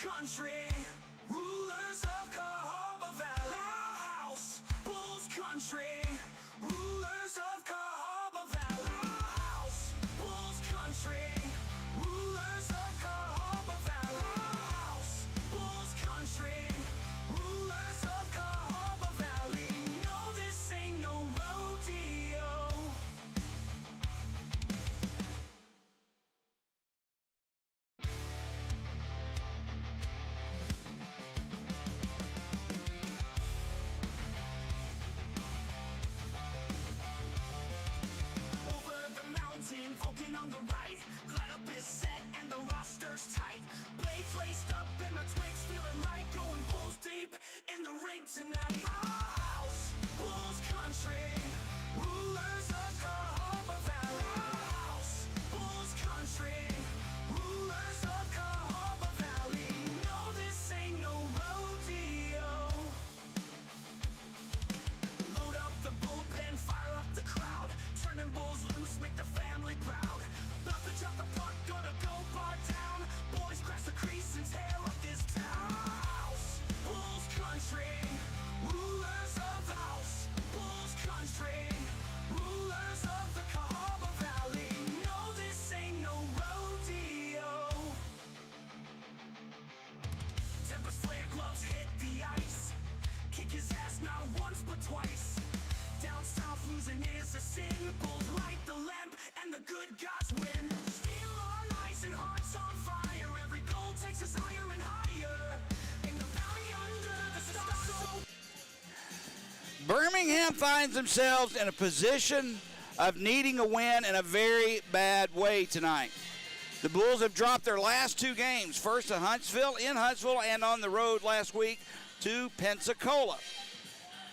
country, rulers of Cahaba Valley. Our house, Bulls country, rulers of Cahaba Valley. Our house, Bulls country, rulers of Cahaba Valley. Our house, Bulls country, rulers of Cahaba Valley. No, this ain't no rodeo. Voting on the right, lineup is set and the roster's tight. Blades laced up and the twigs feeling right, going Bulls deep in the ring tonight. Our house, Bulls country, rulers of Cahaba Valley. Our house, Bulls country, rulers of Cahaba Valley. No, this ain't no rodeo. Load up the bullpen, fire up the crowd, turning Bulls loose, make the family proud. About to drop the puck, gonna go bar down. Boys crash the crease and tear up this town. House, Bulls country, rulers of the house. Bulls country, rulers of the Cahaba Valley. No, this ain't no rodeo. Tempest flare gloves hit the ice, kick his ass not once but twice. Down south losing is a sin. Bulls light the lamp and the good gods win. Steel on ice and hearts on fire. Every goal takes us higher and higher. In the valley under the stars. Birmingham finds themselves in a position of needing a win in a very bad way tonight. The Bulls have dropped their last two games. First to Huntsville, in Huntsville, and on the road last week to Pensacola.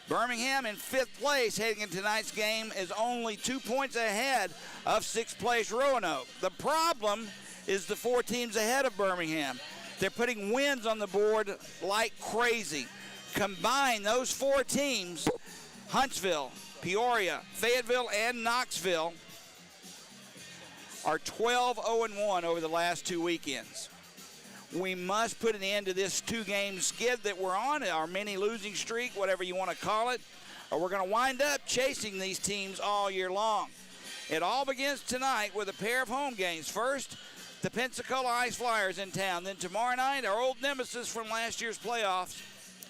Birmingham in 5th place heading into tonight's game is only 2 points ahead of 6th place Roanoke. The problem is the 4 teams ahead of Birmingham. They're putting wins on the board like crazy. Combine those 4 teams, Huntsville, Peoria, Fayetteville, and Knoxville, are 12-0-1 over the last 2 weekends. We must put an end to this 2-game skid that we're on, our mini losing streak, whatever you want to call it, or we're going to wind up chasing these teams all year long. It all begins tonight with a pair of home games. First, the Pensacola Ice Flyers in town. Then tomorrow night, our old nemesis from last year's playoffs,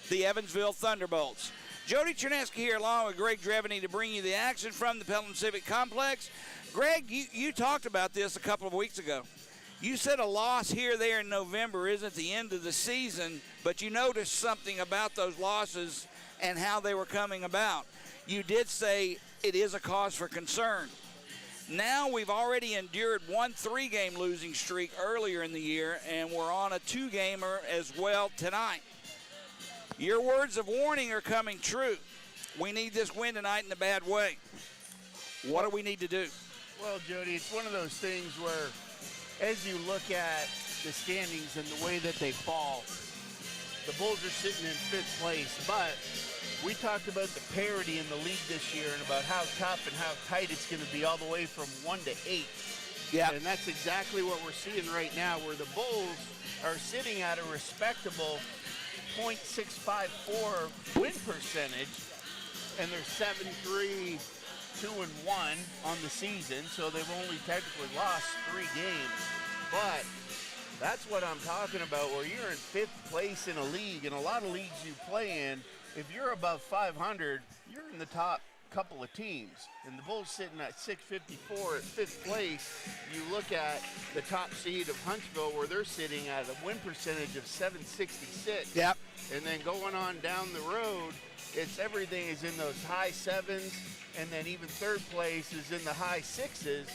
the Evansville Thunderbolts. Jody Chernesky here along with Greg Dreveny to bring you the action from the Pelton Civic Complex. Greg, you talked about this a couple of weeks ago. You said a loss here, there in November isn't the end of the season, but you noticed something about those losses and how they were coming about. You did say it is a cause for concern. Now we've already endured one 3-game losing streak earlier in the year, and we're on a 2-gamer as well tonight. Your words of warning are coming true. We need this win tonight in a bad way. What do we need to do? Well, Jody, it's one of those things where as you look at the standings and the way that they fall, the Bulls are sitting in 5th place, but we talked about the parity in the league this year and about how tough and how tight it's going to be all the way from 1 to 8. Yeah. And that's exactly what we're seeing right now, where the Bulls are sitting at a respectable .654 win percentage, and they're 7-3, 2-1 on the season, so they've only technically lost 3 games. But that's what I'm talking about, where you're in 5th place in a league, and a lot of leagues you play in, if you're above 500, you're in the top couple of teams. And the Bulls sitting at 654 at 5th place. You look at the top seed of Huntsville, where they're sitting at a win percentage of 766. Yep. And then going on down the road, it's everything is in those high 7s, and then even 3rd place is in the high 6s.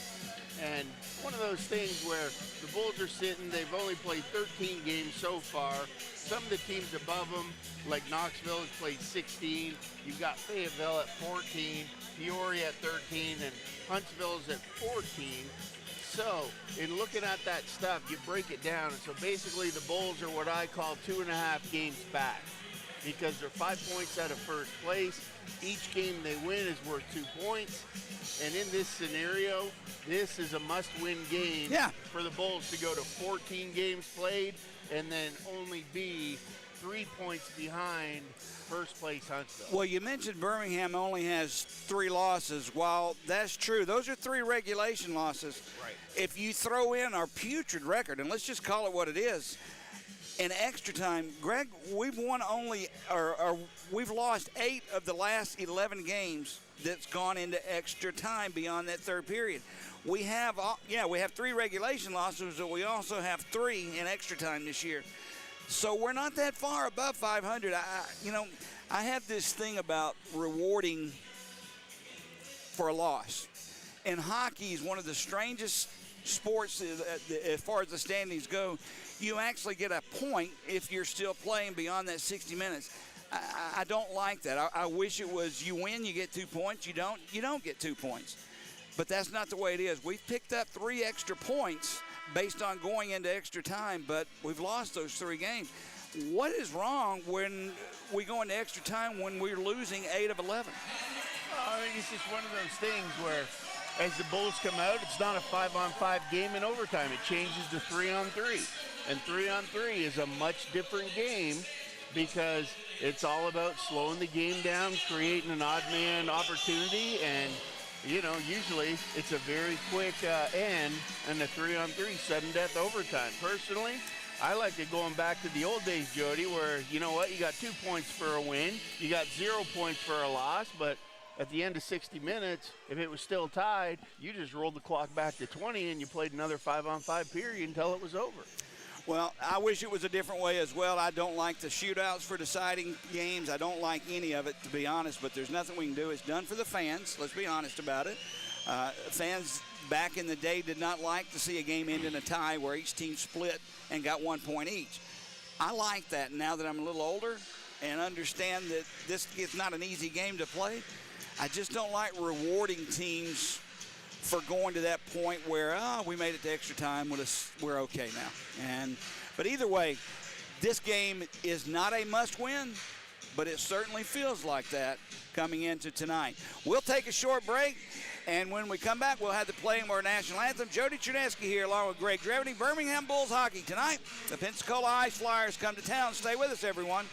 And one of those things where the Bulls are sitting, they've only played 13 games so far. Some of the teams above them, like Knoxville, has played 16. You've got Fayetteville at 14, Peoria at 13, and Huntsville's at 14. So, in looking at that stuff, you break it down. And so basically the Bulls are what I call 2.5 games back. because they're 5 points out of first place. Each game they win is worth 2 points. And in this scenario, this is a must-win game for the Bulls to go to 14 games played and then only be 3 points behind first place Huntsville. Well, you mentioned Birmingham only has 3 losses. While that's true, those are 3 regulation losses. Right. If you throw in our putrid record, and let's just call it what it is, in extra time, Greg, we've won we've lost 8 of the last 11 games that's gone into extra time beyond that third period. We have 3 regulation losses, but we also have 3 in extra time this year. So we're not that far above 500. I have this thing about rewarding for a loss. And hockey is one of the strangest sports as far as the standings go. You actually get a point if you're still playing beyond that 60 minutes. I don't like that. I wish it was you win, you get 2 points. You don't get 2 points. But that's not the way it is. We've picked up 3 extra points based on going into extra time, but we've lost those 3 games. What is wrong when we go into extra time when we're losing 8 of 11? Well, I think it's just one of those things where as the Bulls come out, it's not a 5-on-5 game in overtime. It changes to 3-on-3. And 3-on-3 is a much different game because it's all about slowing the game down, creating an odd man opportunity, and usually it's a very quick end and a 3-on-3 sudden death overtime. Personally, I like it going back to the old days, Jody, where you got 2 points for a win, you got 0 points for a loss, but at the end of 60 minutes, if it was still tied, you just rolled the clock back to 20 and you played another 5-on-5 period until it was over. Well, I wish it was a different way as well. I don't like the shootouts for deciding games. I don't like any of it, to be honest, but there's nothing we can do. It's done for the fans. Let's be honest about it. Fans back in the day did not like to see a game end in a tie where each team split and got 1 point each. I like that now that I'm a little older and understand that this is not an easy game to play. I just don't like rewarding teams for going to that point where, we made it to extra time, we're okay now. But either way, this game is not a must-win, but it certainly feels like that coming into tonight. We'll take a short break, and when we come back, we'll have the playing of our national anthem. Jody Chernesky here along with Greg Dreveny. Birmingham Bulls hockey tonight. The Pensacola Ice Flyers come to town. Stay with us, everyone.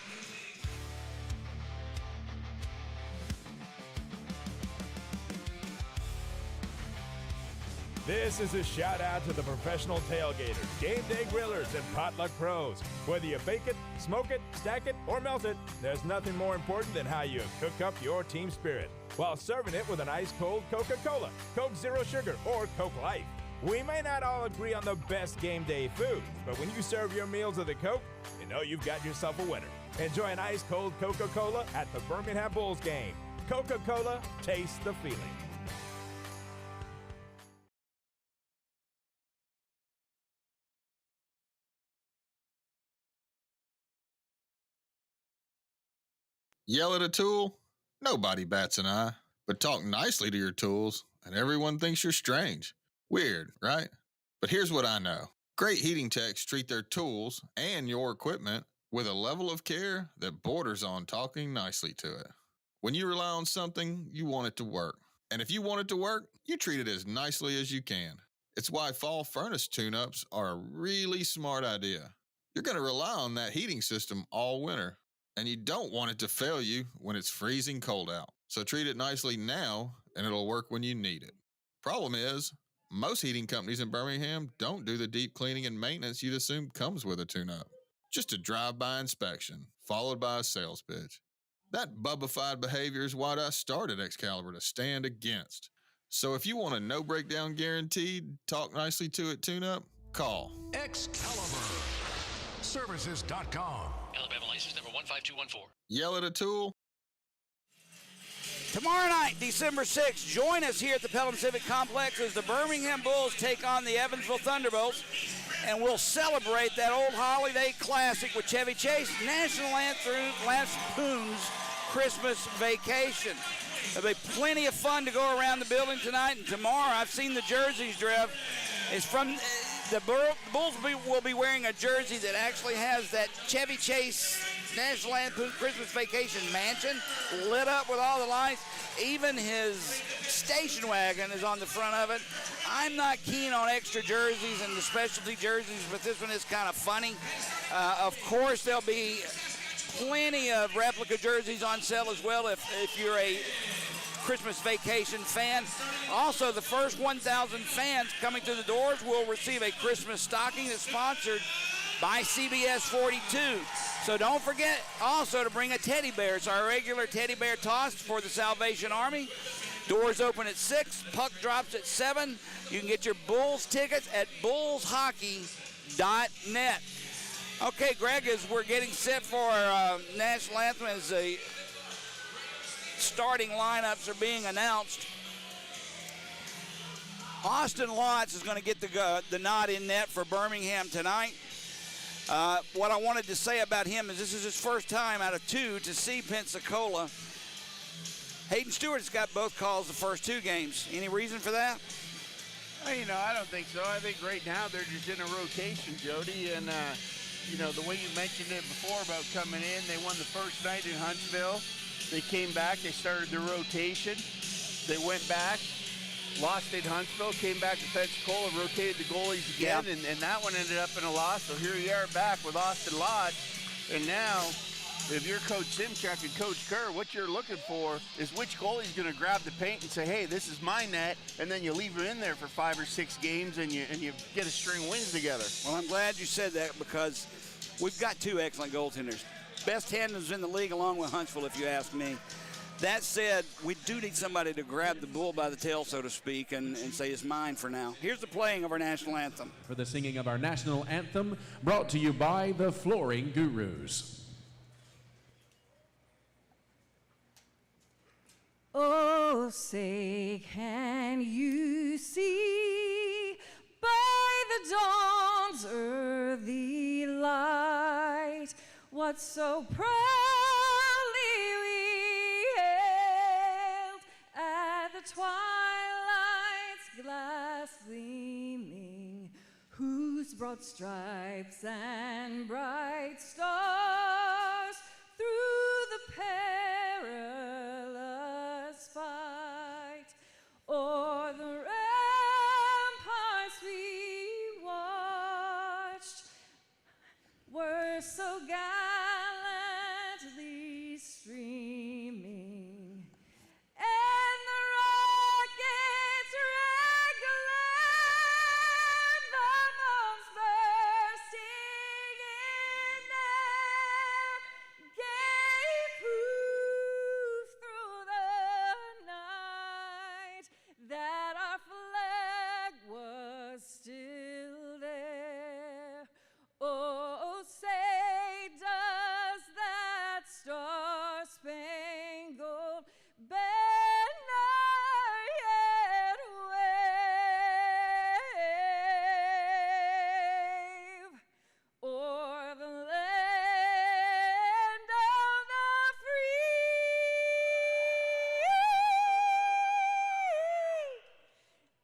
This is a shout out to the professional tailgaters, game day grillers, and potluck pros. Whether you bake it, smoke it, stack it, or melt it, there's nothing more important than how you cook up your team spirit while serving it with an ice-cold Coca-Cola, Coke Zero Sugar, or Coke Life. We may not all agree on the best game day foods, but when you serve your meals with a Coke, you know you've got yourself a winner. Enjoy an ice-cold Coca-Cola at the Birmingham Bulls game. Coca-Cola, taste the feeling. Yell at a tool? Nobody bats an eye. But talk nicely to your tools, and everyone thinks you're strange. Weird, right? But here's what I know. Great heating techs treat their tools and your equipment with a level of care that borders on talking nicely to it. When you rely on something, you want it to work. And if you want it to work, you treat it as nicely as you can. It's why fall furnace tune-ups are a really smart idea. You're going to rely on that heating system all winter. And you don't want it to fail you when it's freezing cold out. So treat it nicely now, and it'll work when you need it. Problem is, most heating companies in Birmingham don't do the deep cleaning and maintenance you'd assume comes with a tune-up. Just a drive-by inspection, followed by a sales pitch. That bubbified behavior is what I started Excalibur to stand against. So if you want a no-breakdown guaranteed, talk nicely to it tune-up, call Excalibur Services.com. Alabama license number 15214. Yell at a tool? Tomorrow night, December 6th, join us here at the Pelham Civic Complex as the Birmingham Bulls take on the Evansville Thunderbolts, and we'll celebrate that old holiday classic with Chevy Chase, National Anthem Lampoon's Christmas Vacation. There'll be plenty of fun to go around the building tonight, and tomorrow, I've seen the jerseys, Drev. It's from the Bulls will be wearing a jersey that actually has that Chevy Chase National Lampoon Christmas Vacation mansion, lit up with all the lights. Even his station wagon is on the front of it. I'm not keen on extra jerseys and the specialty jerseys, but this one is kind of funny. Of course, there'll be plenty of replica jerseys on sale as well if you're a Christmas Vacation fan. Also, the first 1,000 fans coming through the doors will receive a Christmas stocking that's sponsored by CBS 42. So don't forget also to bring a teddy bear. It's our regular teddy bear toss for the Salvation Army. Doors open at 6, puck drops at 7. You can get your Bulls tickets at bullshockey.net. Okay, Greg, as we're getting set for National Anthem, as the starting lineups are being announced, Austin Lotz is going to get the nod in net for Birmingham tonight. What I wanted to say about him is this is his first time out of 2 to see Pensacola. Hayden Stewart's got both calls the first 2 games. Any reason for that? Well, I don't think so. I think right now they're just in a rotation, Jody. And, the way you mentioned it before about coming in, they won the first night in Huntsville. They came back. They started the rotation. They went back, lost in Huntsville, came back to Pensacola, rotated the goalies again, and that one ended up in a loss. So here you are back with Austin Lodge. And now, if you're Coach Simchuk and Coach Kerr, what you're looking for is which goalie's going to grab the paint and say, hey, this is my net, and then you leave him in there for 5 or 6 games and you get a string of wins together. Well, I'm glad you said that because we've got 2 excellent goaltenders. Best tandems in the league along with Huntsville, if you ask me. That said, we do need somebody to grab the bull by the tail, so to speak, and say it's mine for now. Here's the playing of our national anthem. For the singing of our national anthem, brought to you by the Flooring Gurus. Oh, say can you see by the dawn's early light what so proudly we hailed at the twilight's glass gleaming, whose broad stripes and bright stars through the perilous fight o'er the ramparts we watched were so gallantly streaming, and the rockets' red glare, the bombs bursting in air, gave proof through the night that our flag was still there. Oh, say does that star-spangled banner yet wave o'er the land of the free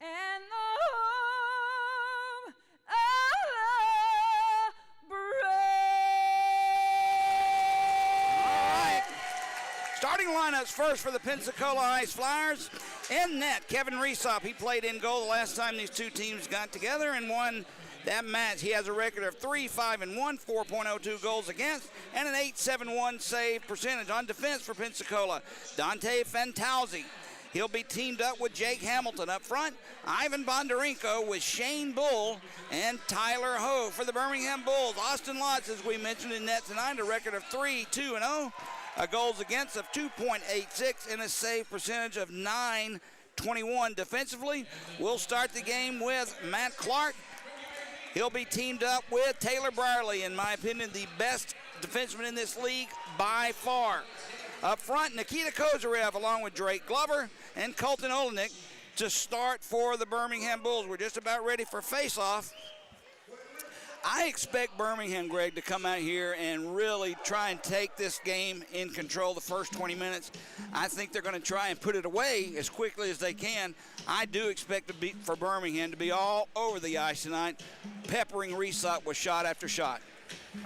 and the home of the brave. Starting lineups first for the Pensacola Ice Flyers. In net, Kevin Reesop. He played in goal the last time these 2 teams got together and won that match. He has a record of 3-5-1, 4.02 goals against, and an .871 save percentage. On defense for Pensacola, Dante Fantauzi. He'll be teamed up with Jake Hamilton up front, Ivan Bondarenko with Shane Bull, and Tyler Ho for the Birmingham Bulls. Austin Lotz, as we mentioned, in net tonight, a record of 3-2-0, a goals against of 2.86, and a save percentage of .921. Defensively, we'll start the game with Matt Clark. He'll be teamed up with Taylor Brierley, in my opinion, the best defenseman in this league by far. Up front, Nikita Kozarev along with Drake Glover and Colton Olenek to start for the Birmingham Bulls. We're just about ready for face-off. I expect Birmingham, Greg, to come out here and really try and take this game in control the first 20 minutes. I think they're going to try and put it away as quickly as they can. I do expect for Birmingham to be all over the ice tonight, peppering Reesop with shot after shot.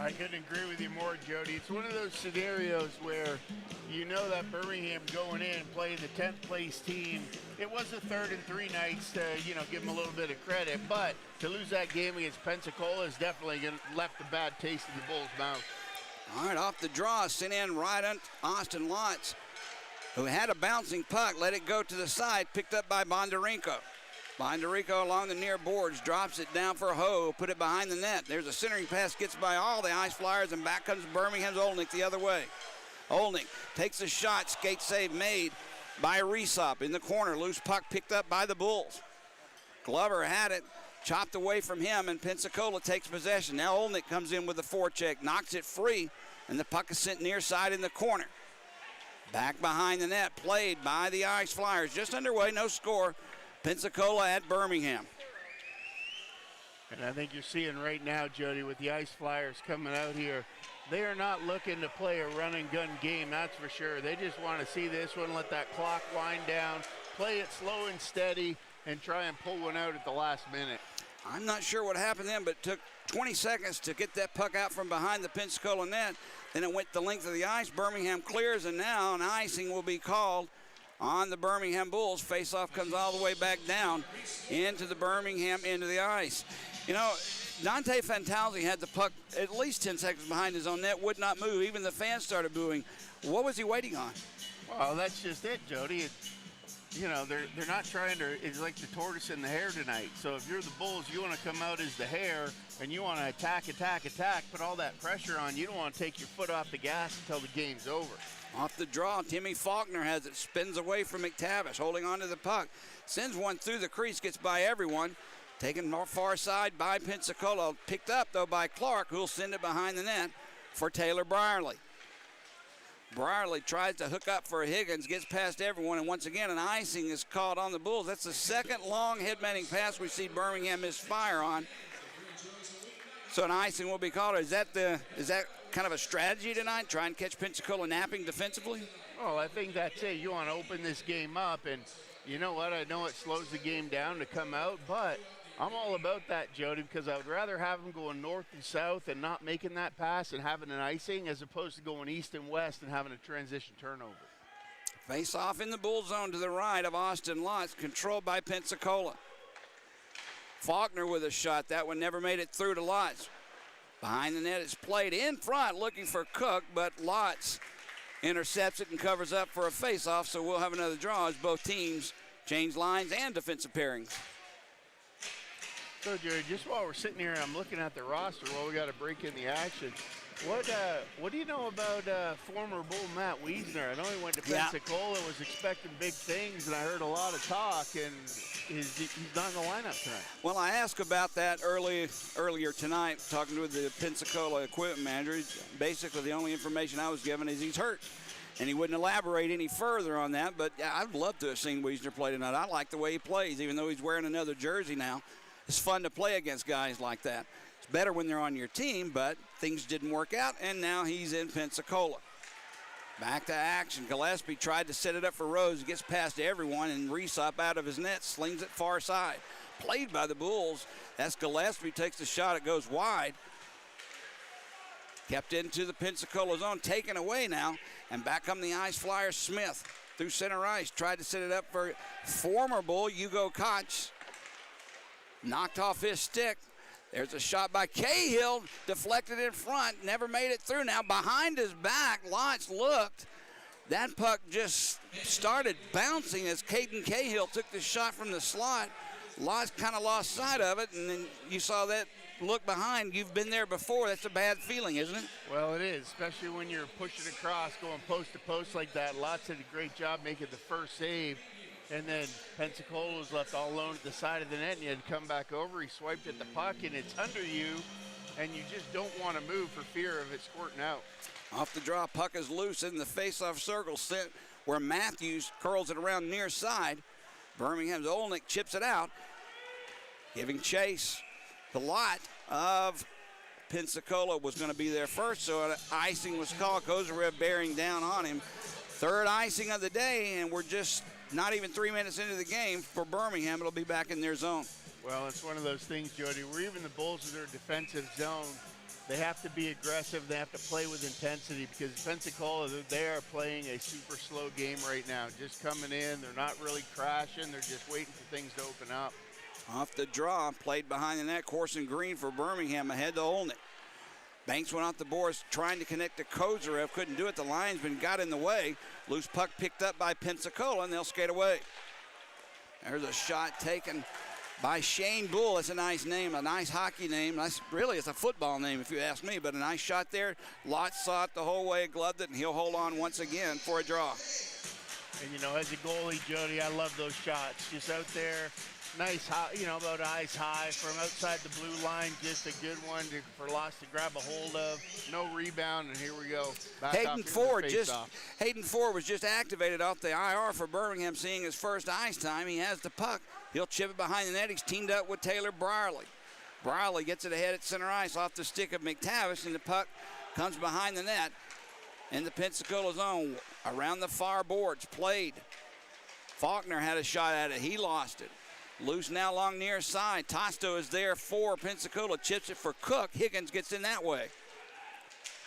I couldn't agree with you more, Jody. It's one of those scenarios where you know that Birmingham going in playing the 10th place team. It was a 3rd and 3 nights to, give them a little bit of credit, but to lose that game against Pensacola is definitely left a bad taste in the Bulls' mouth. All right, off the draw, sent in right on Austin Lotz, who had a bouncing puck, let it go to the side, picked up by Bondarenko. Bondarenko along the near boards, drops it down for Ho, put it behind the net. There's a centering pass, gets by all the Ice Flyers, and back comes Birmingham's Olnick the other way. Olnick takes a shot, skate save made by Resop in the corner. Loose puck picked up by the Bulls. Glover had it, chopped away from him, and Pensacola takes possession. Now Olnick comes in with a forecheck, knocks it free, and the puck is sent near side in the corner. Back behind the net, played by the Ice Flyers. Just underway, no score. Pensacola at Birmingham. And I think you're seeing right now, Jody, with the Ice Flyers coming out here, they are not looking to play a run and gun game, that's for sure. They just want to see this one, let that clock wind down, play it slow and steady, and try and pull one out at the last minute. I'm not sure what happened then, but it took 20 seconds to get that puck out from behind the Pensacola net. Then it went the length of the ice. Birmingham clears, and now an icing will be called on the Birmingham Bulls. Face-off comes all the way back down into the Birmingham end of the ice. Dante Fantalzi had the puck at least 10 seconds behind his own net, would not move. Even the fans started booing. What was he waiting on? Well, that's just it, Jody. They're not trying to, it's like the tortoise and the hare tonight. So if you're the Bulls, you want to come out as the hare and you want to attack, put all that pressure on. You don't want to take your foot off the gas until the game's over. Off the draw, Timmy Faulkner has it, spins away from McTavish, holding on to the puck. Sends one through the crease, gets by everyone. Taken far side by Pensacola. Picked up, though, by Clark, who'll send it behind the net for Taylor Brierly. Brierly tries to hook up for Higgins, gets past everyone, and once again an icing is called on the Bulls. That's the second long headmanning pass we see Birmingham misfire on. So an icing will be called. Is that kind of a strategy tonight, try and catch Pensacola napping defensively? Well, I think that's it. You want to open this game up, and you know what? I know it slows the game down to come out, but I'm all about that, Jody, because I would rather have them going north and south and not making that pass and having an icing as opposed to going east and west and having a transition turnover. Face off in the Bull zone to the right of Austin Lotz, controlled by Pensacola. Faulkner with a shot. That one never made it through to Lotz. Behind the net is played in front, looking for Cook, but Lotz intercepts it and covers up for a face-off, so we'll have another draw as both teams change lines and defensive pairings. So, Jerry, just while we're sitting here and I'm looking at the roster while we got to break in the action, what do you know about former Bull Matt Wiesner? I know he went to Pensacola, was expecting big things, and I heard a lot of talk, and he's not in the lineup tonight. Well, I asked about that earlier tonight, talking with the Pensacola equipment manager. Basically, the only information I was given is he's hurt, and he wouldn't elaborate any further on that, but I'd love to have seen Wiesner play tonight. I like the way he plays, even though he's wearing another jersey now. It's fun to play against guys like that. It's better when they're on your team, but things didn't work out, and now he's in Pensacola. Back to action. Gillespie tried to set it up for Rose. Gets past everyone, and Resop out of his net slings it far side. Played by the Bulls. That's Gillespie, takes the shot. It goes wide. Kept into the Pensacola zone. Taken away now, and back come the Ice Flyers. Smith through center ice. Tried to set it up for former Bull Hugo Koch. Knocked off his stick. There's a shot by Cahill, deflected in front, never made it through. Now behind his back, Lotz looked. That puck just started bouncing as Caden Cahill took the shot from the slot. Lotz kind of lost sight of it, and then you saw that look behind. You've been there before. That's a bad feeling, isn't it? Well, it is, especially when you're pushing across, going post to post like that. Lotz did a great job making the first save. And then Pensacola was left all alone at the side of the net, and he had to come back over. He swiped at the puck, and it's under you, and you just don't want to move for fear of it squirting out. Off the draw, puck is loose in the face-off circle, sent where Matthews curls it around near side. Birmingham's Olnick chips it out, giving chase. The lot of Pensacola was going to be there first, so an icing was called. Kozarev bearing down on him. Third icing of the day, and we're just not even 3 minutes into the game for Birmingham. It'll be back in their zone. Well, it's one of those things, Jody, where even the Bulls in their defensive zone, They have to be aggressive. They have to play with intensity because Pensacola, they are playing a super slow game right now. Just coming in, they're not really crashing. They're just waiting for things to open up. Off the draw, played behind the net, Corson Green for Birmingham ahead to Olnick. Banks went off the boards trying to connect to Kozarev, couldn't do it. The linesman got in the way. Loose puck picked up by Pensacola, and they'll skate away. There's a shot taken by Shane Bull. That's a nice name, a nice hockey name. It's a football name if you ask me, but a nice shot there. Lotz saw it the whole way, gloved it, and he'll hold on once again for a draw. And, you know, as a goalie, Jody, I love those shots. Just out there, nice, about eyes high from outside the blue line. Just a good one for Lotz to grab a hold of. No rebound, and here we go. Hayden Ford was just activated off the IR for Birmingham, seeing his first ice time. He has the puck. He'll chip it behind the net. He's teamed up with Taylor Brierley. Brierley gets it ahead at center ice off the stick of McTavish, and the puck comes behind the net in the Pensacola zone. Around the far boards, played. Faulkner had a shot at it. He lost it. Loose now along near side. Tosto is there for Pensacola. Chips it for Cook. Higgins gets in that way.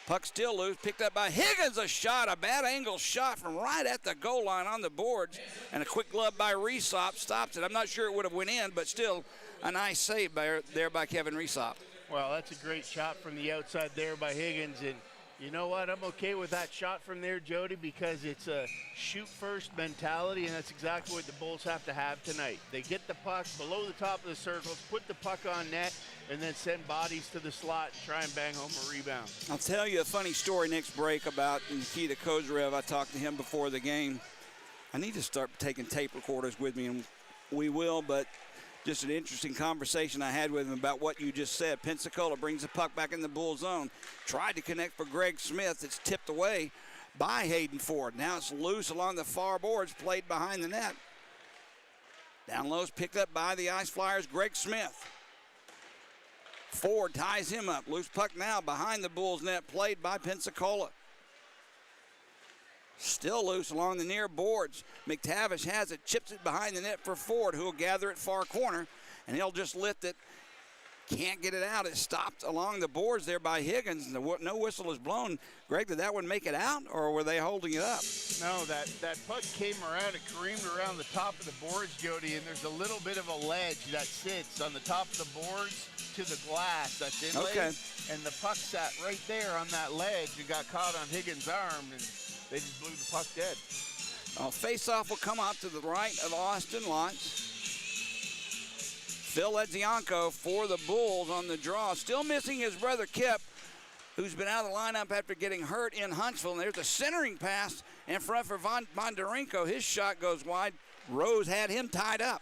Puck still loose. Picked up by Higgins. A bad angle shot from right at the goal line on the boards. And a quick glove by Resop stops it. I'm not sure it would have went in, but still a nice save there by Kevin Resop. Well, that's a great shot from the outside there by Higgins. And you know what? I'm okay with that shot from there, Jody, because it's a shoot-first mentality, and that's exactly what the Bulls have to have tonight. They get the puck below the top of the circles, put the puck on net, and then send bodies to the slot and try and bang home a rebound. I'll tell you a funny story next break about Nikita Kozarev. I talked to him before the game. I need to start taking tape recorders with me, and we will, but just an interesting conversation I had with him about what you just said. Pensacola brings the puck back in the Bull zone. Tried to connect for Greg Smith. It's tipped away by Hayden Ford. Now it's loose along the far boards, played behind the net. Down low is picked up by the Ice Flyers' Greg Smith. Ford ties him up. Loose puck now behind the Bulls' net, played by Pensacola. Still loose along the near boards. McTavish has it, chips it behind the net for Ford, who will gather it far corner, and he'll just lift it. Can't get it out. It's stopped along the boards there by Higgins. No whistle is blown. Greg, did that one make it out, or were they holding it up? No, that puck came around. It careened around the top of the boards, Jody, and there's a little bit of a ledge that sits on the top of the boards to the glass that's inlaid. Okay. And the puck sat right there on that ledge and got caught on Higgins' arm, and they just blew the puck dead. Face-off will come up to the right of Austin Lotz. Phil Ledzianko for the Bulls on the draw. Still missing his brother Kip, who's been out of the lineup after getting hurt in Huntsville. And there's a centering pass in front for Bondarenko. His shot goes wide. Rose had him tied up.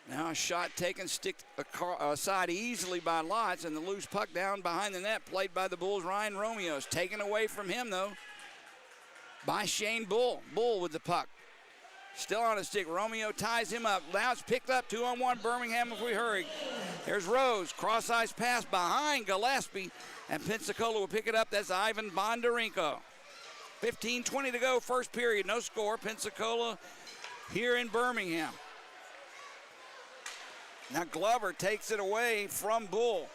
Now a shot taken, sticked aside easily by Lotz, and the loose puck down behind the net, played by the Bulls' Ryan Romeo's. Taken away from him, though, by Shane Bull. Bull with the puck. Still on a stick. Romeo ties him up. Now it's picked up. 2-on-1 Birmingham if we hurry. There's Rose. Cross-ice pass behind Gillespie, and Pensacola will pick it up. That's Ivan Bondarenko. 15:20 to go, first period. No score. Pensacola here in Birmingham. Now Glover takes it away from Bull.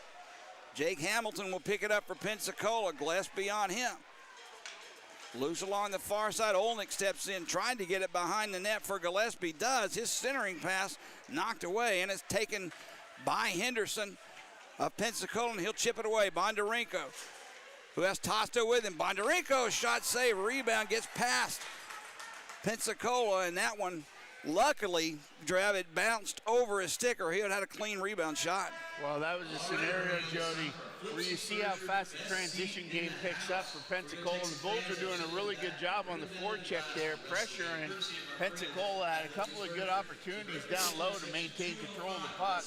Jake Hamilton will pick it up for Pensacola. Gillespie on him. Loose along the far side. Olnick steps in, trying to get it behind the net for Gillespie. Does. His centering pass knocked away, and it's taken by Henderson of Pensacola, and he'll chip it away. Bondarenko, who has Tosto with him. Bondarenko, shot save, rebound, gets past Pensacola, and that one, luckily, Drav, it bounced over his stick, or he would have had a clean rebound shot. Well, that was a scenario, Jody, where you see how fast the transition game picks up for Pensacola. The Bulls are doing a really good job on the forecheck there, pressuring. Pensacola had a couple of good opportunities down low to maintain control of the puck.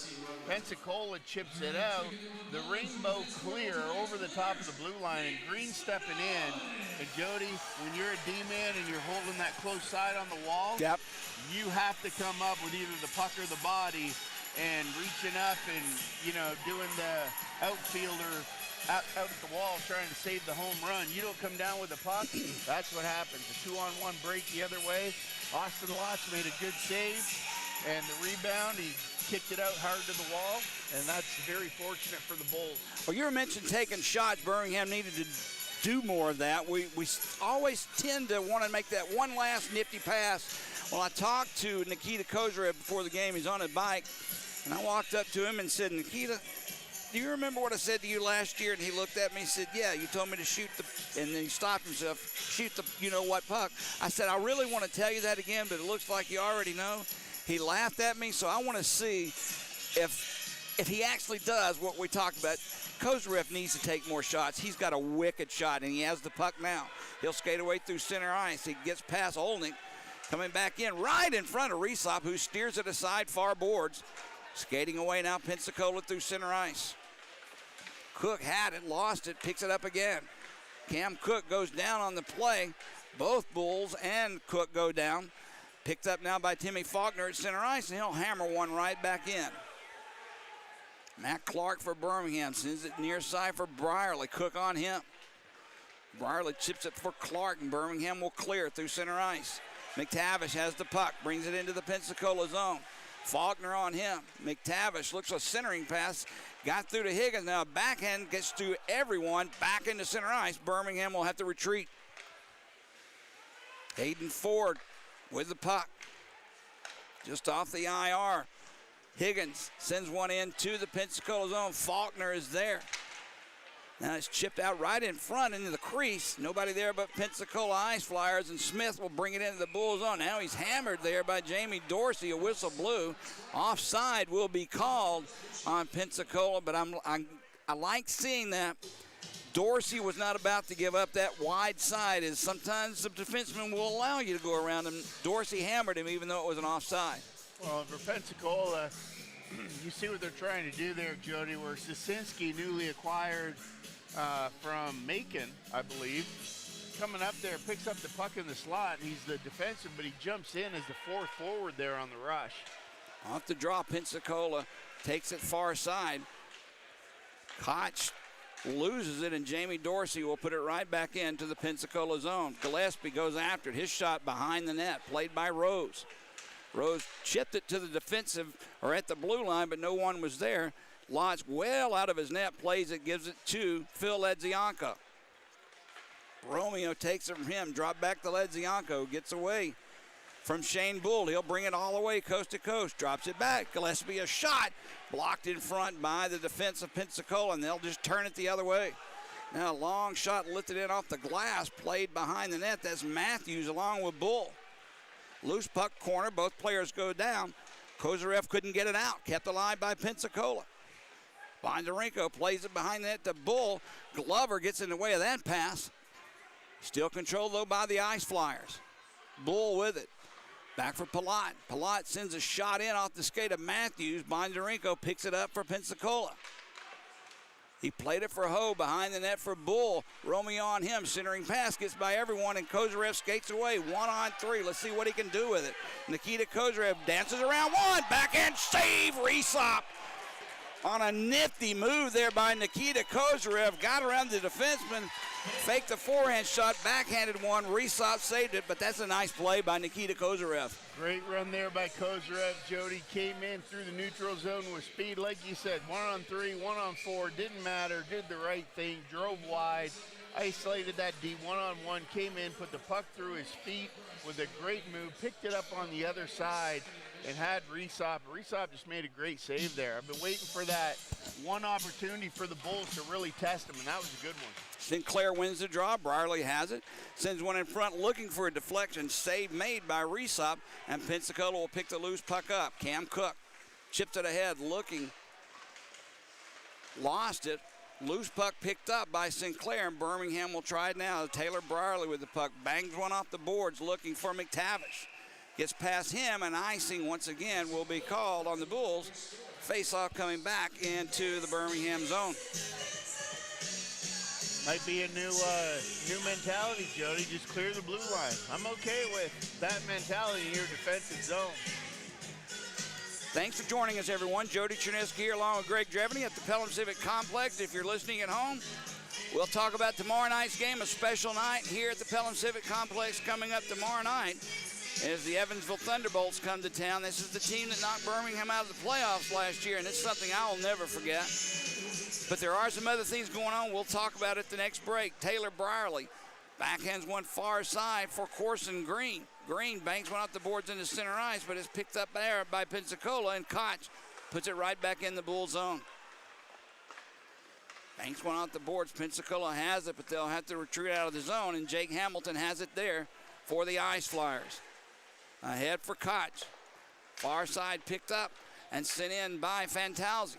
Pensacola chips it out. The rainbow clear over the top of the blue line, and Green stepping in. And Jody, when you're a D-man and you're holding that close side on the wall, yep, you have to come up with either the puck or the body, and reaching up and, doing the outfielder out at the wall trying to save the home run. You don't come down with the puck, that's what happens. A 2-on-1 break the other way. Austin Lotz made a good save, and the rebound, he kicked it out hard to the wall, and that's very fortunate for the Bulls. Well, you mentioned taking shots. Birmingham needed to do more of that. We always tend to want to make that one last nifty pass. Well, I talked to Nikita Kozarev before the game. He's on his bike, and I walked up to him and said, Nikita, do you remember what I said to you last year? And he looked at me and said, yeah, you told me to shoot the, and then he stopped himself, shoot the you-know-what puck. I said, I really want to tell you that again, but it looks like you already know. He laughed at me, so I want to see if he actually does what we talked about. Kozarev needs to take more shots. He's got a wicked shot, and he has the puck now. He'll skate away through center ice. He gets past Olnick, coming back in right in front of Resop, who steers it aside far boards. Skating away now, Pensacola through center ice. Cook had it, lost it, picks it up again. Cam Cook goes down on the play. Both Bulls and Cook go down. Picked up now by Timmy Faulkner at center ice, and he'll hammer one right back in. Matt Clark for Birmingham sends it near side for Brierly. Cook on him. Brierly chips it for Clark, and Birmingham will clear through center ice. McTavish has the puck, brings it into the Pensacola zone. Faulkner on him. McTavish looks a centering pass. Got through to Higgins. Now a backhand gets to everyone. Back into center ice. Birmingham will have to retreat. Hayden Ford with the puck. Just off the IR. Higgins sends one in to the Pensacola zone. Faulkner is there. Now it's chipped out right in front into the crease. Nobody there but Pensacola Ice Flyers, and Smith will bring it into the Bull zone. Now he's hammered there by Jamie Dorsey. A whistle blew. Offside will be called on Pensacola, but I like seeing that. Dorsey was not about to give up that wide side, as sometimes the defenseman will allow you to go around him. Dorsey hammered him even though it was an offside. Well, for Pensacola, you see what they're trying to do there, Jody, where Sosinski, newly acquired from Macon, I believe, coming up there, picks up the puck in the slot. He's the defensive, but he jumps in as the fourth forward there on the rush. Off the draw, Pensacola takes it far side. Koch loses it, and Jamie Dorsey will put it right back into the Pensacola zone. Gillespie goes after it. His shot behind the net, played by Rose. Rose chipped it to the defensive, or at the blue line, but no one was there. Lodge well out of his net, plays it, gives it to Phil Ledzianko. Romeo takes it from him, drop back to Ledzianko, gets away from Shane Bull. He'll bring it all the way coast to coast, drops it back. Gillespie a shot, blocked in front by the defense of Pensacola, and they'll just turn it the other way. Now a long shot lifted in off the glass, played behind the net. That's Matthews along with Bull. Loose puck corner, both players go down. Kozarev couldn't get it out, kept alive by Pensacola. Bondarenko plays it behind the net to Bull. Glover gets in the way of that pass. Still controlled, though, by the Ice Flyers. Bull with it. Back for Palat. Palat sends a shot in off the skate of Matthews. Bondarenko picks it up for Pensacola. He played it for Ho behind the net for Bull. Romeo on him, centering pass, gets by everyone, and Kozarev skates away. 1-on-3. Let's see what he can do with it. Nikita Kozarev dances around one. Backhand save, Resop. On a nifty move there by Nikita Kozarev. Got around the defenseman, faked the forehand shot, backhanded one. Resop saved it, but that's a nice play by Nikita Kozarev. Great run there by Kozarev. Jody came in through the neutral zone with speed. Like you said, 1-on-3, 1-on-4, didn't matter, did the right thing, drove wide, isolated that D, 1-on-1, came in, put the puck through his feet with a great move, picked it up on the other side, and had Resop. Resop just made a great save there. I've been waiting for that one opportunity for the Bulls to really test him, and that was a good one. Sinclair wins the draw. Brierly has it. Sends one in front looking for a deflection. Save made by Resop, and Pensacola will pick the loose puck up. Cam Cook chipped it ahead looking. Lost it. Loose puck picked up by Sinclair, and Birmingham will try it now. Taylor Brierly with the puck. Bangs one off the boards looking for McTavish. Gets past him, and icing once again will be called on the Bulls. Face-off coming back into the Birmingham zone. Might be a new mentality, Jody. Just clear the blue line. I'm okay with that mentality in your defensive zone. Thanks for joining us, everyone. Jody Cherniski here along with Greg Dreveny at the Pelham Civic Complex. If you're listening at home, we'll talk about tomorrow night's game, a special night here at the Pelham Civic Complex coming up tomorrow night. as the Evansville Thunderbolts come to town. This is the team that knocked Birmingham out of the playoffs last year, and it's something I'll never forget. But there are some other things going on. We'll talk about it the next break. Taylor Brierly backhands one far side for Corson Green. Green banks one off the boards into center ice, but is picked up there by Pensacola, and Koch puts it right back in the Bull zone. Banks one off the boards. Pensacola has it, but they'll have to retreat out of the zone, and Jake Hamilton has it there for the Ice Flyers. Ahead for Koch. Far side picked up and sent in by Fantalzi.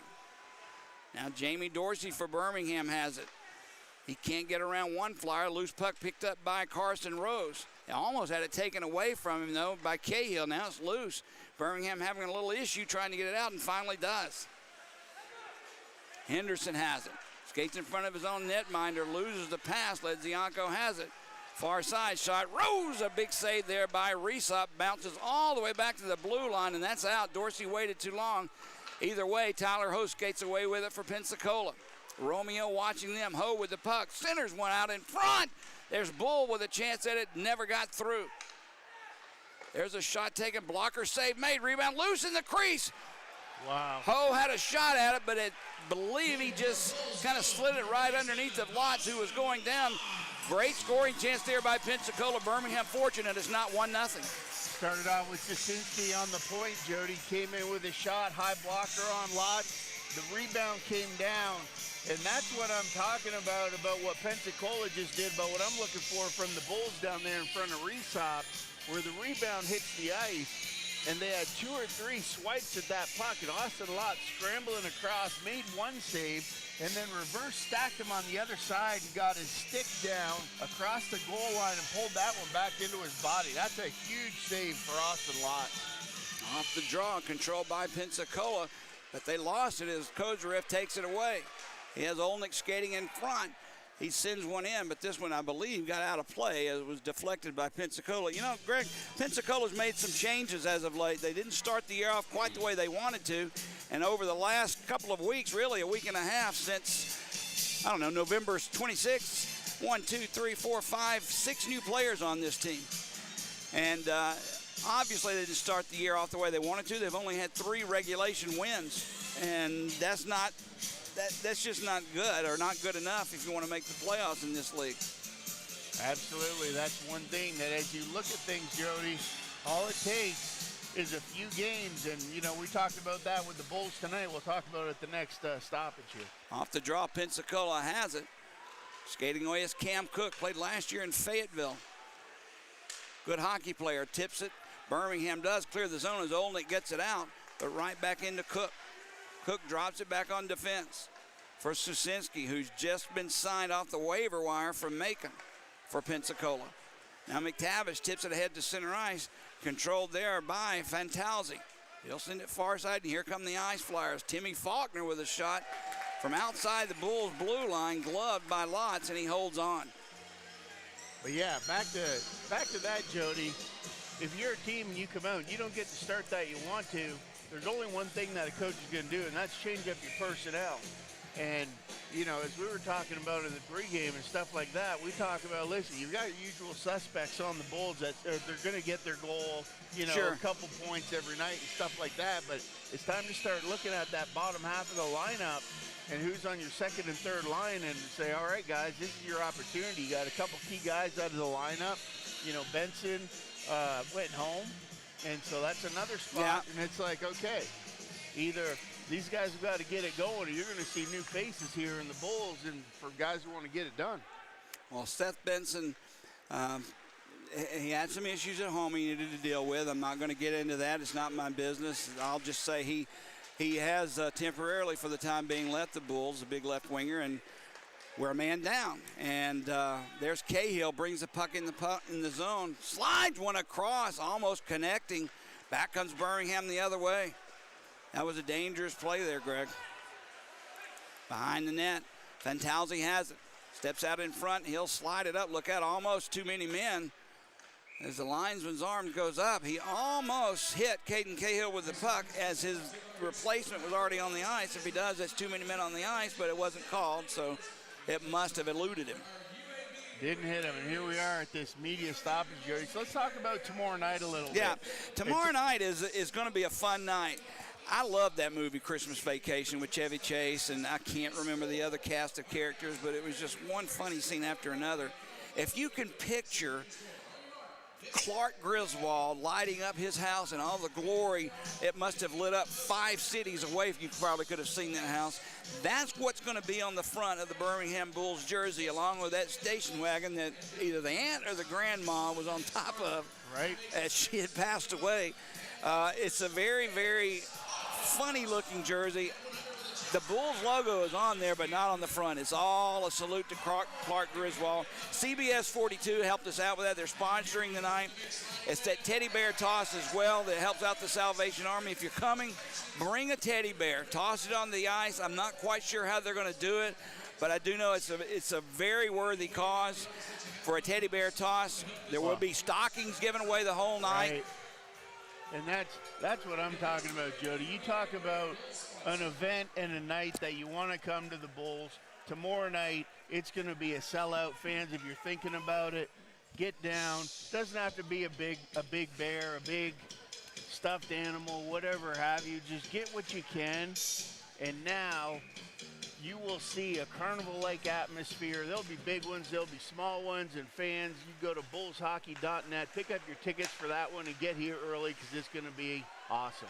Now Jamie Dorsey for Birmingham has it. He can't get around one Flyer. Loose puck picked up by Carson Rose. They almost had it taken away from him, though, by Cahill. Now it's loose. Birmingham having a little issue trying to get it out, and finally does. Henderson has it. Skates in front of his own netminder, loses the pass. Ledzianko has it. Far side shot. Rose, a big save there by Reesop. Bounces all the way back to the blue line, and that's out. Dorsey waited too long. Either way, Tyler Ho skates away with it for Pensacola. Romeo watching them. Ho with the puck. Centers one out in front. There's Bull with a chance at it. Never got through. There's a shot taken. Blocker save made. Rebound loose in the crease. Wow. Ho had a shot at it, but I believe he just kind of slid it right underneath of Lotz, who was going down. Great scoring chance there by Pensacola. Birmingham fortunate it's not 1-0. Started off with Jasinski on the point. Jody came in with a shot. High blocker on Lotz. The rebound came down. And that's what I'm talking about what Pensacola just did, but what I'm looking for from the Bulls down there in front of Reesop, where the rebound hits the ice, and they had 2 or 3 swipes at that puck, and Austin Lott scrambling across, made one save, and then reverse stacked him on the other side and got his stick down across the goal line and pulled that one back into his body. That's a huge save for Austin Lott. Off the draw, controlled by Pensacola, but they lost it as Kozarev takes it away. He has Olnick skating in front. He sends one in, but this one, I believe, got out of play as it was deflected by Pensacola. You know, Greg, Pensacola's made some changes as of late. They didn't start the year off quite the way they wanted to, and over the last couple of weeks, really a week and a half since, I don't know, November 26th, 1, 2, 3, 4, 5, 6 new players on this team. And obviously they didn't start the year off the way they wanted to. They've only had 3 regulation wins, and that's just not good, or not good enough if you want to make the playoffs in this league. Absolutely. That's one thing that as you look at things, Jody, all it takes is a few games. And, you know, we talked about that with the Bulls tonight. We'll talk about it at the next stoppage here. Off the draw, Pensacola has it. Skating away is Cam Cook, played last year in Fayetteville. Good hockey player, tips it. Birmingham does clear the zone as Olnick gets it out, but right back into Cook. Cook drops it back on defense for Susinski, who's just been signed off the waiver wire from Macon for Pensacola. Now McTavish tips it ahead to center ice, controlled there by Fantalzi. He'll send it far side, and here come the Ice Flyers. Timmy Faulkner with a shot from outside the Bulls' blue line, gloved by Lotz, and he holds on. But yeah, back to that, Jody. If you're a team and you come out and you don't get the start that you want to, there's only one thing that a coach is going to do, and that's change up your personnel. And, you know, as we were talking about in the pregame and stuff like that, we talk about, listen, you've got your usual suspects on the Bulls that they're going to get their goal, you know, Sure. a couple points every night and stuff like that. But it's time to start looking at that bottom half of the lineup and who's on your second and third line and say, all right, guys, this is your opportunity. You got a couple key guys out of the lineup. You know, Benson went home. And so that's another spot, Yeah. and it's like, okay, either these guys have got to get it going, or you're going to see new faces here in the Bulls and for guys who want to get it done. Well, Seth Benson, he had some issues at home he needed to deal with. I'm not going to get into that. It's not my business. I'll just say he has temporarily, for the time being, left the Bulls, a big left winger, and we're a man down. And there's Cahill, brings the puck in the zone, slides one across, almost connecting. Back comes Birmingham the other way. That was a dangerous play there, Greg. Behind the net, Fantalzi has it. Steps out in front, he'll slide it up. Look out, almost too many men. As the linesman's arm goes up, he almost hit Caden Cahill with the puck as his replacement was already on the ice. If he does, that's too many men on the ice, but it wasn't called, so it must have eluded him. Didn't hit him, and here we are at this media stoppage, Jody. So let's talk about tomorrow night a little Yeah, bit. tomorrow night is going to be a fun night. I love that movie, Christmas Vacation, with Chevy Chase, and I can't remember the other cast of characters, but it was just one funny scene after another. If you can picture Clark Griswold lighting up his house and all the glory, it must have lit up 5 cities away. You probably could have seen that house. That's what's going to be on the front of the Birmingham Bulls jersey, along with that station wagon that either the aunt or the grandma was on top of, right, as she had passed away. It's a very, very funny-looking jersey. The Bulls logo is on there, but not on the front. It's all a salute to Clark Griswold. CBS 42 helped us out with that. They're sponsoring tonight. It's that teddy bear toss as well that helps out the Salvation Army. If you're coming, bring a teddy bear. Toss it on the ice. I'm not quite sure how they're going to do it, but I do know it's a very worthy cause for a teddy bear toss. There will be stockings given away the whole night. Right. And that's what I'm talking about, Jody. You talk about an event and a night that you want to come to the Bulls. Tomorrow night, it's going to be a sellout. Fans, if you're thinking about it, get down. Doesn't have to be a big bear, a big stuffed animal, whatever have you. Just get what you can. And now you will see a carnival-like atmosphere. There'll be big ones, there'll be small ones, and fans, you go to bullshockey.net, pick up your tickets for that one and get here early because it's going to be awesome.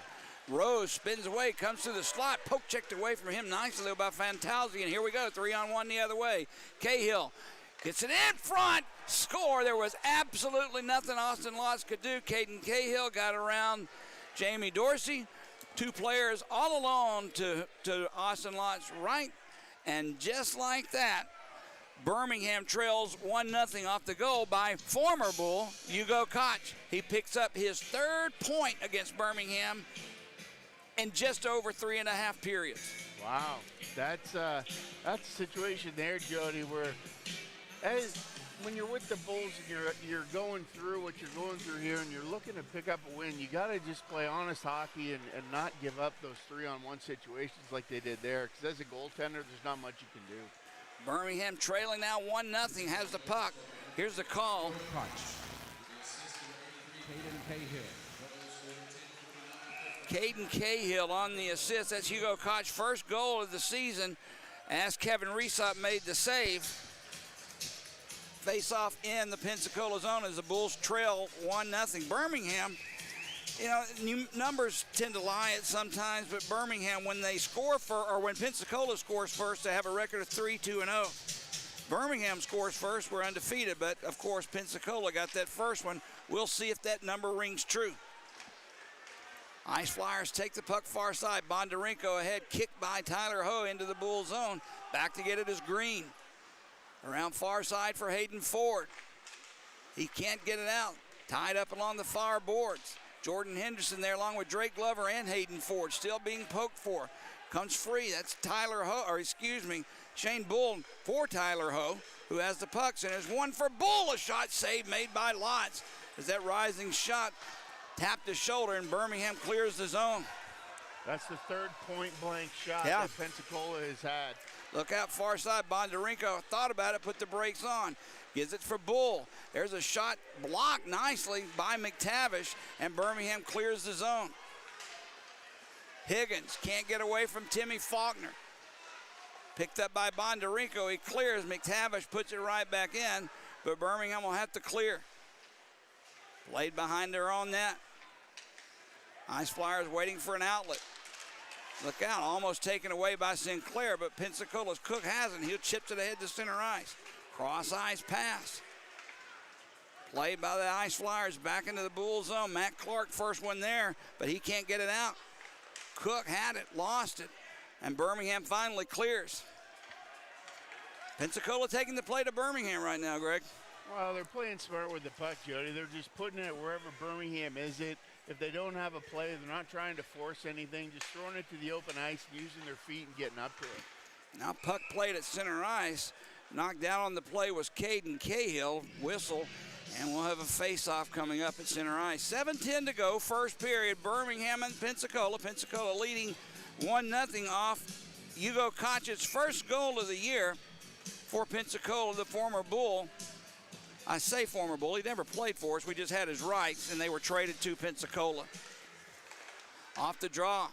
Rose spins away, comes to the slot, poke checked away from him nicely though by Fantazi, and here we go, 3-on-1 the other way. Cahill gets it in front, score. There was absolutely nothing Austin Lotz could do. Caden Cahill got around Jamie Dorsey. 2 players all alone to Austin Lott's right, and just like that, Birmingham trails 1-0 off the goal by former Bull Hugo Koch. He picks up his 3rd point against Birmingham in just over 3.5 periods. Wow, that's a situation there, Jody, where when you're with the Bulls and you're going through what you're going through here and you're looking to pick up a win, you got to just play honest hockey and not give up those 3-on-1 situations like they did there, because as a goaltender, there's not much you can do. Birmingham trailing now 1-0, has the puck. Here's the call. Caden Cahill on the assist. That's Hugo Koch's first goal of the season as Kevin Reesop made the save. Face-off in the Pensacola zone as the Bulls trail 1-0. Birmingham, numbers tend to lie at sometimes, but Birmingham, when they score when Pensacola scores first, they have a record of 3-2-0. Birmingham scores first, we're undefeated, but of course Pensacola got that first one. We'll see if that number rings true. Ice Flyers take the puck far side. Bondarenko ahead, kicked by Tyler Ho into the Bull zone. Back to get it is Green. Around far side for Hayden Ford. He can't get it out. Tied up along the far boards. Jordan Henderson there along with Drake Glover and Hayden Ford still being poked for. Comes free. That's Shane Bull for Tyler Ho, who has the pucks. And there's one for Bull. A shot save made by Lotz as that rising shot tapped his shoulder and Birmingham clears the zone. That's the 3rd point-blank shot that Pensacola has had. Look out far side. Bondarenko thought about it, put the brakes on. Gives it for Bull. There's a shot blocked nicely by McTavish, and Birmingham clears the zone. Higgins can't get away from Timmy Faulkner. Picked up by Bondarenko. He clears. McTavish puts it right back in, but Birmingham will have to clear. Played behind their own net. Ice Flyers waiting for an outlet. Look out, almost taken away by Sinclair, but Pensacola's Cook hasn't. He'll chip it ahead to center ice. Cross ice pass. Played by the Ice Flyers back into the Bull zone. Matt Clark first one there, but he can't get it out. Cook had it, lost it, and Birmingham finally clears. Pensacola taking the play to Birmingham right now, Greg. Well, they're playing smart with the puck, Jody. They're just putting it wherever Birmingham is it. If they don't have a play, they're not trying to force anything, just throwing it to the open ice, using their feet and getting up to it. Now puck played at center ice. Knocked down on the play was Caden Cahill. Whistle, and we'll have a face-off coming up at center ice. 7:10 to go, first period. Birmingham and Pensacola. Pensacola leading 1-0 off Hugo Koch's first goal of the year for Pensacola, the former Bull. I say former Bull. He never played for us. We just had his rights, and they were traded to Pensacola. Off the draw.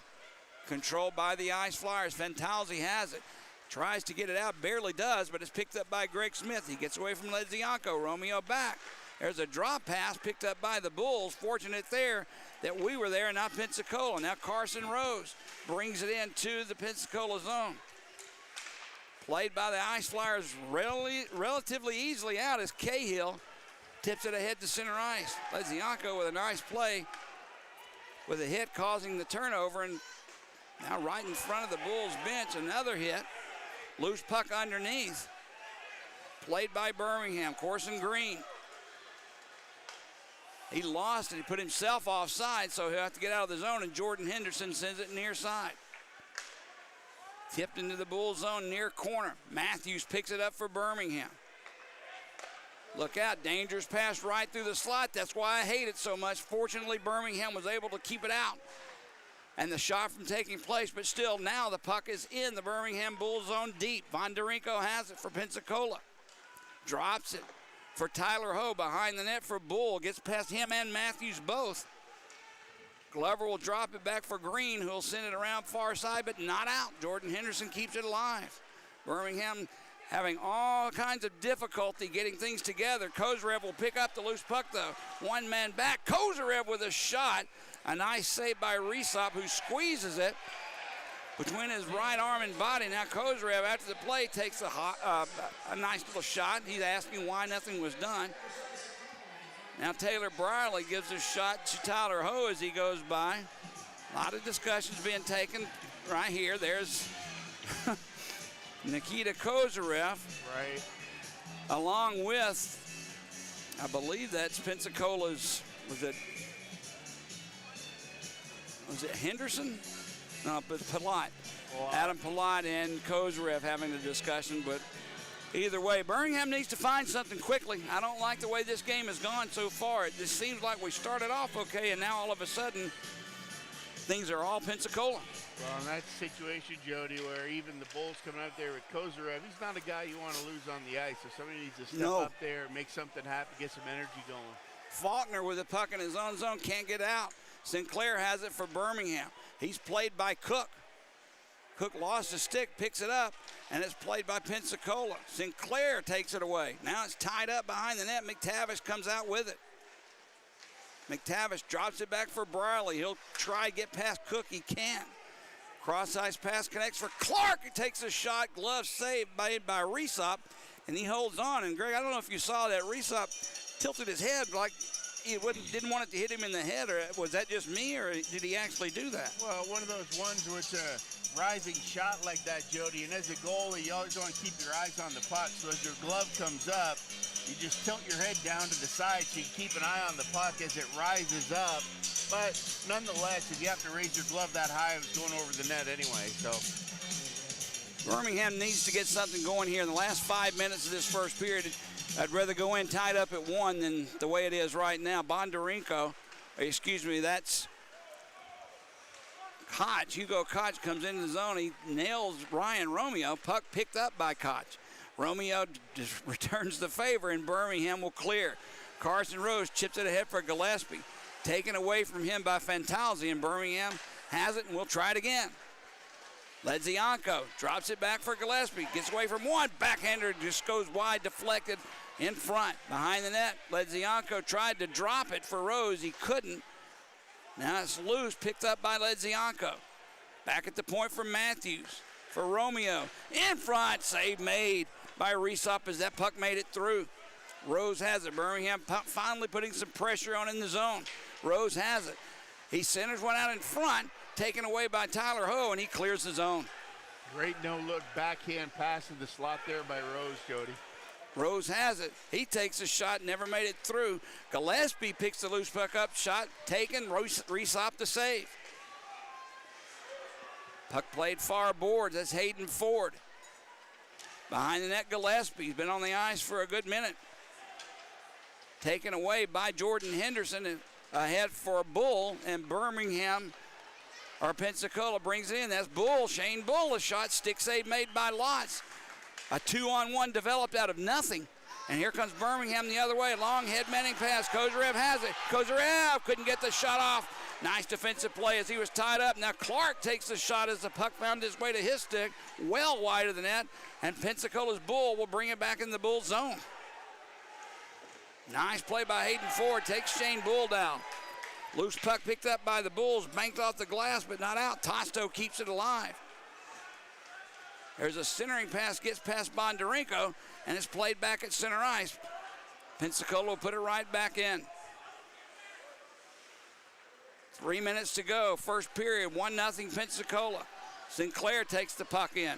Controlled by the Ice Flyers. Fantalzi has it. Tries to get it out. Barely does, but it's picked up by Greg Smith. He gets away from Ledzianko. Romeo back. There's a drop pass picked up by the Bulls. Fortunate there that we were there and not Pensacola. Now Carson Rose brings it into the Pensacola zone. Played by the Ice Flyers relatively easily out as Cahill tips it ahead to center ice. Ledzianko with a nice play with a hit causing the turnover, and now right in front of the Bulls bench, another hit. Loose puck underneath. Played by Birmingham, Corson Green. He lost it. He put himself offside, so he'll have to get out of the zone, and Jordan Henderson sends it near side. Tipped into the Bull zone near corner. Matthews picks it up for Birmingham. Look out, dangerous pass right through the slot. That's why I hate it so much. Fortunately, Birmingham was able to keep it out and the shot from taking place, but still now the puck is in the Birmingham Bull zone deep. Vondarenko has it for Pensacola. Drops it for Tyler Ho behind the net for Bull. Gets past him and Matthews both. Glover will drop it back for Green, who'll send it around far side, but not out. Jordan Henderson keeps it alive. Birmingham having all kinds of difficulty getting things together. Kozarev will pick up the loose puck, though. One man back. Kozarev with a shot. A nice save by Resop, who squeezes it between his right arm and body. Now Kozarev, after the play, takes a nice little shot. He's asking why nothing was done. Now Taylor Brierly gives a shot to Tyler Ho as he goes by. A lot of discussions being taken right here. There's Nikita Kozarev. Right. Along with, I believe that's Pensacola's, was it Henderson? No, but Palat. Adam Palat and Kozarev having a discussion, but either way, Birmingham needs to find something quickly. I don't like the way this game has gone so far. It just seems like we started off okay, and now all of a sudden, things are all Pensacola. Well, in that situation, Jody, where even the Bulls coming out there with Kozarev, he's not a guy you want to lose on the ice. So somebody needs to step up there, make something happen, get some energy going. Faulkner with a puck in his own zone, can't get out. Sinclair has it for Birmingham. He's played by Cook. Cook lost a stick, picks it up, and it's played by Pensacola. Sinclair takes it away. Now it's tied up behind the net. McTavish comes out with it. McTavish drops it back for Brierly. He'll try to get past Cook. He can't. Cross-ice pass connects for Clark. He takes a shot. Glove saved by Resop, and he holds on. And, Greg, I don't know if you saw that. Resop tilted his head like he didn't want it to hit him in the head, or was that just me, or did he actually do that? Well, one of those ones where it's a rising shot like that, Jody, and as a goalie, you always want to keep your eyes on the puck, so as your glove comes up, you just tilt your head down to the side so you keep an eye on the puck as it rises up. But nonetheless, if you have to raise your glove that high, it was going over the net anyway, so. Birmingham needs to get something going here in the last 5 minutes of this first period. I'd rather go in tied up at 1 than the way it is right now. That's Koch. Hugo Koch comes into the zone. He nails Ryan Romeo. Puck picked up by Koch. Romeo just returns the favor, and Birmingham will clear. Carson Rose chips it ahead for Gillespie. Taken away from him by Fantalzi, and Birmingham has it, and we'll try it again. Ledzianko drops it back for Gillespie. Gets away from one. Backhander just goes wide, deflected in front. Behind the net, Ledzianko tried to drop it for Rose. He couldn't. Now it's loose, picked up by Ledzianko. Back at the point for Matthews. For Romeo. In front, save made by Resop as that puck made it through. Rose has it. Birmingham finally putting some pressure on in the zone. Rose has it. He centers one out in front, taken away by Tyler Ho, and he clears the zone. Great no-look backhand pass in the slot there by Rose, Jody. Rose has it. He takes a shot, never made it through. Gillespie picks the loose puck up, shot taken, Resop the save. Puck played far boards, that's Hayden Ford. Behind the net, Gillespie. He's been on the ice for a good minute. Taken away by Jordan Henderson, and ahead for Bull, and Birmingham, or Pensacola brings it in. That's Bull, Shane Bull, a shot, stick save made by Lotz. A 2-on-1 developed out of nothing. And here comes Birmingham the other way. Long head manning pass. Kozarev has it. Kozarev couldn't get the shot off. Nice defensive play as he was tied up. Now Clark takes the shot as the puck found his way to his stick, well wide of the net. And Pensacola's Bull will bring it back in the Bull zone. Nice play by Hayden Ford. Takes Shane Bull down. Loose puck picked up by the Bulls. Banked off the glass, but not out. Tosto keeps it alive. There's a centering pass, gets past Bondarenko, and it's played back at center ice. Pensacola will put it right back in. 3 minutes to go, first period, 1-0 Pensacola. Sinclair takes the puck in.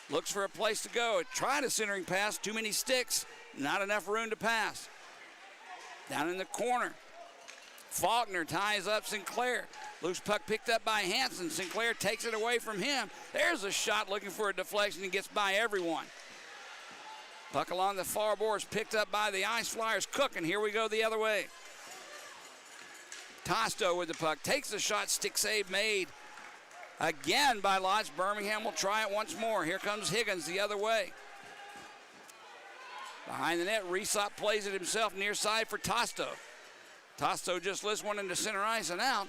Looks for a place to go. Tried a centering pass, too many sticks, not enough room to pass. Down in the corner, Faulkner ties up Sinclair. Loose puck picked up by Hansen. Sinclair takes it away from him. There's a shot looking for a deflection and gets by everyone. Puck along the far boards picked up by the Ice Flyers. Cook, and here we go the other way. Tosto with the puck. Takes the shot, stick save made again by Lodge. Birmingham will try it once more. Here comes Higgins the other way. Behind the net, Resop plays it himself near side for Tosto. Tosto just lifts one into center ice and out.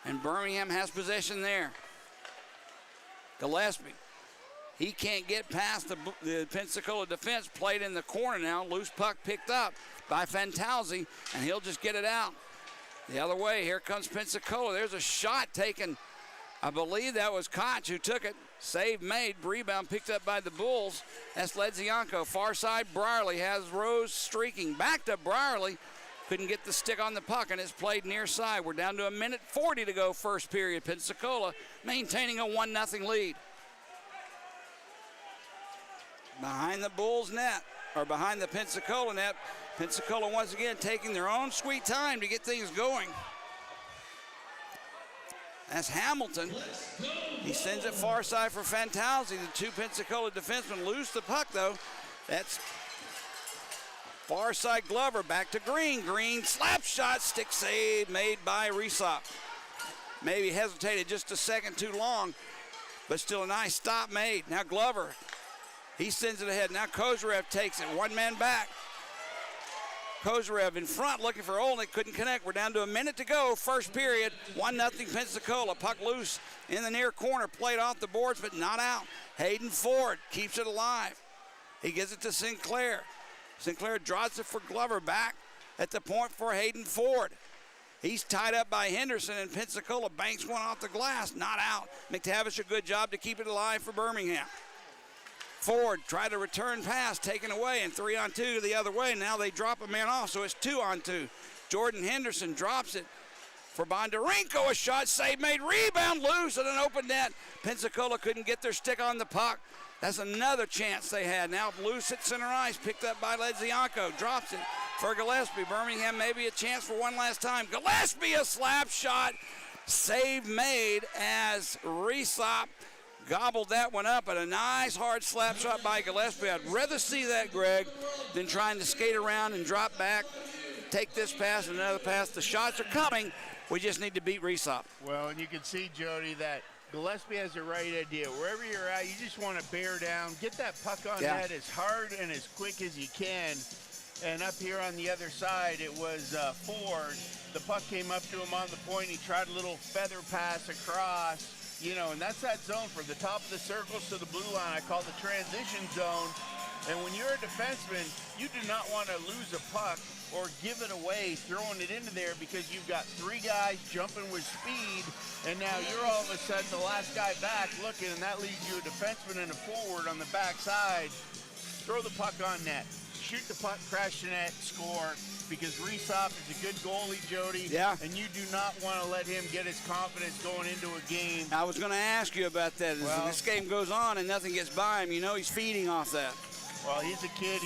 And Birmingham has possession there. Gillespie. He can't get past the Pensacola defense. Played in the corner now. Loose puck picked up by Fantalzi, and he'll just get it out. The other way, here comes Pensacola. There's a shot taken. I believe that was Koch who took it. Save made. Rebound picked up by the Bulls. That's Ledzianko. Far side, Brierly has Rose streaking. Back to Brierly. Couldn't get the stick on the puck, and it's played near side. We're down to 1:40 to go first period. Pensacola maintaining a 1-0 lead. Behind the Bulls net, or behind the Pensacola net, Pensacola once again taking their own sweet time to get things going. That's Hamilton. He sends it far side for Fantalzi. The two Pensacola defensemen lose the puck, though. That's far side Glover, back to Green. Green slap shot, stick save made by Resop. Maybe hesitated just a second too long, but still a nice stop made. Now Glover, he sends it ahead. Now Kozarev takes it, one man back. Kozarev in front looking for Olnick, couldn't connect. We're down to 1 minute to go, first period, 1-0 Pensacola. Puck loose in the near corner, played off the boards but not out. Hayden Ford keeps it alive. He gives it to Sinclair. Sinclair draws it for Glover, back at the point for Hayden Ford. He's tied up by Henderson, and Pensacola banks one off the glass, not out. McTavish a good job to keep it alive for Birmingham. Ford tried a return pass, taken away, and 3-on-2 the other way. Now they drop a man off, so it's 2-on-2. Jordan Henderson drops it for Bondarenko. A shot, save made, rebound loose at an open net. Pensacola couldn't get their stick on the puck. That's another chance they had. Now loose at center ice, picked up by Ledzianko. Drops it for Gillespie. Birmingham maybe a chance for one last time. Gillespie, a slap shot. Save made as Resop gobbled that one up, and a nice hard slap shot by Gillespie. I'd rather see that, Greg, than trying to skate around and drop back, take this pass and another pass. The shots are coming. We just need to beat Resop. Well, and you can see, Jody, that Gillespie has the right idea. Wherever you're at, you just want to bear down, get that puck on net as hard and as quick as you can. And up here on the other side, it was Ford. The puck came up to him on the point. He tried a little feather pass across. You know, and that's that zone from the top of the circles to the blue line. I call the transition zone. And when you're a defenseman, you do not want to lose a puck or give it away, throwing it into there, because you've got three guys jumping with speed, and now you're all of a sudden the last guy back looking, and that leaves you a defenseman and a forward on the backside. Throw the puck on net. Shoot the puck, crash the net, score. Because Resop is a good goalie, Jody. Yeah. And you do not want to let him get his confidence going into a game. I was going to ask you about that. As this game goes on and nothing gets by him, you know he's feeding off that. Well, he's a kid.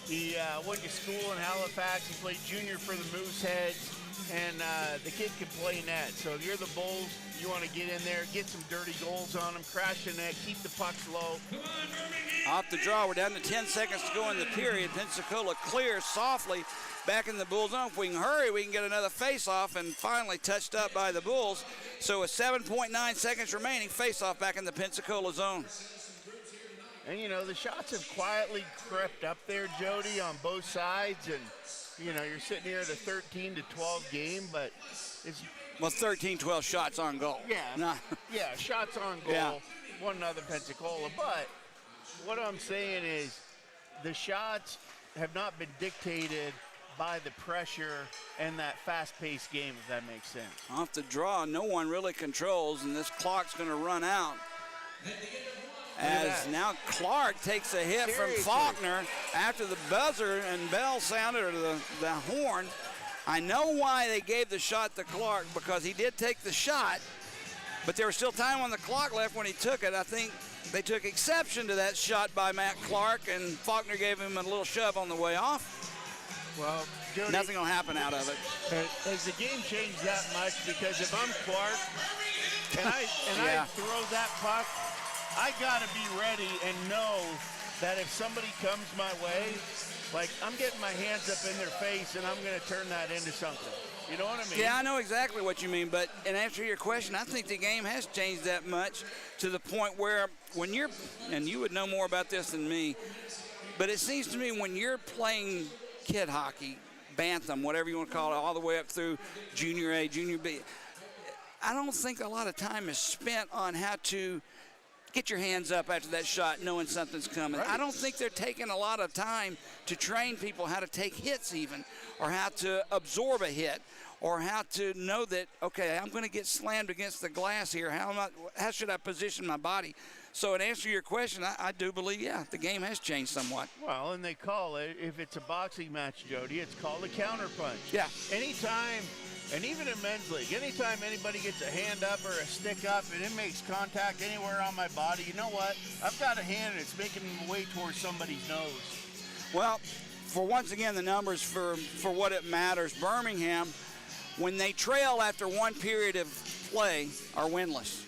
He went to school in Halifax. He played junior for the Mooseheads. And the kid can play net. So if you're the Bulls, you want to get in there, get some dirty goals on him, crash the net, keep the pucks low. Off the draw, we're down to 10 seconds to go in the period. Pensacola clears softly back in the Bull zone. If we can hurry, we can get another face-off, and finally touched up by the Bulls. So with 7.9 seconds remaining, face-off back in the Pensacola zone. And, you know, the shots have quietly crept up there, Jody, on both sides. And, you know, you're sitting here at a 13-12 game, but it's... Well, 13, 12 shots on goal. Yeah. Nah. Yeah, shots on goal. Yeah. One another Pensacola. But what I'm saying is the shots have not been dictated by the pressure and that fast-paced game, if that makes sense. Off the draw, no one really controls, and this clock's going to run out. As now Clark takes a hit Seriously. from Faulkner after the buzzer and bell sounded, or the horn. I know why they gave the shot to Clark, because he did take the shot, but there was still time on the clock left when he took it. I think they took exception to that shot by Matt Clark, and Faulkner gave him a little shove on the way off. Well, Jody, Nothing will happen out of it. Has the game changed that much? Because if I'm Clark and Yeah. I throw that puck, I gotta be ready and know that if somebody comes my way, like, I'm getting my hands up in their face and I'm gonna turn that into something. You know what I mean? Yeah, I know exactly what you mean, but in answer to your question, I think the game has changed that much to the point where when you're, and you would know more about this than me, but it seems to me when you're playing kid hockey, bantam, whatever you want to call it, all the way up through junior A, junior B, I don't think a lot of time is spent on how to get your hands up after that shot knowing something's coming. Right. I don't think they're taking a lot of time to train people how to take hits even, or how to absorb a hit, or how to know that, okay, I'm going to get slammed against the glass here. How should I position my body? So in answer to your question, I do believe, yeah, the game has changed somewhat. Well, and they call it, if it's a boxing match, Jody, it's called a counterpunch. Yeah. Anytime, and even in men's league, anytime anybody gets a hand up or a stick up and it makes contact anywhere on my body, you know what? I've got a hand and it's making my way towards somebody's nose. Well, for once again, the numbers for what it matters, Birmingham, when they trail after one period of play, are winless.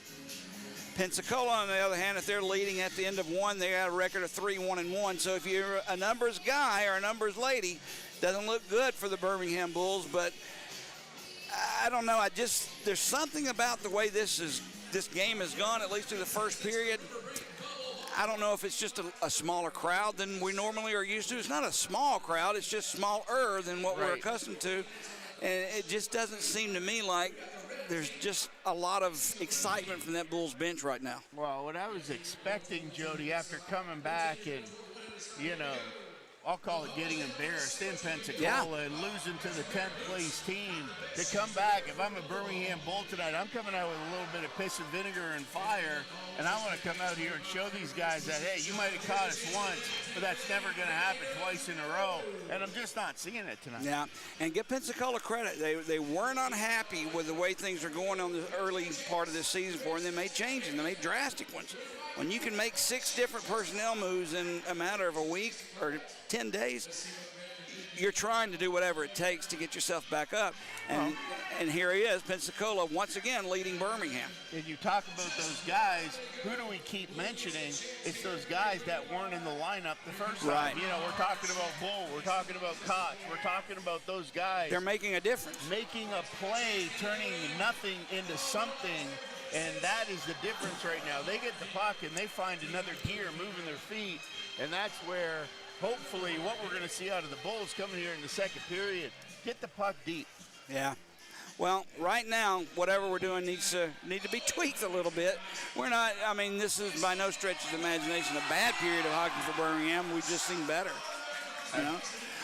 Pensacola, on the other hand, if they're leading at the end of one, they got a record of 3-1-1. So if you're a numbers guy or a numbers lady, doesn't look good for the Birmingham Bulls. But I don't know. There's something about the way this game has gone, at least through the first period. I don't know if it's just a smaller crowd than we normally are used to. It's not a small crowd. It's just smaller than what we're accustomed to. And it just doesn't seem to me like there's just a lot of excitement from that Bulls bench right now. Well, what I was expecting, Jody, after coming back and, you know, I'll call it getting embarrassed in Pensacola and losing to the 10th place team, to come back. If I'm a Birmingham Bull tonight, I'm coming out with a little bit of piss and vinegar and fire, and I want to come out here and show these guys that, hey, you might have caught us once, but that's never going to happen twice in a row, and I'm just not seeing it tonight. Yeah, and give Pensacola credit. They weren't unhappy with the way things are going on the early part of this season for them. They made changes. They made drastic ones. When you can make 6 different personnel moves in a matter of a week or 10 days, you're trying to do whatever it takes to get yourself back up. And here he is, Pensacola, once again leading Birmingham. And you talk about those guys, who do we keep mentioning? It's those guys that weren't in the lineup the first time. Right. You know, we're talking about Bull, we're talking about Koch, we're talking about those guys. They're making a difference. Making a play, turning nothing into something. And that is the difference right now. They get the puck and they find another gear moving their feet. And that's where, hopefully, what we're going to see out of the Bulls coming here in the second period, get the puck deep. Yeah. Well, right now, whatever we're doing needs to be tweaked a little bit. We're not, I mean, this is by no stretch of the imagination a bad period of hockey for Birmingham. We've just seen better. You know?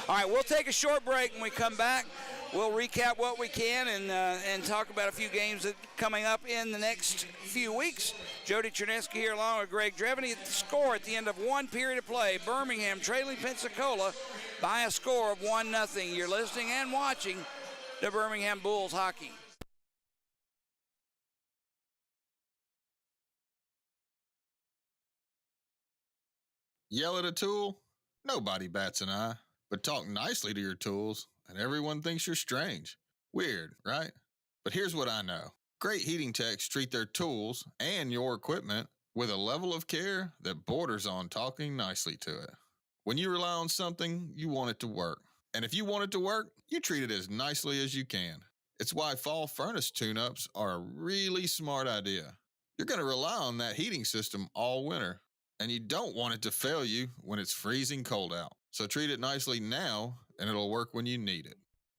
All right, we'll take a short break. When we come back, we'll recap what we can and talk about a few games that coming up in the next few weeks. Jody Chernesky here along with Greg Dreveny. The score at the end of one period of play, Birmingham trailing Pensacola by a score of 1-0. You're listening and watching the Birmingham Bulls hockey. Yell at a tool? Nobody bats an eye. But talk nicely to your tools, and everyone thinks you're strange. Weird, right? But here's what I know. Great heating techs treat their tools and your equipment with a level of care that borders on talking nicely to it. When you rely on something, you want it to work. And if you want it to work, you treat it as nicely as you can. It's why fall furnace tune-ups are a really smart idea. You're going to rely on that heating system all winter. and you don't want it to fail you when it's freezing cold out. So treat it nicely now, and it'll work when you need it.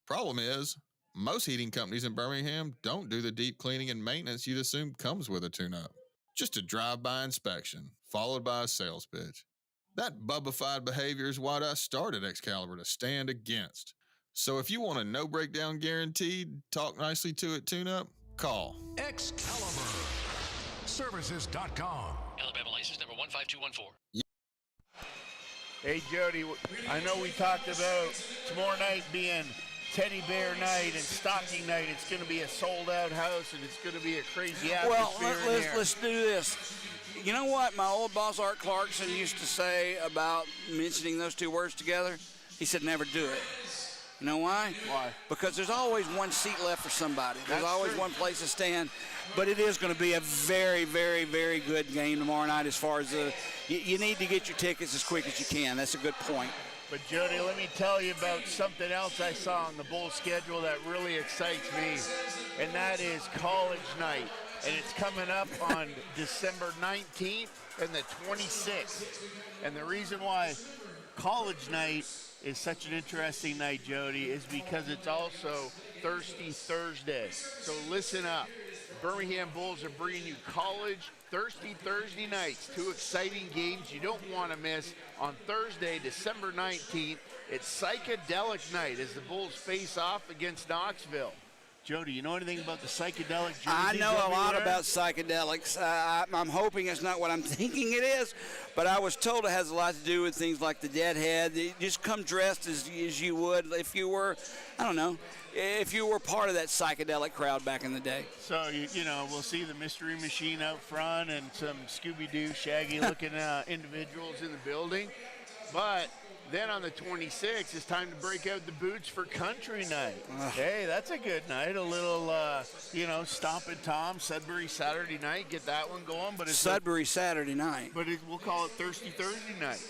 Problem is, most heating companies in Birmingham don't do the deep cleaning and maintenance you'd assume comes with a tune-up. Just a drive-by inspection, followed by a sales pitch. That bubbified behavior is what I started Excalibur to stand against. So if you want a no breakdown guaranteed, talk nicely to it tune-up, call Excalibur. Services.com. Alabama license number 15214. Hey, Jody, I know we talked about tomorrow night being Teddy Bear night and stocking night. It's going to be a sold-out house, and it's going to be a crazy atmosphere in here. Let's do this. You know what my old boss, Art Clarkson, used to say about mentioning those two words together? He said, never do it. You know why? Why? Because there's always one seat left for somebody. There's That's always true. one place to stand. But it is going to be a very, very, very good game tomorrow night as far as you need to get your tickets as quick as you can. That's a good point. But, Jody, let me tell you about something else I saw on the Bulls schedule that really excites me, and that is college night. And it's coming up on December 19th and the 26th. And the reason why college night is such an interesting night, Jody, is because it's also Thirsty Thursday. So listen up. Birmingham Bulls are bringing you college Thirsty Thursday nights. Two exciting games you don't want to miss. On Thursday, December 19th, it's Psychedelic Night as the Bulls face off against Knoxville. Jody, you know anything about the psychedelic jerseys? I know a lot there? about psychedelics. I'm hoping it's not what I'm thinking it is, but I was told it has a lot to do with things like the Deadhead. You just come dressed as you would if you were, I don't know, if you were part of that psychedelic crowd back in the day. So, you know, we'll see the Mystery Machine out front and some Scooby-Doo, Shaggy-looking individuals in the building. But then on the 26th, it's time to break out the boots for country night. Hey, that's a good night. A little, Stompin' Tom, Sudbury Saturday night. Get that one going. But it's Sudbury Saturday night. But we'll call it Thirsty Thursday night.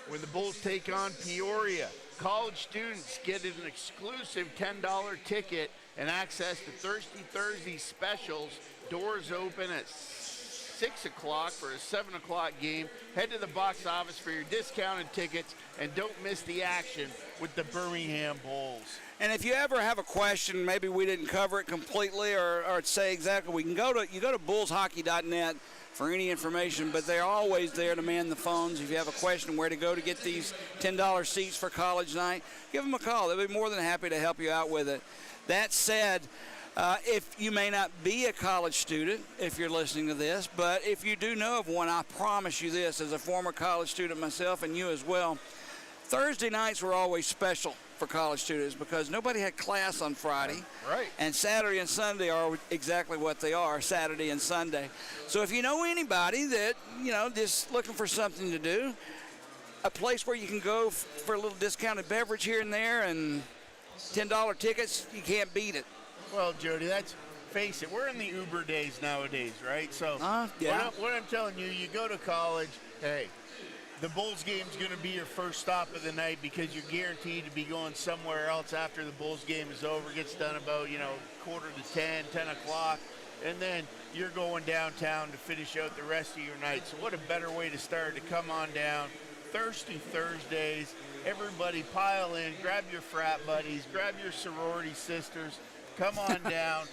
When the Bulls take on Peoria, college students get an exclusive $10 ticket and access to Thirsty Thursday specials. Doors open at 6 o'clock for a 7 o'clock game. Head to the box office for your discounted tickets, and don't miss the action with the Birmingham Bulls. And if you ever have a question, maybe we didn't cover it completely or say exactly, you go to bullshockey.net for any information, but they're always there to man the phones. If you have a question where to go to get these $10 seats for college night, give them a call. They'll be more than happy to help you out with it. That said, if you may not be a college student, if you're listening to this, but if you do know of one, I promise you this, as a former college student myself and you as well, Thursday nights were always special for college students because nobody had class on Friday. Right. And Saturday and Sunday are exactly what they are, Saturday and Sunday. So if you know anybody that, just looking for something to do, a place where you can go for a little discounted beverage here and there and $10 tickets, you can't beat it. Well, Jody, face it, we're in the Uber days nowadays, right? So yeah. what I'm telling you, you go to college, hey, the Bulls game's going to be your first stop of the night because you're guaranteed to be going somewhere else after the Bulls game is over. Gets done about, 9:45, 10 o'clock. And then you're going downtown to finish out the rest of your night. So what a better way to start to come on down. Thirsty Thursdays. Everybody pile in. Grab your frat buddies. Grab your sorority sisters. Come on down.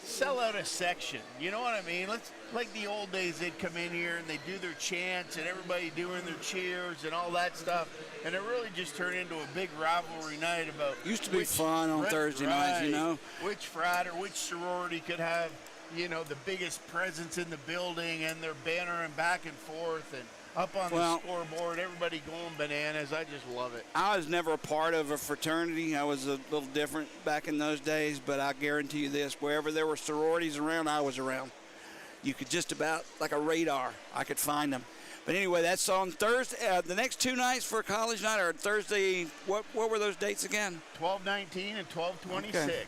Sell out a section. You know what I mean? Like the old days, they'd come in here and they'd do their chants and everybody doing their cheers and all that stuff. And it really just turned into a big rivalry night about Used to be fun on Thursday nights, which frat or which sorority could have, the biggest presence in the building, and they're bannering back and forth and up on the scoreboard, everybody going bananas. I just love it. I was never a part of a fraternity. I was a little different back in those days, but I guarantee you this, wherever there were sororities around, I was around. You could just about, like a radar, I could find them. But anyway, that's on Thursday. The next two nights for college night are Thursday. What were those dates again? 12/19 and 12/26. Okay.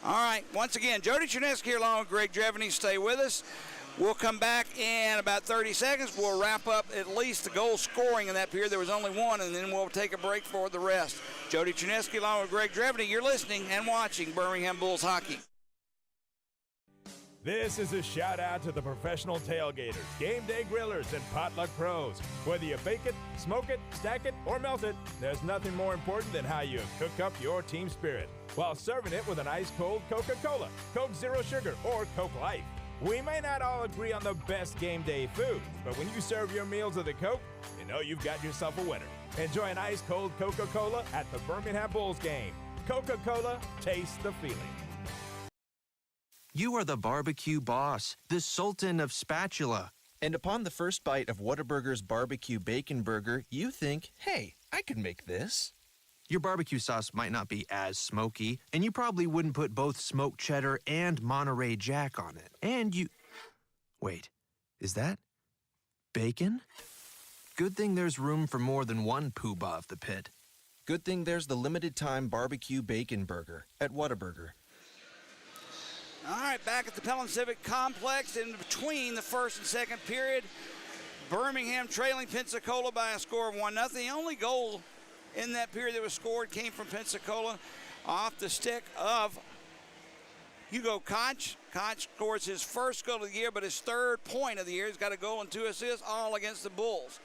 All right. Once again, Jody Cherneski here along with Greg Dreveny. Stay with us. We'll come back in about 30 seconds. We'll wrap up at least the goal scoring in that period. There was only one, and then we'll take a break for the rest. Jody Cherneski along with Greg Dreveny. You're listening and watching Birmingham Bulls hockey. This is a shout out to the professional tailgaters, game day grillers, and potluck pros. Whether you bake it, smoke it, stack it, or melt it, there's nothing more important than how you cook up your team spirit while serving it with an ice cold Coca-Cola, Coke Zero Sugar, or Coke Life. We may not all agree on the best game day foods, but when you serve your meals with a Coke, you know you've got yourself a winner. Enjoy an ice cold Coca-Cola at the Birmingham Bulls game. Coca-Cola, taste the feeling. You are the barbecue boss, the sultan of spatula. And upon the first bite of Whataburger's barbecue bacon burger, you think, hey, I could make this. Your barbecue sauce might not be as smoky, and you probably wouldn't put both smoked cheddar and Monterey Jack on it. And you... Wait, is that bacon? Good thing there's room for more than one poobah of the pit. Good thing there's the limited time barbecue bacon burger at Whataburger. All right, back at the Pelham Civic Complex in between the first and second period. Birmingham trailing Pensacola by a score of 1-0. The only goal in that period that was scored came from Pensacola off the stick of Hugo Koch. Koch scores his first goal of the year, but his third point of the year. He's got a goal and 2 assists, all against the Bulls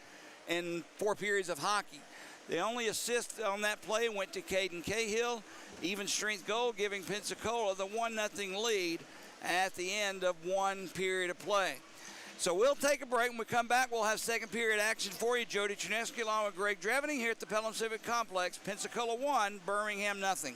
in 4 periods of hockey. The only assist on that play went to Caden Cahill. Even strength goal, giving Pensacola the 1-0 lead at the end of 1 period of play. So we'll take a break. When we come back, we'll have second period action for you. Jody Chinesky along with Greg Drevening here at the Pelham Civic Complex. Pensacola 1, Birmingham 0.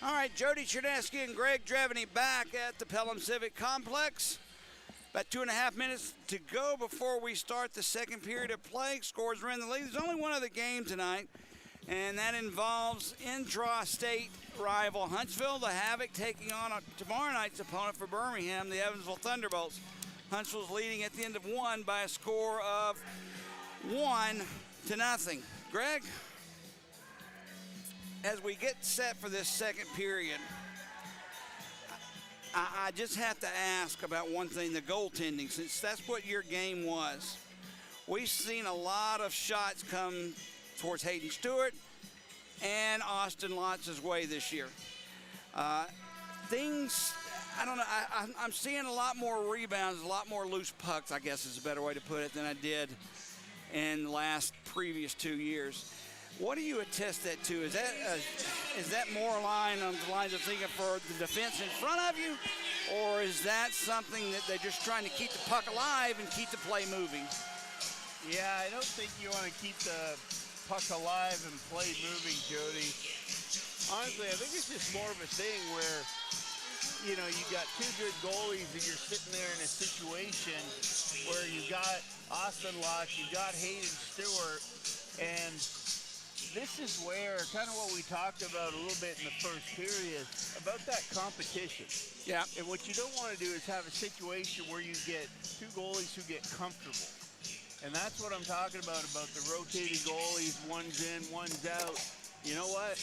All right, Jody Chernesky and Greg Dreveny back at the Pelham Civic Complex. About 2.5 minutes to go before we start the second period of play. Scores are in the lead. There's only one other game tonight, and that involves intra-state rival Huntsville, the Havoc, taking on tomorrow night's opponent for Birmingham, the Evansville Thunderbolts. Huntsville's leading at the end of one by a score of 1-0. Greg, as we get set for this second period, I just have to ask about one thing, the goaltending, since that's what your game was. We've seen a lot of shots come towards Hayden Stewart and Austin Lotz' way this year. Things, I don't know, I'm seeing a lot more rebounds, a lot more loose pucks, I guess is a better way to put it, than I did in the last previous 2 years. What do you attest that to? Is that more aligned on the lines of thinking for the defense in front of you, or is that something that they're just trying to keep the puck alive and keep the play moving? Yeah, I don't think you want to keep the puck alive and play moving, Jody. Honestly, I think it's just more of a thing where, you know, you got two good goalies and you're sitting there in a situation where you got Austin Locke, you got Hayden Stewart, and this is where kind of what we talked about a little bit in the first period about that competition. Yeah. And what you don't want to do is have a situation where you get two goalies who get comfortable. And that's what I'm talking about the rotating goalies, one's in, one's out. You know what?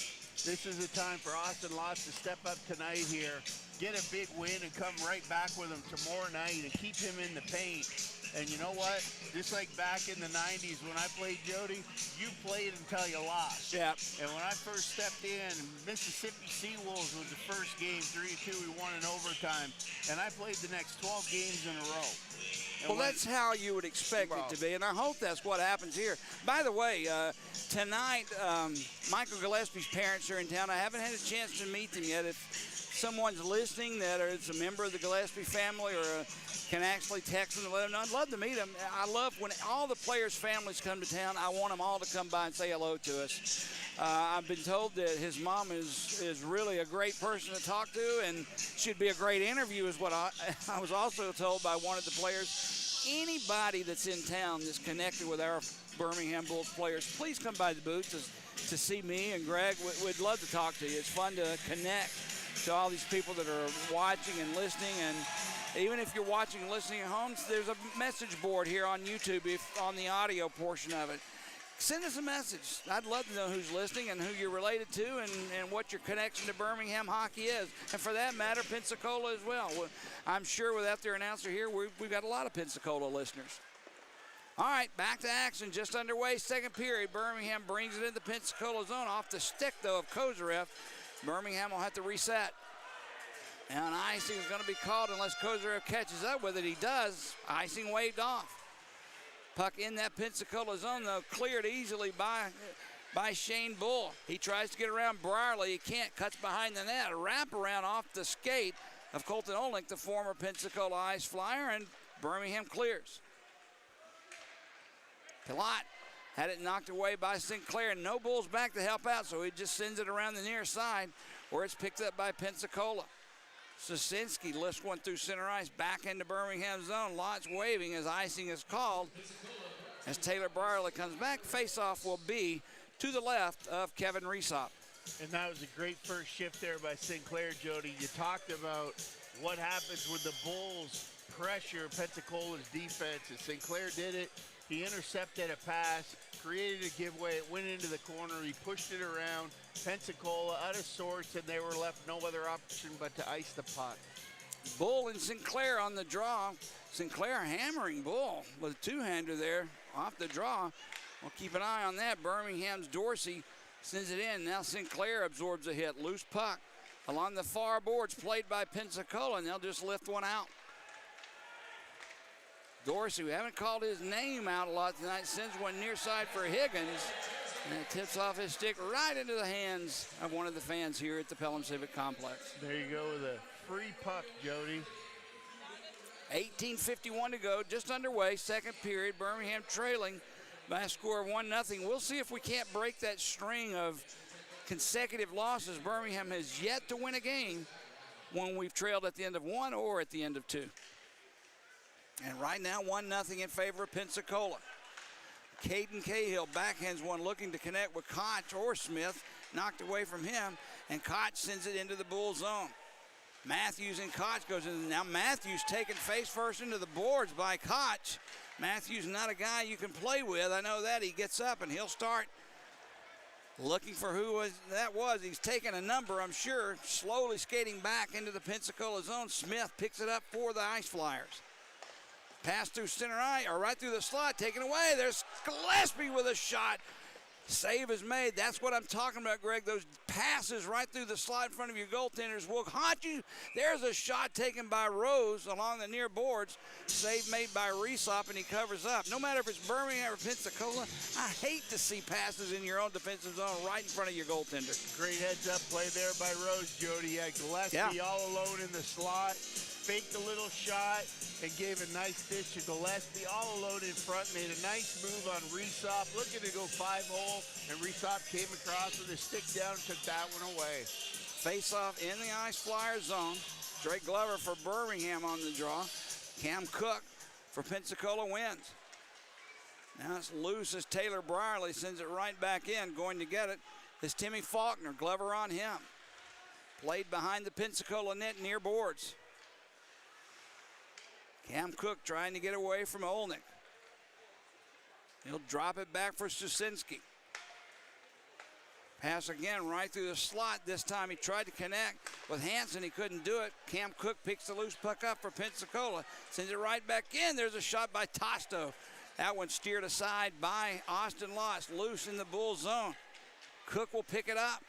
This is a time for Austin Lotz to step up tonight here, get a big win, and come right back with him tomorrow night and keep him in the paint. And you know what? Just like back in the 90s when I played, Jody, you played until you lost. Yeah. And when I first stepped in, Mississippi Seawolves was the first game, 3-2, we won in overtime. And I played the next 12 games in a row. Well, that's how you would expect it to be, and I hope that's what happens here. By the way, tonight, Michael Gillespie's parents are in town. I haven't had a chance to meet them yet. If someone's listening that is a member of the Gillespie family or can actually text them and let them know, I'd love to meet them. I love when all the players' families come to town. I want them all to come by and say hello to us. I've been told that his mom is really a great person to talk to, and she'd be a great interview is what I was also told by one of the players. Anybody that's in town that's connected with our Birmingham Bulls players, please come by the booth to see me and Greg. We'd love to talk to you. It's fun to connect to all these people that are watching and listening. And even if you're watching and listening at home, there's a message board here on YouTube on the audio portion of it. Send us a message. I'd love to know who's listening and who you're related to and what your connection to Birmingham hockey is. And for that matter, Pensacola as well. I'm sure without their announcer here, we've got a lot of Pensacola listeners. All right, back to action. Just underway, second period. Birmingham brings it into Pensacola zone. Off the stick, though, of Kozarev. Birmingham will have to reset. And icing is going to be called unless Kozarev catches up with it. He does. Icing waved off. Puck in that Pensacola zone, though, cleared easily by Shane Bull. He tries to get around Brierly. He can't. Cuts behind the net. A wraparound off the skate of Colton Olink, the former Pensacola Ice Flyer, and Birmingham clears. Pilat had it knocked away by Sinclair. No Bulls back to help out, so he just sends it around the near side where it's picked up by Pensacola. Sosinski lifts one through center ice back into Birmingham zone. Lots waving as icing is called. As Taylor Brierly comes back, face-off will be to the left of Kevin Resop. And that was a great first shift there by Sinclair, Jody. You talked about what happens with the Bulls pressure Pensacola's defense, and Sinclair did it. He intercepted a pass, created a giveaway, it went into the corner, he pushed it around. Pensacola out of sorts, and they were left no other option but to ice the puck. Bull and Sinclair on the draw. Sinclair hammering Bull with a two-hander there off the draw. We'll keep an eye on that. Birmingham's Dorsey sends it in. Now Sinclair absorbs a hit. Loose puck along the far boards played by Pensacola, and they'll just lift one out. Dorsey, we haven't called his name out a lot tonight, sends one near side for Higgins, and it tips off his stick right into the hands of one of the fans here at the Pelham Civic Complex. There you go with a free puck, Jody. 18:51 to go, just underway, second period. Birmingham trailing by a score of 1-0. We'll see if we can't break that string of consecutive losses. Birmingham has yet to win a game when we've trailed at the end of one or at the end of two. And right now, 1-0 in favor of Pensacola. Caden Cahill backhands one, looking to connect with Koch or Smith. Knocked away from him, and Koch sends it into the Bull zone. Matthews and Koch goes in. Now Matthews taken face first into the boards by Koch. Matthews not a guy you can play with. I know that. He gets up and he'll start looking for who that was. He's taking a number, I'm sure. Slowly skating back into the Pensacola zone. Smith picks it up for the Ice Flyers. Pass through center eye, or right through the slot, taken away. There's Gillespie with a shot. Save is made. That's what I'm talking about, Greg. Those passes right through the slot in front of your goaltenders will haunt you. There's a shot taken by Rose along the near boards. Save made by Resop, and he covers up. No matter if it's Birmingham or Pensacola, I hate to see passes in your own defensive zone right in front of your goaltender. Great heads-up play there by Rose, Jody. He had Gillespie all alone in the slot, faked a little shot, and gave a nice dish to Gillespie all alone in front. Made a nice move on Resop, looking to go 5-hole, and Resop came across with his stick down and took that one away. Face-off in the Ice Flyer zone. Drake Glover for Birmingham on the draw. Cam Cook for Pensacola wins. Now it's loose as Taylor Brierly sends it right back in. Going to get it is Timmy Faulkner. Glover on him. Played behind the Pensacola net near boards. Cam Cook trying to get away from Olnick. He'll drop it back for Susinski. Pass again right through the slot. This time he tried to connect with Hansen. He couldn't do it. Cam Cook picks the loose puck up for Pensacola. Sends it right back in. There's a shot by Tosto. That one steered aside by Austin Loss. Loose in the Bull zone. Cook will pick it up.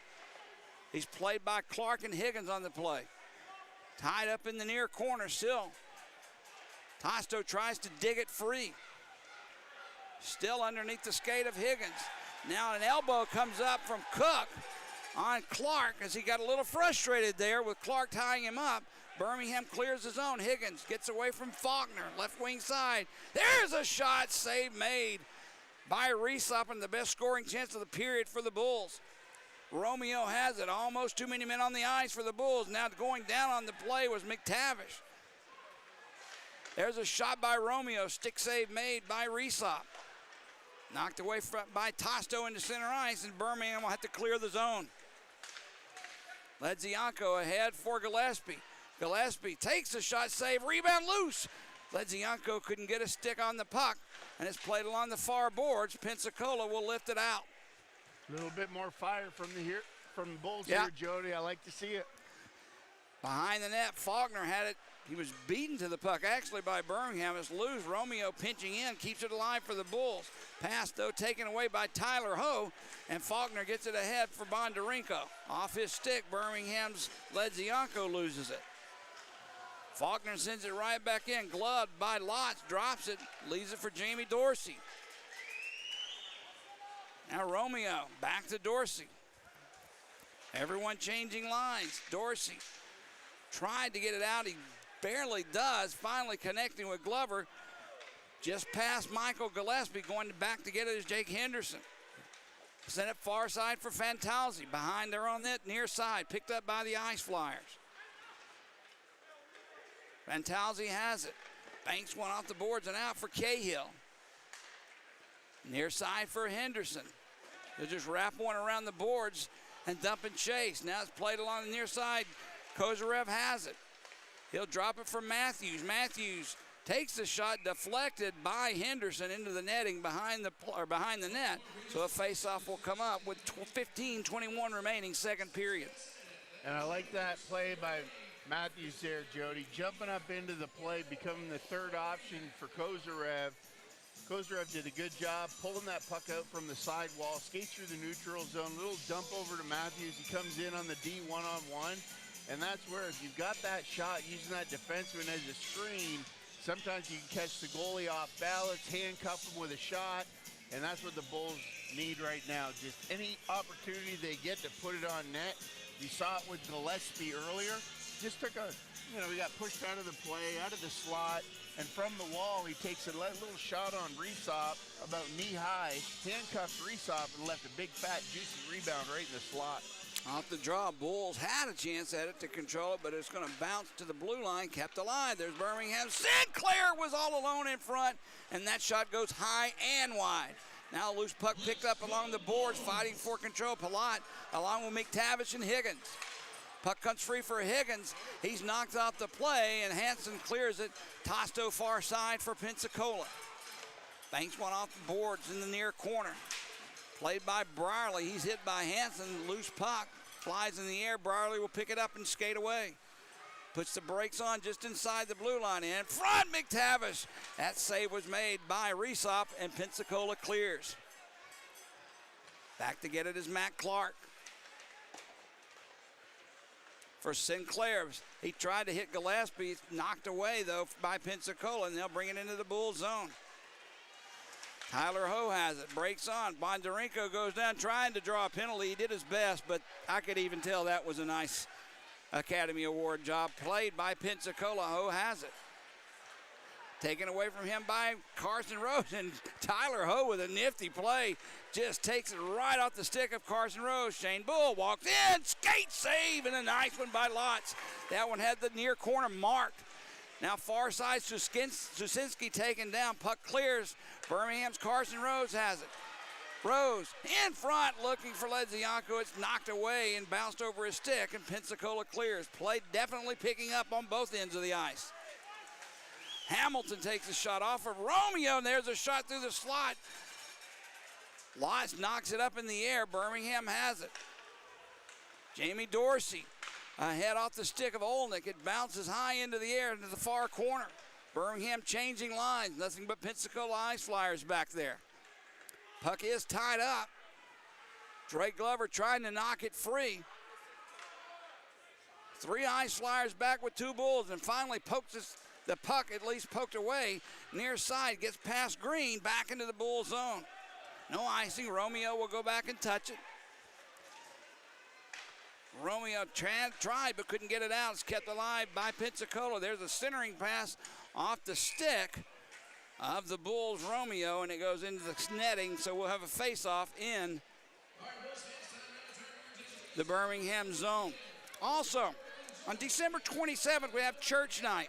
He's played by Clark and Higgins on the play. Tied up in the near corner still. Tosto tries to dig it free. Still underneath the skate of Higgins. Now an elbow comes up from Cook on Clark as he got a little frustrated there with Clark tying him up. Birmingham clears his own. Higgins gets away from Faulkner, left wing side. There's a shot, save made by Resop, and the best scoring chance of the period for the Bulls. Romeo has it. Almost too many men on the ice for the Bulls. Now going down on the play was McTavish. There's a shot by Romeo. Stick save made by Resop. Knocked away by Tosto into center ice, and Birmingham will have to clear the zone. Ledzianko ahead for Gillespie. Gillespie takes a shot, save, rebound loose. Ledzianko couldn't get a stick on the puck, and it's played along the far boards. Pensacola will lift it out. A little bit more fire from the Bulls here, Jody. I like to see it. Behind the net, Faulkner had it. He was beaten to the puck, actually, by Birmingham. It's loose. Romeo pinching in, keeps it alive for the Bulls. Pass, though, taken away by Tyler Ho, and Faulkner gets it ahead for Bondarenko. Off his stick, Birmingham's Ledzianko loses it. Faulkner sends it right back in. Gloved by Lotz, drops it, leaves it for Jamie Dorsey. Now Romeo, back to Dorsey. Everyone changing lines. Dorsey tried to get it out. He barely does. Finally connecting with Glover. Just past Michael Gillespie. Going back to get it is Jake Henderson. Sent it far side for Fantalzi. Behind their own net, near side. Picked up by the Ice Flyers. Fantalzi has it. Banks one off the boards and out for Cahill. Near side for Henderson. He'll just wrap one around the boards and dump and chase. Now it's played along the near side. Kozarev has it. He'll drop it for Matthews. Matthews takes the shot, deflected by Henderson into the netting behind the net. So a face-off will come up with 15:21 remaining, second period. And I like that play by Matthews there, Jody. Jumping up into the play, becoming the third option for Kozarev. Kozarev did a good job pulling that puck out from the sidewall, skates through the neutral zone, little dump over to Matthews. He comes in on the D one-on-one, and that's where if you've got that shot, using that defenseman as a screen, sometimes you can catch the goalie off balance, handcuff him with a shot, and that's what the Bulls need right now. Just any opportunity they get to put it on net. You saw it with Gillespie earlier. just took a, he got pushed out of the play, out of the slot, and from the wall, he takes a little shot on Reesop, about knee-high, handcuffs Reesop, and left a big, fat, juicy rebound right in the slot. Off the draw, Bulls had a chance at it to control it, but it's going to bounce to the blue line, kept alive. There's Birmingham. Sinclair was all alone in front, and that shot goes high and wide. Now a loose puck picked up along the boards, fighting for control. Palat along with McTavish and Higgins. Puck comes free for Higgins. He's knocked off the play, and Hansen clears it. Tosto far side for Pensacola. Banks one off the boards in the near corner. Played by Brierly. He's hit by Hansen. Loose puck flies in the air. Brierly will pick it up and skate away. Puts the brakes on just inside the blue line. In front, McTavish. That save was made by Reesop, and Pensacola clears. Back to get it is Matt Clark. For Sinclair, he tried to hit Gillespie. Knocked away, though, by Pensacola, and they'll bring it into the Bull zone. Tyler Ho has it, breaks on. Bondarenko goes down trying to draw a penalty. He did his best, but I could even tell that was a nice Academy Award job played by Pensacola. Ho has it. Taken away from him by Carson Rose, and Tyler Ho with a nifty play just takes it right off the stick of Carson Rose. Shane Bull walks in, skate save, and a nice one by Lotz. That one had the near corner marked. Now far side, Susinski taken down, puck clears. Birmingham's Carson Rose has it. Rose in front looking for Ledzianko. It's knocked away and bounced over his stick, and Pensacola clears. Play definitely picking up on both ends of the ice. Hamilton takes a shot off of Romeo, and there's a shot through the slot. Lotz knocks it up in the air. Birmingham has it. Jamie Dorsey head off the stick of Olnick. It bounces high into the air into the far corner. Birmingham changing lines. Nothing but Pensacola Ice Flyers back there. Puck is tied up. Drake Glover trying to knock it free. 3 Ice Flyers back with 2 Bulls, and finally pokes the puck, at least poked away. Near side, gets past Green, back into the Bull zone. No icing. Romeo will go back and touch it. Romeo tried but couldn't get it out. It's kept alive by Pensacola. There's a centering pass off the stick of the Bulls' Romeo, and it goes into the netting, so we'll have a face-off in the Birmingham zone. Also, on December 27th, we have church night.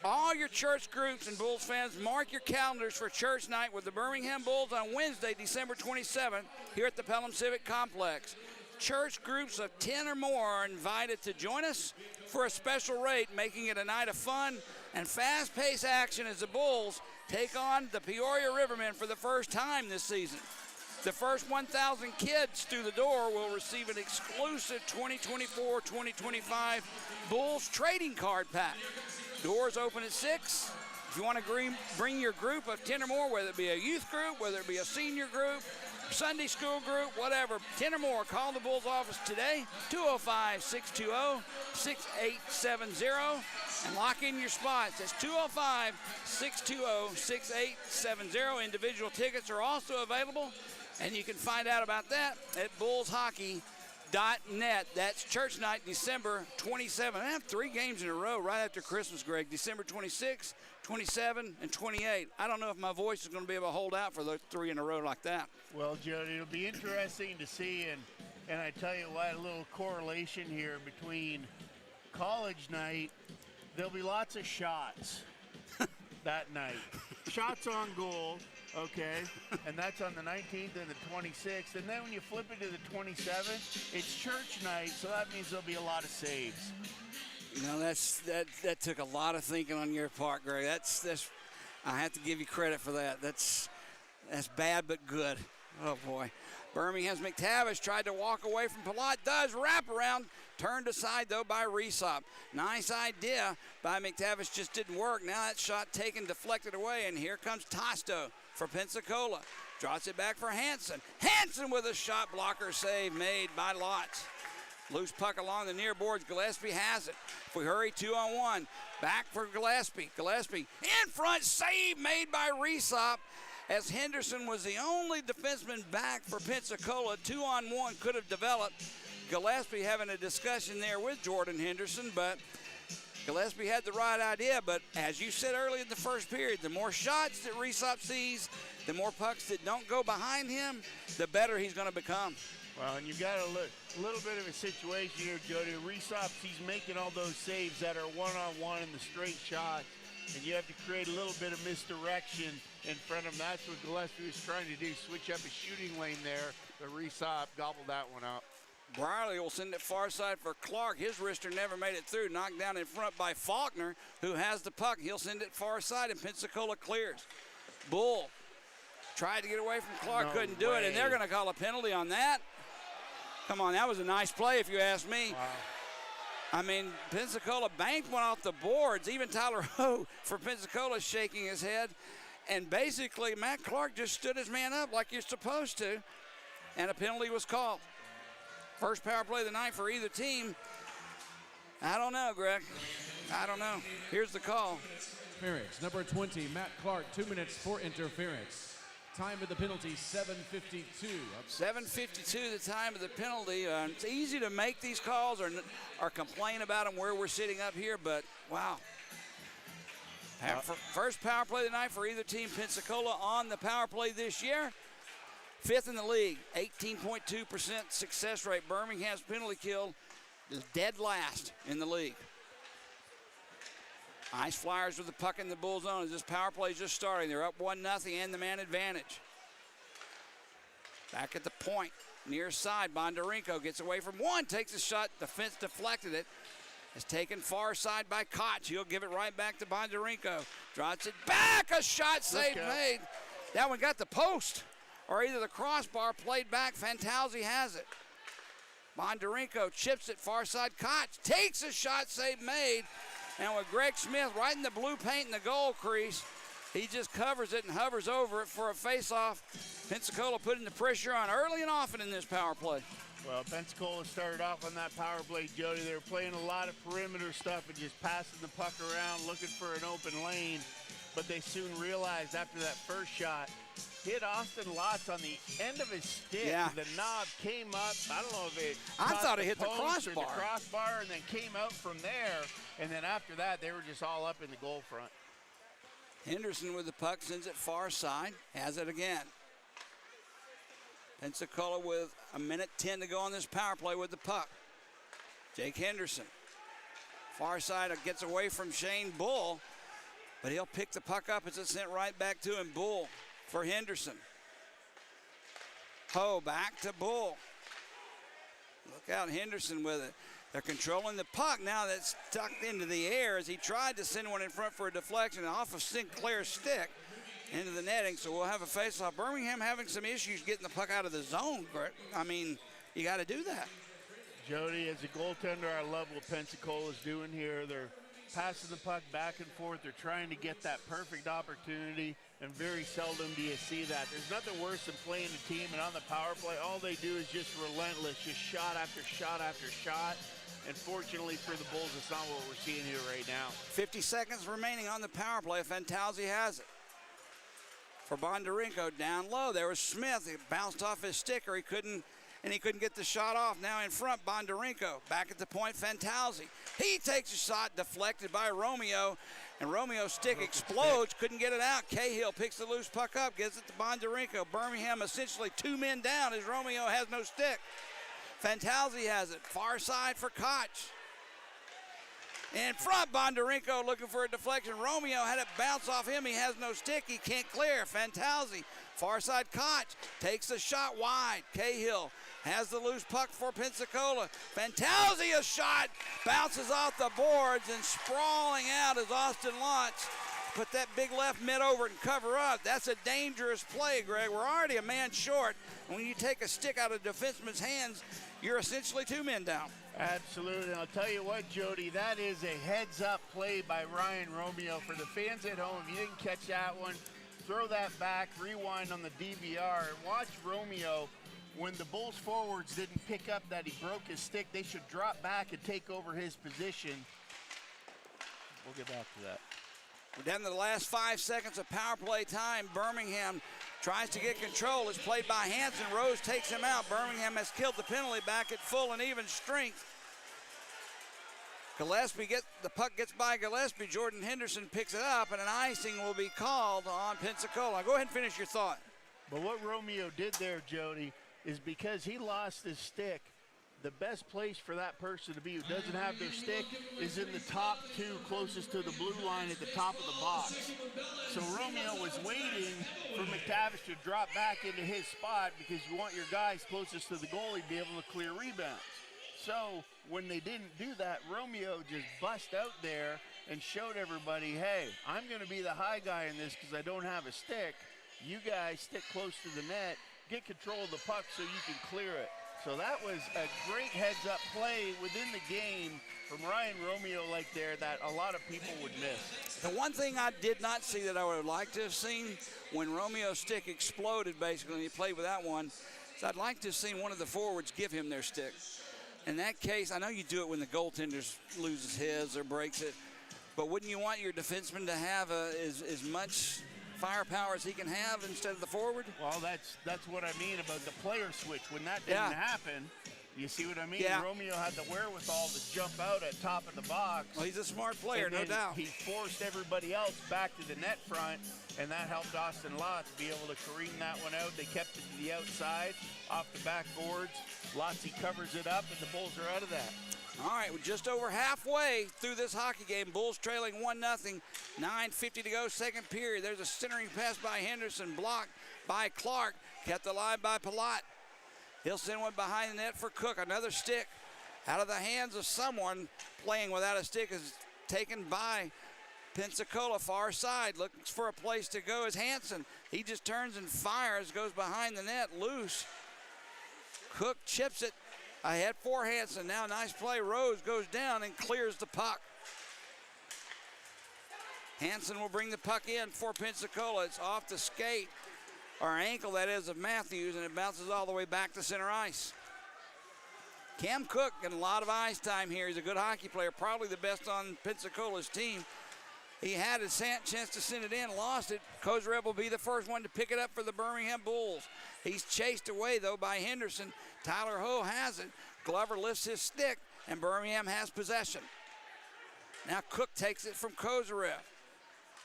All your church groups and Bulls fans, mark your calendars for church night with the Birmingham Bulls on Wednesday, December 27th, here at the Pelham Civic Complex. Church groups of 10 or more are invited to join us for a special rate, making it a night of fun and fast-paced action as the Bulls take on the Peoria Rivermen for the first time this season. The first 1,000 kids through the door will receive an exclusive 2024-2025 Bulls trading card pack. Doors open at 6. If you want to bring your group of 10 or more, whether it be a youth group, whether it be a senior group, Sunday school group, whatever, 10 or more, call the Bulls office today, 205-620-6870, and lock in your spots. That's 205-620-6870. Individual tickets are also available, and you can find out about that at bullshockey.net. That's church night, December 27th. I have 3 games in a row right after Christmas, Greg. December 26th, 27, and 28. I don't know if my voice is going to be able to hold out for those 3 in a row like that. Well, Jody, it'll be interesting to see, and I tell you what, a little correlation here between college night. There'll be lots of shots that night. Shots on goal, okay, and that's on the 19th and the 26th. And then when you flip it to the 27th, it's church night, so that means there'll be a lot of saves. You know, that took a lot of thinking on your part, Greg. That's I have to give you credit for that. That's bad but good. Oh boy. Birmingham's McTavish tried to walk away from Palat. Does wrap around. Turned aside though by Reesop. Nice idea by McTavish, just didn't work. Now that shot taken, deflected away, and here comes Tosto for Pensacola. Draws it back for Hansen. Hansen with a shot blocker save made by Lotz. Loose puck along the near boards. Gillespie has it. If we hurry, 2-on-1. Back for Gillespie. Gillespie in front. Save made by Reesop, as Henderson was the only defenseman back for Pensacola. 2-on-1 could have developed. Gillespie having a discussion there with Jordan Henderson, but Gillespie had the right idea. But as you said early in the first period, the more shots that Resop sees, the more pucks that don't go behind him, the better he's going to become. Well, and you've got a little bit of a situation here, Jody. Resop, he's making all those saves that are one-on-one in the straight shots, and you have to create a little bit of misdirection in front of him. That's what Gillespie was trying to do, switch up his shooting lane there, but Resop gobbled that one up. Brierly will send it far side for Clark. His wrister never made it through. Knocked down in front by Faulkner, who has the puck. He'll send it far side, and Pensacola clears. Bull tried to get away from Clark, couldn't do it, and they're going to call a penalty on that. Come on, that was a nice play if you ask me. Wow. I mean, Pensacola banked one off the boards. Even Tyler Ho for Pensacola shaking his head. And basically, Matt Clark just stood his man up like you're supposed to, and a penalty was called. First power play of the night for either team. I don't know, Greg. I don't know. Here's the call. Interference, number 20, Matt Clark, 2 minutes for interference. Time of the penalty, 7:52. 7:52, the time of the penalty. It's easy to make these calls or complain about them where we're sitting up here, but wow. First power play of the night for either team. Pensacola on the power play this year. 5th in the league, 18.2% success rate. Birmingham's penalty kill is dead last in the league. Ice Flyers with the puck in the Bull zone as this power play is just starting. They're up 1-0 and the man advantage. Back at the point, near side, Bondarenko gets away from one, takes a shot, defense deflected it. It's taken far side by Koch. He'll give it right back to Bondarenko. Drops it back, a shot save made. That one got the post, or either the crossbar played back. Fantazzi has it. Bondarenko chips it far side. Koch takes a shot save made. And with Greg Smith right in the blue paint in the goal crease, he just covers it and hovers over it for a face-off. Pensacola putting the pressure on early and often in this power play. Well, Pensacola started off on that power play, Jody. They were playing a lot of perimeter stuff and just passing the puck around, looking for an open lane. But they soon realized after that first shot, hit Austin Lotz on the end of his stick. Yeah. The knob came up. I don't know if it I thought it hit the post or crossbar. the crossbar, and then came out from there. And then after that, they were just all up in the goal front. Henderson with the puck, sends it far side, has it again. Pensacola with 1:10 to go on this power play with the puck. Jake Henderson. Far side gets away from Shane Bull, but he'll pick the puck up as it's sent right back to him. Bull for Henderson. Ho back to Bull. Look out, Henderson with it. They're controlling the puck now that's tucked into the air as he tried to send one in front for a deflection off of Sinclair's stick into the netting. So we'll have a face-off. Birmingham having some issues getting the puck out of the zone. I mean, you got to do that. Jody, as a goaltender, I love what Pensacola's doing here. They're passing the puck back and forth. They're trying to get that perfect opportunity, and very seldom do you see that. There's nothing worse than playing a team, and on the power play, all they do is just relentless, just shot after shot after shot. And fortunately for the Bulls, it's not what we're seeing here right now. 50 seconds remaining on the power play. Fantazzi has it. For Bondarenko, down low. There was Smith. It bounced off his sticker. He couldn't get the shot off. Now in front, Bondarenko. Back at the point, Fantazzi. He takes a shot deflected by Romeo, and Romeo's stick explodes. Couldn't get it out. Cahill picks the loose puck up, gives it to Bondarenko. Birmingham essentially 2 men down as Romeo has no stick. Fantazzi has it. Far side for Koch. In front, Bondarenko looking for a deflection. Romeo had it bounce off him. He has no stick. He can't clear. Fantazzi. Far side Koch takes the shot wide. Cahill has the loose puck for Pensacola. Fantazzi, a shot. Bounces off the boards and sprawling out as Austin Lotz put that big left mid over and cover up. That's a dangerous play, Greg. We're already a man short. When you take a stick out of a defenseman's hands, you're essentially 2 men down. Absolutely. I'll tell you what, Jody, that is a heads-up play by Ryan Romeo. For the fans at home, if you didn't catch that one, throw that back, rewind on the DVR, and watch Romeo. When the Bulls forwards didn't pick up that he broke his stick, they should drop back and take over his position. We'll get back to that. We're down to the last 5 seconds of power play time. Birmingham Tries to get control. It's played by Hanson. Rose takes him out. Birmingham has killed the penalty back at full and even strength. The puck gets by Gillespie. Jordan Henderson picks it up, and an icing will be called on Pensacola. Go ahead and finish your thought. But what Romeo did there, Jody, is because he lost his stick, the best place for that person to be who doesn't have their stick is in the top two closest to the blue line at the top of the box. So Romeo was waiting for McTavish to drop back into his spot because you want your guys closest to the goalie to be able to clear rebounds. So when they didn't do that, Romeo just bust out there and showed everybody, hey, I'm going to be the high guy in this because I don't have a stick. You guys stick close to the net, get control of the puck so you can clear it. So that was a great heads-up play within the game from Ryan Romeo like there that a lot of people would miss. The one thing I did not see that I would have liked to have seen when Romeo's stick exploded, basically, and he played with that one, is I'd like to have seen one of the forwards give him their stick. In that case, I know you do it when the goaltender loses his or breaks it, but wouldn't you want your defenseman to have as much firepower as he can have instead of the forward? Well, that's what I mean about the player switch. When that didn't happen, you see what I mean? Yeah. Romeo had the wherewithal to jump out at top of the box. Well, he's a smart player, no doubt. He forced everybody else back to the net front, and that helped Austin Lotz be able to careen that one out. They kept it to the outside, off the backboards. Lotzie covers it up, and the Bulls are out of that. All right, we're just over halfway through this hockey game. Bulls trailing 1-0, 9:50 to go, second period. There's a centering pass by Henderson, blocked by Clark, kept alive by Palat. He'll send one behind the net for Cook. Another stick out of the hands of someone playing without a stick is taken by Pensacola, far side. Looks for a place to go is Hanson. He just turns and fires, goes behind the net, loose. Cook chips it ahead for Hanson. Now nice play. Rose goes down and clears the puck. Hanson will bring the puck in for Pensacola. It's off the skate, or ankle that is, of Matthews, and it bounces all the way back to center ice. Cam Cook getting a lot of ice time here. He's a good hockey player, probably the best on Pensacola's team. He had a chance to send it in, lost it. Kozarev will be the first one to pick it up for the Birmingham Bulls. He's chased away, though, by Henderson. Tyler Ho has it. Glover lifts his stick, and Birmingham has possession. Now Cook takes it from Kozarev.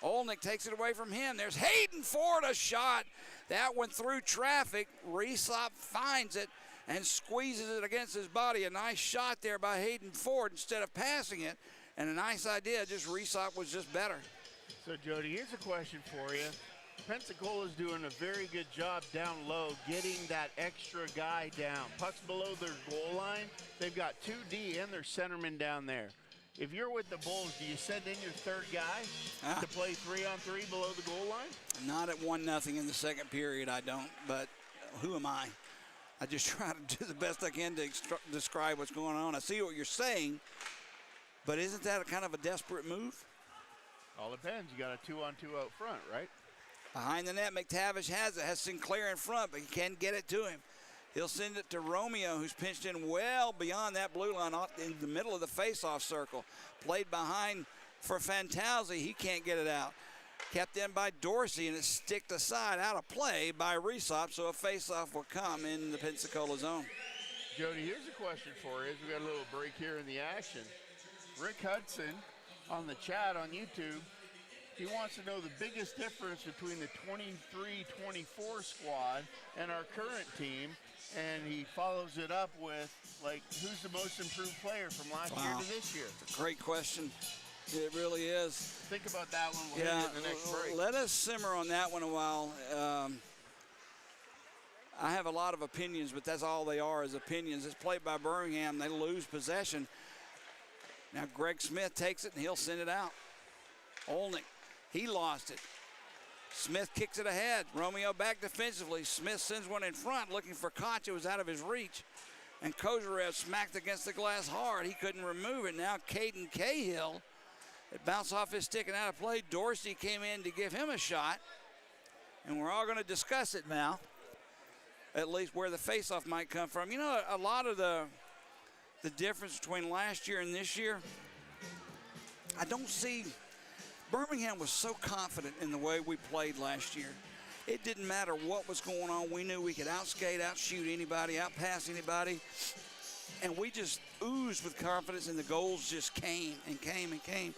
Olnick takes it away from him. There's Hayden Ford, a shot. That one through traffic. Resop finds it and squeezes it against his body. A nice shot there by Hayden Ford instead of passing it. And a nice idea, just Resop was just better. So, Jody, here's a question for you. Pensacola's doing a very good job down low, getting that extra guy down. Puck's below their goal line. They've got 2D and their centerman down there. If you're with the Bulls, do you send in your third guy to play 3-on-3 below the goal line? Not at 1-0 in the second period, I don't. But who am I? I just try to do the best I can to describe what's going on. I see what you're saying, but isn't that a kind of a desperate move? All depends. You got a 2-on-2 out front, right? Behind the net, McTavish has it. Has Sinclair in front, but he can't get it to him. He'll send it to Romeo, who's pinched in well beyond that blue line, in the middle of the face-off circle. Played behind for Fantazzi. He can't get it out. Kept in by Dorsey, and it's sticked aside, out of play by Resop, so a face-off will come in the Pensacola zone. Jody, here's a question for you. We got a little break here in the action. Rick Hudson on the chat on YouTube, he wants to know the biggest difference between the 23-24 squad and our current team, and he follows it up with, like, who's the most improved player from last year to this year? Great question. It really is. Think about that one. We'll hit it in the next break. Let us simmer on that one a while. I have a lot of opinions, but that's all they are, is opinions. It's played by Birmingham. They lose possession. Now Greg Smith takes it, and he'll send it out. Olnick, he lost it. Smith kicks it ahead. Romeo back defensively. Smith sends one in front, looking for Koch. It was out of his reach. And Kozarev smacked against the glass hard. He couldn't remove it. Now Caden Cahill, it bounced off his stick and out of play. Dorsey came in to give him a shot. And we're all going to discuss it now, at least where the faceoff might come from. You know, a lot of the difference between last year and this year, I don't see. Birmingham was so confident in the way we played last year. It didn't matter what was going on. We knew we could outskate, outshoot anybody, outpass anybody. And we just oozed with confidence, and the goals just came and came and came.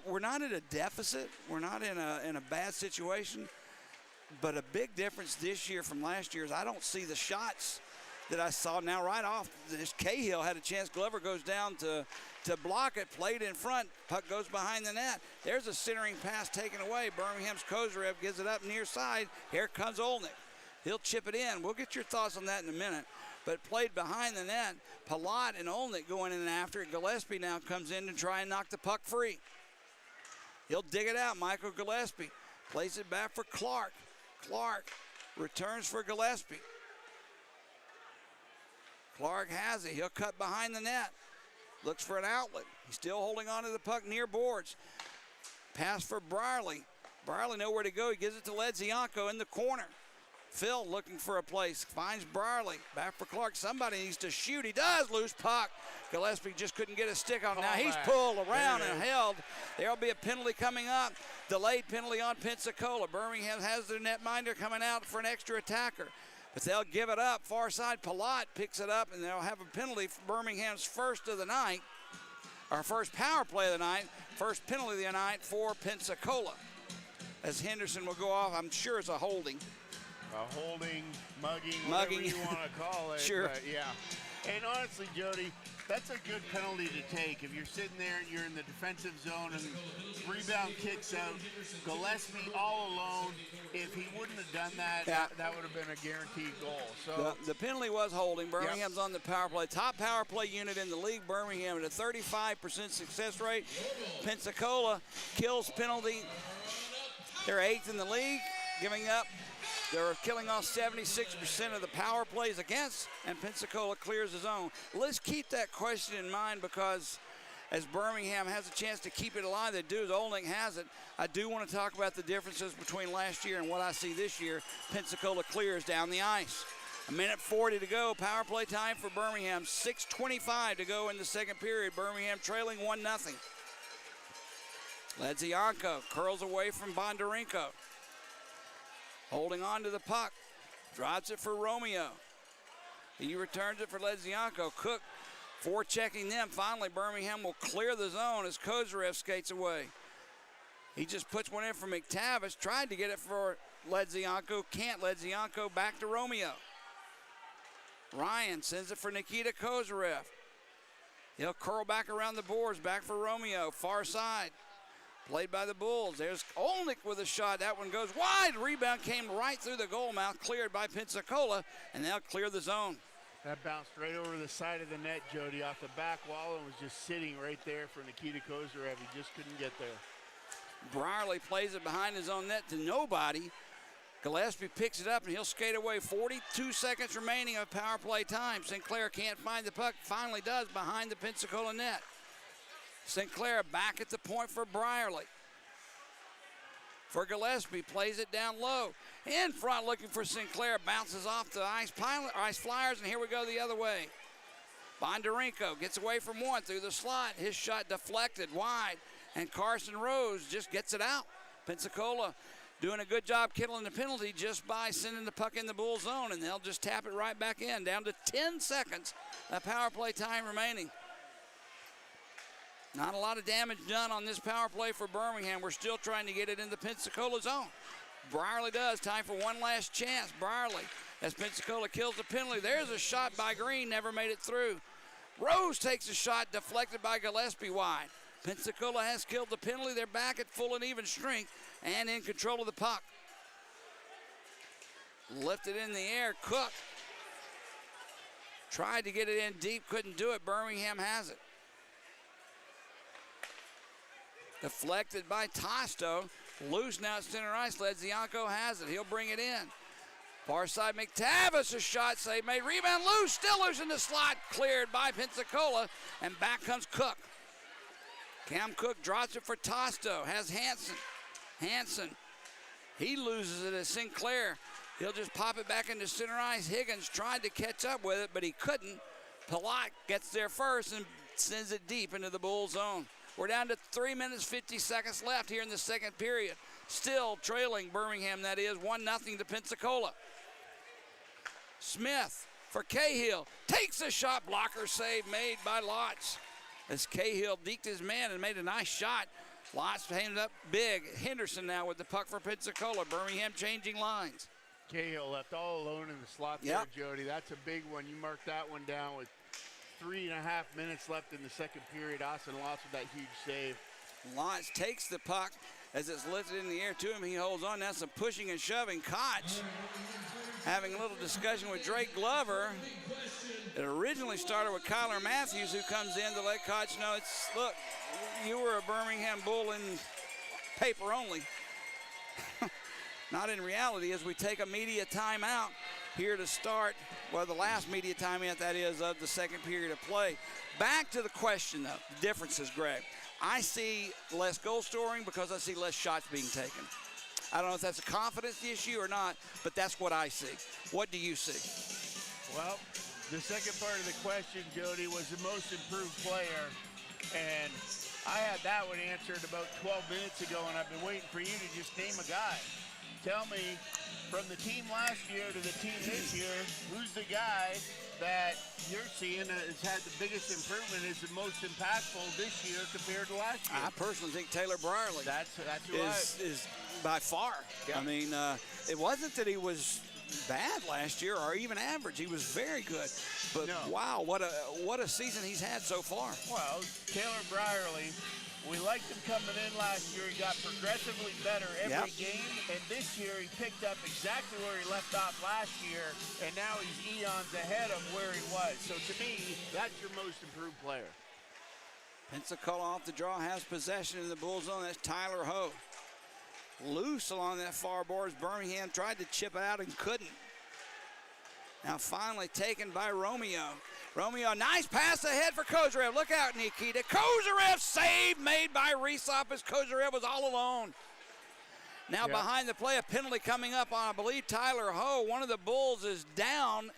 We're not at a deficit. We're not in a bad situation. But a big difference this year from last year is I don't see the shots that I saw. Now right off, this Cahill had a chance. Glover goes down to block it, played in front. Puck goes behind the net. There's a centering pass taken away. Birmingham's Kozarev gives it up near side. Here comes Olnick. He'll chip it in. We'll get your thoughts on that in a minute. But played behind the net. Palat and Olnick going in and after it. Gillespie now comes in to try and knock the puck free. He'll dig it out. Michael Gillespie plays it back for Clark. Clark returns for Gillespie. Clark has it. He'll cut behind the net. Looks for an outlet. He's still holding on to the puck near boards. Pass for Brierly. Brierly nowhere to go. He gives it to Ledzianko in the corner. Phil looking for a place. Finds Brierly. Back for Clark. Somebody needs to shoot. He does. Loose puck. Gillespie just couldn't get a stick on. Now he's pulled around and held. There'll be a penalty coming up. Delayed penalty on Pensacola. Birmingham has their netminder coming out for an extra attacker. But they'll give it up. Far side, Palat picks it up, and they'll have a penalty for Birmingham's first of the night, or first power play of the night, first penalty of the night for Pensacola. As Henderson will go off, I'm sure it's a holding. A holding, mugging, whatever you want to call it. Sure. But yeah. And honestly, Jody, that's a good penalty to take. If you're sitting there and you're in the defensive zone and rebound kicks out, Gillespie all alone, if he wouldn't have done that, that would have been a guaranteed goal. So the penalty was holding. Birmingham's on the power play. Top power play unit in the league, Birmingham, at a 35% success rate. Pensacola kills penalty. They're 8th in the league, giving up. They're killing off 76% of the power plays against, and Pensacola clears his own. Let's keep that question in mind, because as Birmingham has a chance to keep it alive, they do, as Olnick has it. I do want to talk about the differences between last year and what I see this year. Pensacola clears down the ice. 1:40 to go, power play time for Birmingham. 6:25 to go in the second period. Birmingham trailing 1-0. Ledzianko curls away from Bondarenko. Holding on to the puck. Drops it for Romeo. He returns it for Ledzianko. Cook forechecking them. Finally, Birmingham will clear the zone as Kozarev skates away. He just puts one in for McTavish. Tried to get it for Ledzianko. Can't. Ledzianko back to Romeo. Ryan sends it for Nikita Kozarev. He'll curl back around the boards. Back for Romeo. Far side. Played by the Bulls. There's Olnick with a shot. That one goes wide. Rebound came right through the goal mouth. Cleared by Pensacola, and they'll clear the zone. that bounced right over the side of the net, Jody, off the back wall, and was just sitting right there for Nikita Kozarev. He just couldn't get there. Brierly plays it behind his own net to nobody. Gillespie picks it up, and he'll skate away. 42 seconds remaining of power play time. Sinclair can't find the puck. Finally does behind the Pensacola net. Sinclair back at the point for Brierly. For Gillespie, plays it down low. In front looking for Sinclair. Bounces off the ice flyers, and here we go the other way. Bondarenko gets away from one through the slot. His shot deflected wide, and Carson Rose just gets it out. Pensacola doing a good job killing the penalty just by sending the puck in the Bull zone, and they'll just tap it right back in. Down to 10 seconds of power play time remaining. Not a lot of damage done on this power play for Birmingham. We're still trying to get it in the Pensacola zone. Brierly does. Time for one last chance. Brierly, as Pensacola kills the penalty. There's a shot by Green, never made it through. Rose takes a shot, deflected by Gillespie wide. Pensacola has killed the penalty. They're back at full and even strength and in control of the puck. Lifted in the air. Cook tried to get it in deep, couldn't do it. Birmingham has it. Deflected by Tosto. Loose now at center ice. Ledzianko has it. He'll bring it in. Far side McTavish, a shot save made. Rebound loose. Still loose in the slot. Cleared by Pensacola. And back comes Cook. Cam Cook drops it for Tosto. Has Hanson. Hanson. He loses it as Sinclair. He'll just pop it back into center ice. Higgins tried to catch up with it, but he couldn't. Palat gets there first and sends it deep into the Bull zone. We're down to 3 minutes, 50 seconds left here in the second period. Still trailing Birmingham, that is, 1-0 to Pensacola. Smith for Cahill. Takes a shot. Blocker save made by Lotz. As Cahill deked his man and made a nice shot. Lotz handed up big. Henderson now with the puck for Pensacola. Birmingham changing lines. Cahill left all alone in the slot there, Jody. That's a big one. You marked that one down with 3.5 minutes left in the second period. Austin Lotz with that huge save. Lotz takes the puck as it's lifted in the air to him. He holds on. Now some pushing and shoving. Koch having a little discussion with Drake Glover. It originally started with Kyler Matthews, who comes in to let Koch know, look, you were a Birmingham Bull in paper only. Not in reality, as we take a media timeout here to start, well, the last media timeout, that is, of the second period of play. Back to the question, though, the differences, Greg. I see less goal scoring because I see less shots being taken. I don't know if that's a confidence issue or not, but that's what I see. What do you see? Well, the second part of the question, Jody, was the most improved player, and I had that one answered about 12 minutes ago, and I've been waiting for you to just name a guy. Tell me, from the team last year to the team this year, who's the guy that you're seeing has had the biggest improvement, is the most impactful this year compared to last year? I personally think Taylor Brierley is by far. Yeah. I mean, it wasn't that he was bad last year or even average. He was very good. But wow, what a season he's had so far. Well, Taylor Brierly, we liked him coming in last year. He got progressively better every game, and this year he picked up exactly where he left off last year, and now he's eons ahead of where he was. So to me, that's your most improved player. Pensacola off the draw has possession in the Bull zone. That's Tyler Ho. Loose along that far boards. Birmingham tried to chip out and couldn't. Now finally taken by Romeo. Romeo, nice pass ahead for Kozarev. Look out, Nikita. Kozarev save made by Resop as Kozarev was all alone. Now behind the play, a penalty coming up on, I believe, Tyler Ho. One of the Bulls is down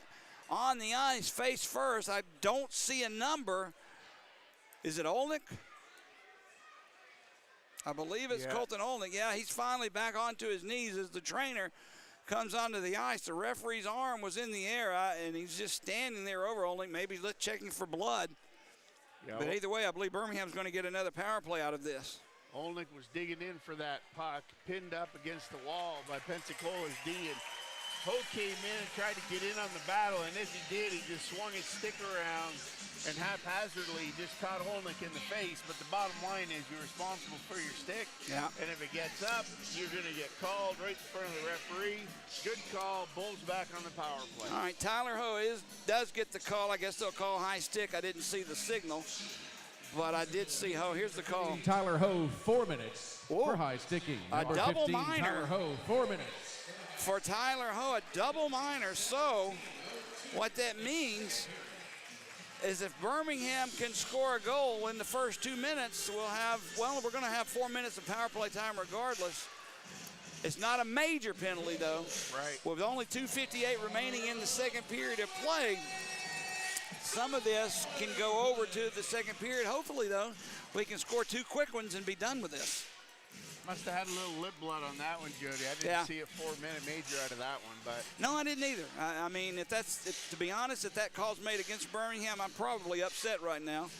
on the ice face first. I don't see a number. Is it Olnick? I believe it's Colton Olnick. Yeah, he's finally back onto his knees as the trainer comes onto the ice. The referee's arm was in the air, and he's just standing there over Olnick, maybe checking for blood. But either way, I believe Birmingham's going to get another power play out of this. Olnick was digging in for that puck, pinned up against the wall by Pensacola's D, and Ho came in and tried to get in on the battle, and as he did, he just swung his stick around and haphazardly just caught Olnick in the face. But the bottom line is you're responsible for your stick, and if it gets up, you're going to get called right in front of the referee. Good call. Bulls back on the power play. All right, Tyler Ho does get the call. I guess they'll call high stick. I didn't see the signal, but I did see Ho. Here's the call. Tyler Ho, 4 minutes for high sticking. A double 15, minor. Tyler Ho, 4 minutes. For Tyler Ho, a double minor. So what that means is if Birmingham can score a goal in the first 2 minutes, we're going to have 4 minutes of power play time regardless. It's not a major penalty, though. Right. With only 2:58 remaining in the second period of play, some of this can go over to the second period. Hopefully, though, we can score 2 quick ones and be done with this. Must have had a little lip blood on that one, Jody. I didn't see a 4-minute major out of that one, but no, I didn't either. I mean, to be honest, if that call's made against Birmingham, I'm probably upset right now.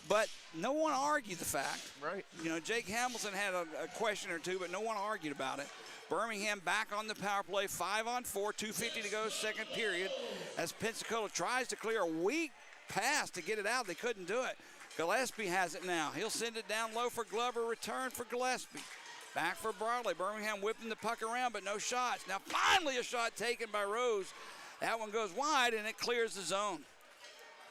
But no one argued the fact. Right. You know, Jake Hamilton had a question or two, but no one argued about it. Birmingham back on the power play, 5-on-4, 2:50 to go, second period. As Pensacola tries to clear a weak pass to get it out, they couldn't do it. Gillespie has it now. He'll send it down low for Glover. Return for Gillespie. Back for Broadley. Birmingham whipping the puck around, but no shots. Now finally a shot taken by Rose. That one goes wide, and it clears the zone.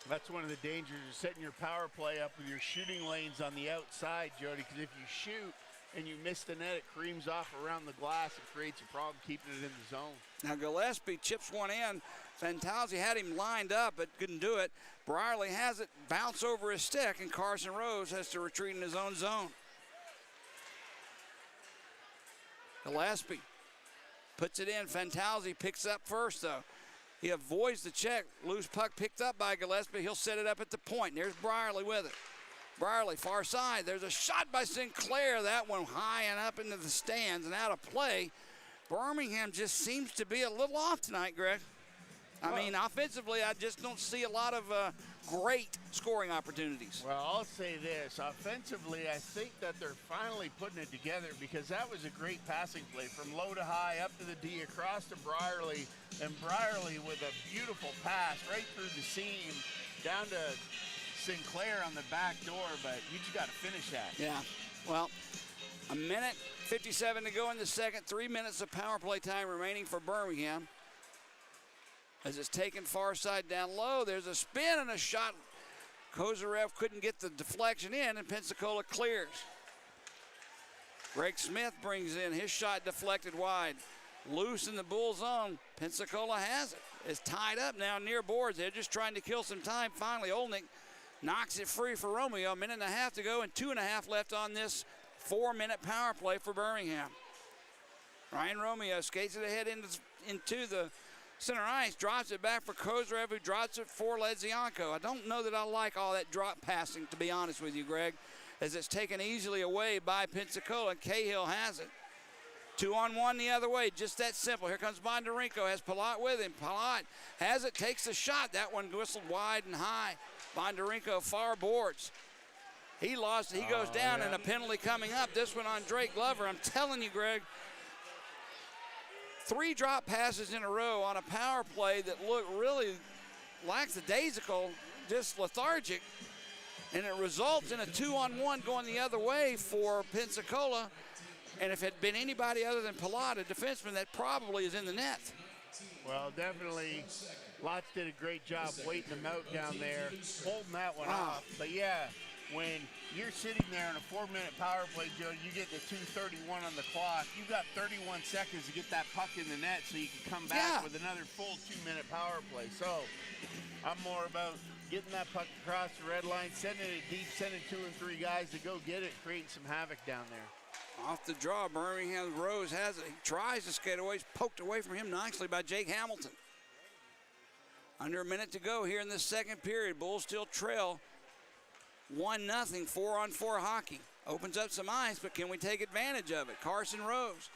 That's one of the dangers of setting your power play up with your shooting lanes on the outside, Jody, because if you shoot and you miss the net, it creams off around the glass and creates a problem keeping it in the zone. Now Gillespie chips one in. Fantazzi had him lined up, but couldn't do it. Brierley has it, bounce over his stick, and Carson Rose has to retreat in his own zone. Gillespie puts it in. Fantazzi picks up first, though. He avoids the check. Loose puck picked up by Gillespie. He'll set it up at the point. There's Brierley with it. Brierly, far side. There's a shot by Sinclair. That one high and up into the stands and out of play. Birmingham just seems to be a little off tonight, Greg. I mean, offensively, I just don't see a lot of great scoring opportunities. Well, I'll say this. Offensively, I think that they're finally putting it together because that was a great passing play from low to high, up to the D, across to Brierly, and Brierly with a beautiful pass right through the seam, down to Sinclair on the back door, but you just got to finish that. Yeah, well, a minute 57 to go in the second, 3 minutes of power play time remaining for Birmingham. As it's taken far side down low, there's a spin and a shot. Kozarev couldn't get the deflection in, and Pensacola clears. Greg Smith brings in his shot deflected wide. Loose in the bull zone. Pensacola has it. It's tied up now near boards. They're just trying to kill some time. Finally, Olnick knocks it free for Romeo. A minute and a half to go and 2.5 left on this 4-minute power play for Birmingham. Ryan Romeo skates it ahead into the center ice, drops it back for Kozarev, who drops it for Ledzianko. I don't know that I like all that drop passing, to be honest with you, Greg, as it's taken easily away by Pensacola. Cahill has it. 2-on-1 the other way, just that simple. Here comes Bondarenko, has Palat with him. Palat has it, takes the shot. That one whistled wide and high. Bondarenko far boards. He lost it, he goes down, and a penalty coming up. This one on Drake Glover. I'm telling you, Greg, 3 drop passes in a row on a power play that looked really lackadaisical, just lethargic, and it results in a 2-on-1 going the other way for Pensacola. And if it had been anybody other than Palat, a defenseman, that probably is in the net. Well, definitely, Lotz did a great job waiting them out down there, holding that one off. But yeah, when you're sitting there in a 4-minute power play, Joe, you get the 2:31 on the clock. You've got 31 seconds to get that puck in the net so you can come back with another full 2-minute power play. So I'm more about getting that puck across the red line, sending it deep, sending 2 and 3 guys to go get it, creating some havoc down there. Off the draw, Birmingham Rose has it. He tries to skate away. He's poked away from him nicely by Jake Hamilton. Under a minute to go here in the second period. Bulls still trail 1-0, 4-on-4 hockey. Opens up some ice, but can we take advantage of it? Carson Rose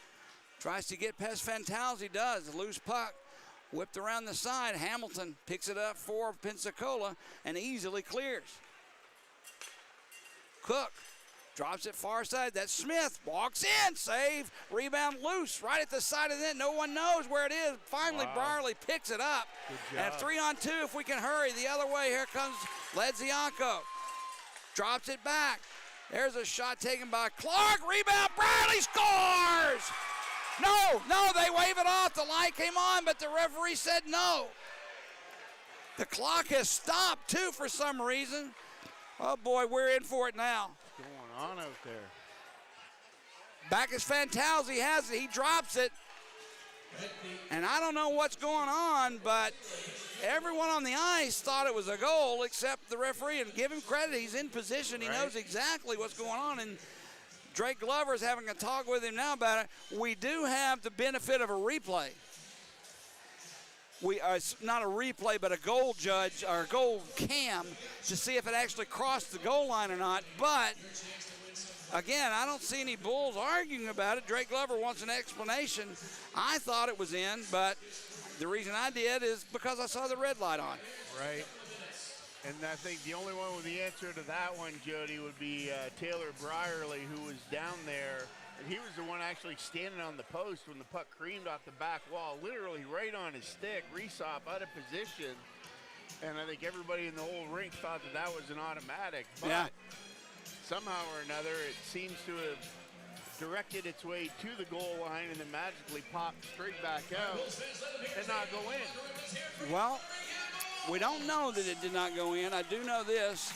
tries to get past Fantalzi, does. A loose puck whipped around the side. Hamilton picks it up for Pensacola and easily clears. Cook drops it far side. That's Smith. Walks in. Save. Rebound loose. Right at the side of the net. No one knows where it is. Finally, Brierly picks it up. And 3-on-2 if we can hurry. The other way. Here comes Ledzianko. Drops it back. There's a shot taken by Clark. Rebound. Brierly scores. No, they wave it off. The light came on, but the referee said no. The clock has stopped, too, for some reason. Oh, boy, we're in for it now. What's going on out there? Back is Fantalzi, has it. He drops it. And I don't know what's going on, but everyone on the ice thought it was a goal except the referee. And give him credit, he's in position. He knows exactly what's going on. And Drake Glover is having a talk with him now about it. We do have the benefit of a replay. It's not a replay, but a goal judge or a goal cam to see if it actually crossed the goal line or not. But again, I don't see any Bulls arguing about it. Drake Glover wants an explanation. I thought it was in, but the reason I did is because I saw the red light on. Right. And I think the only one with the answer to that one, Jody, would be Taylor Brierly, who was down there. And he was the one actually standing on the post when the puck creamed off the back wall, literally right on his stick. Rysop out of position. And I think everybody in the whole rink thought that that was an automatic. But somehow or another, it seems to have directed its way to the goal line and then magically popped straight back out and not go in. Well, we don't know that it did not go in. I do know this,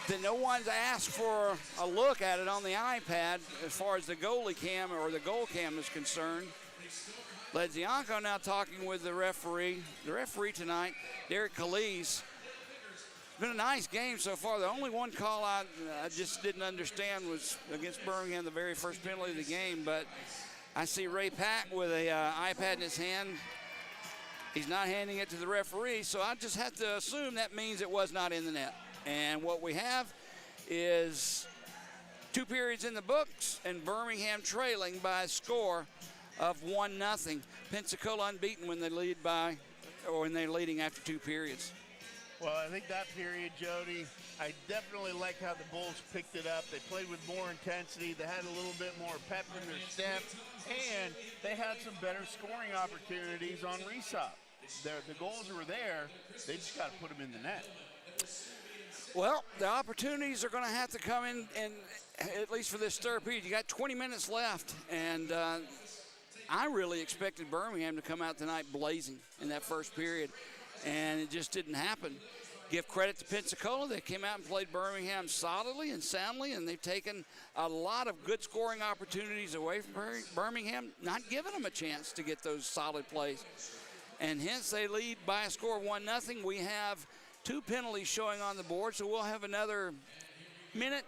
that no one's asked for a look at it on the iPad as far as the goalie cam or the goal cam is concerned. Ledzianko now talking with the referee. The referee tonight, Derek Calise. It's been a nice game so far. The only one call I just didn't understand was against Birmingham, the very first penalty of the game. But I see Ray Pack with a iPad in his hand. He's not handing it to the referee, so I just have to assume that means it was not in the net. And what we have is 2 periods in the books, and Birmingham trailing by a score of 1-0. Pensacola unbeaten when they lead or when they're leading after 2 periods. Well, I think that period, Jody, I definitely like how the Bulls picked it up. They played with more intensity. They had a little bit more pep in their step, and they had some better scoring opportunities on resop. The goals were there. They just got to put them in the net. Well, the opportunities are going to have to come in, at least for this third period. You got 20 minutes left, and I really expected Birmingham to come out tonight blazing in that first period, and it just didn't happen. Give credit to Pensacola. They came out and played Birmingham solidly and soundly, and they've taken a lot of good scoring opportunities away from Birmingham, not giving them a chance to get those solid plays. And hence they lead by a score of 1-0. We have 2 penalties showing on the board, so we'll have another minute,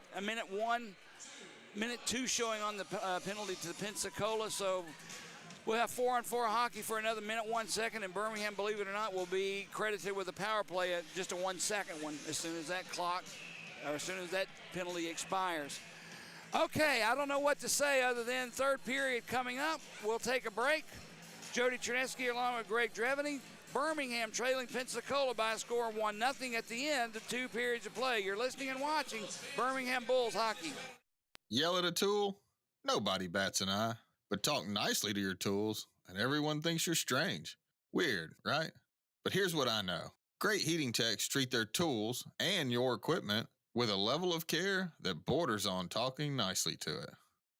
minute 2 showing on the penalty to Pensacola. So we'll have 4-on-4 hockey for another minute, 1 second, and Birmingham, believe it or not, will be credited with a power play at just a 1-second one as soon as that penalty expires. Okay, I don't know what to say other than third period coming up. We'll take a break. Jody Chernesky along with Greg Drevany. Birmingham trailing Pensacola by a score of 1-0 at the end of 2 periods of play. You're listening and watching Birmingham Bulls hockey. Yell at a tool? Nobody bats an eye. But talk nicely to your tools, and everyone thinks you're strange. Weird, right? But here's what I know. Great heating techs treat their tools and your equipment with a level of care that borders on talking nicely to it.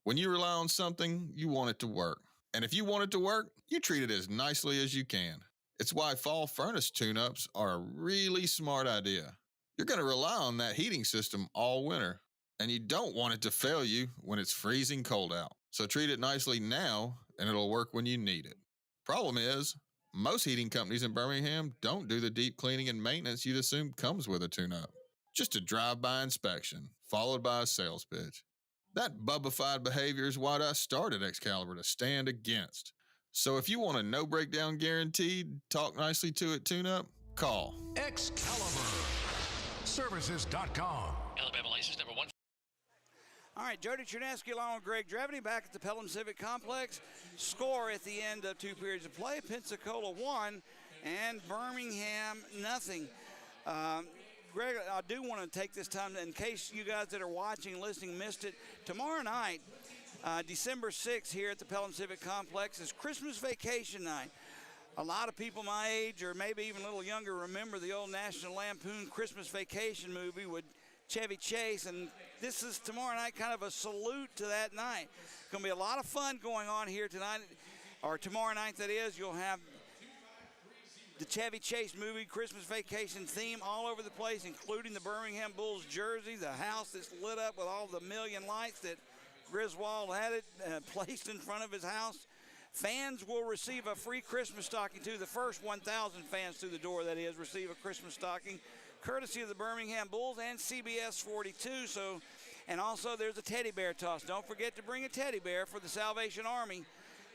When you rely on something, you want it to work. And if you want it to work, you treat it as nicely as you can. It's why fall furnace tune-ups are a really smart idea. You're going to rely on that heating system all winter, and you don't want it to fail you when it's freezing cold out. So treat it nicely now, and it'll work when you need it. Problem is, most heating companies in Birmingham don't do the deep cleaning and maintenance you'd assume comes with a tune-up. Just a drive-by inspection, followed by a sales pitch. That bubbified behavior is what I started Excalibur to stand against. So if you want a no-breakdown guaranteed, talk nicely to it tune-up, call ExcaliburServices.com. Alabama license number 1. All right, Jody Chernesky along with Greg Drevany back at the Pelham Civic Complex. Score at the end of 2 periods of play, Pensacola 1 and Birmingham 0. Greg, I do want to take this time, in case you guys that are watching, listening, missed it. Tomorrow night, December 6th here at the Pelham Civic Complex is Christmas vacation night. A lot of people my age, or maybe even a little younger, remember the old National Lampoon Christmas Vacation movie with Chevy Chase, and this is tomorrow night kind of a salute to that night. It's going to be a lot of fun going on here tonight, or tomorrow night that is. You'll have the Chevy Chase movie Christmas Vacation theme all over the place, including the Birmingham Bulls jersey, the house that's lit up with all the million lights that Griswold had it placed in front of his house. Fans will receive a free Christmas stocking too. The first 1,000 fans through the door, that is, receive a Christmas stocking, courtesy of the Birmingham Bulls and CBS 42. So, and also there's a teddy bear toss. Don't forget to bring a teddy bear for the Salvation Army.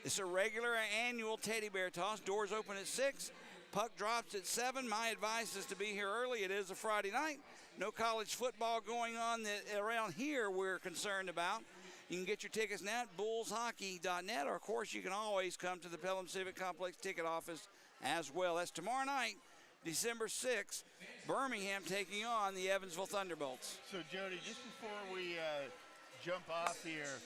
It's a regular annual teddy bear toss. Doors open at 6. Puck drops at 7. My advice is to be here early. It is a Friday night. No college football going on that around here we're concerned about. You can get your tickets now at bullshockey.net, or of course you can always come to the Pelham Civic Complex ticket office as well. That's tomorrow night, December 6th, Birmingham taking on the Evansville Thunderbolts. So, Jody, just before we jump off here,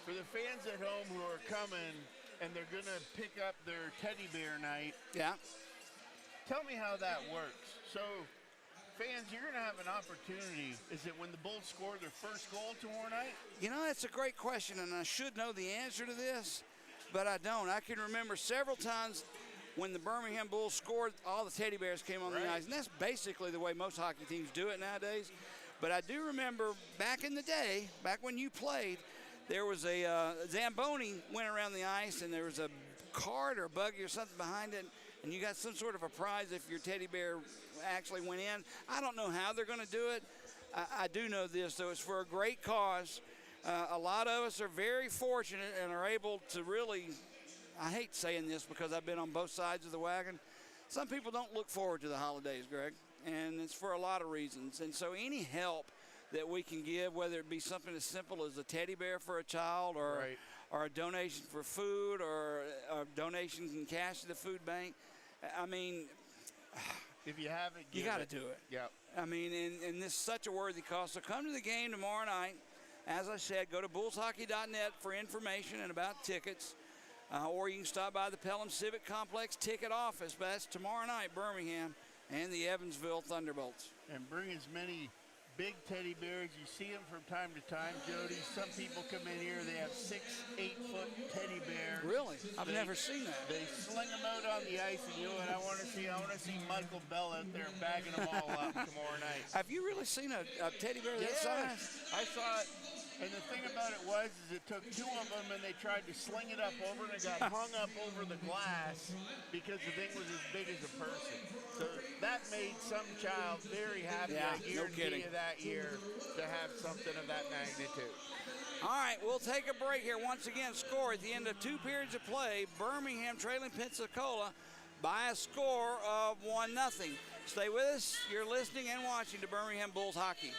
for the fans at home who are coming and they're going to pick up their teddy bear night, tell me how that works. So, fans, you're going to have an opportunity. Is it when the Bulls score their first goal tomorrow night? You know, that's a great question, and I should know the answer to this, but I don't. I can remember several times when the Birmingham Bulls scored, all the teddy bears came on the ice, and that's basically the way most hockey teams do it nowadays. But I do remember back in the day, back when you played, there was a Zamboni went around the ice, and there was a cart or a buggy or something behind it, and you got some sort of a prize if your teddy bear actually went in. I don't know how they're going to do it. I do know this, though. It's for a great cause. A lot of us are very fortunate and are able to really, I hate saying this because I've been on both sides of the wagon. Some people don't look forward to the holidays, Greg, and it's for a lot of reasons. And so any help that we can give, whether it be something as simple as a teddy bear for a child or, Right. or a donation for food or a donation in cash to the food bank. I mean, If you have it, you give got to it. do it. Yep. I mean, and this is such a worthy cause. So come to the game tomorrow night. As I said, go to bullshockey.net for information and about tickets. Or you can stop by the Pelham Civic Complex ticket office. But that's tomorrow night, Birmingham and the Evansville Thunderbolts. And bring as many big teddy bears. You see them from time to time, Jody. Some people come in here, they have 6, 8-foot teddy bears. Really? I've never seen that. They sling them out on the ice, and you know what I want to see? I want to see Michael Bell out there bagging them all up tomorrow night. Have you really seen a teddy bear that size? I saw it. And the thing about it was, is it took 2 of them and they tried to sling it up over and it got hung up over the glass because the thing was as big as a person. So that made some child very happy. Yeah, I no guarantee kidding. you that year to have something of that magnitude. All right, we'll take a break here. Once again, score at the end of 2 periods of play. Birmingham trailing Pensacola by a score of 1-0. Stay with us. You're listening and watching to Birmingham Bulls hockey.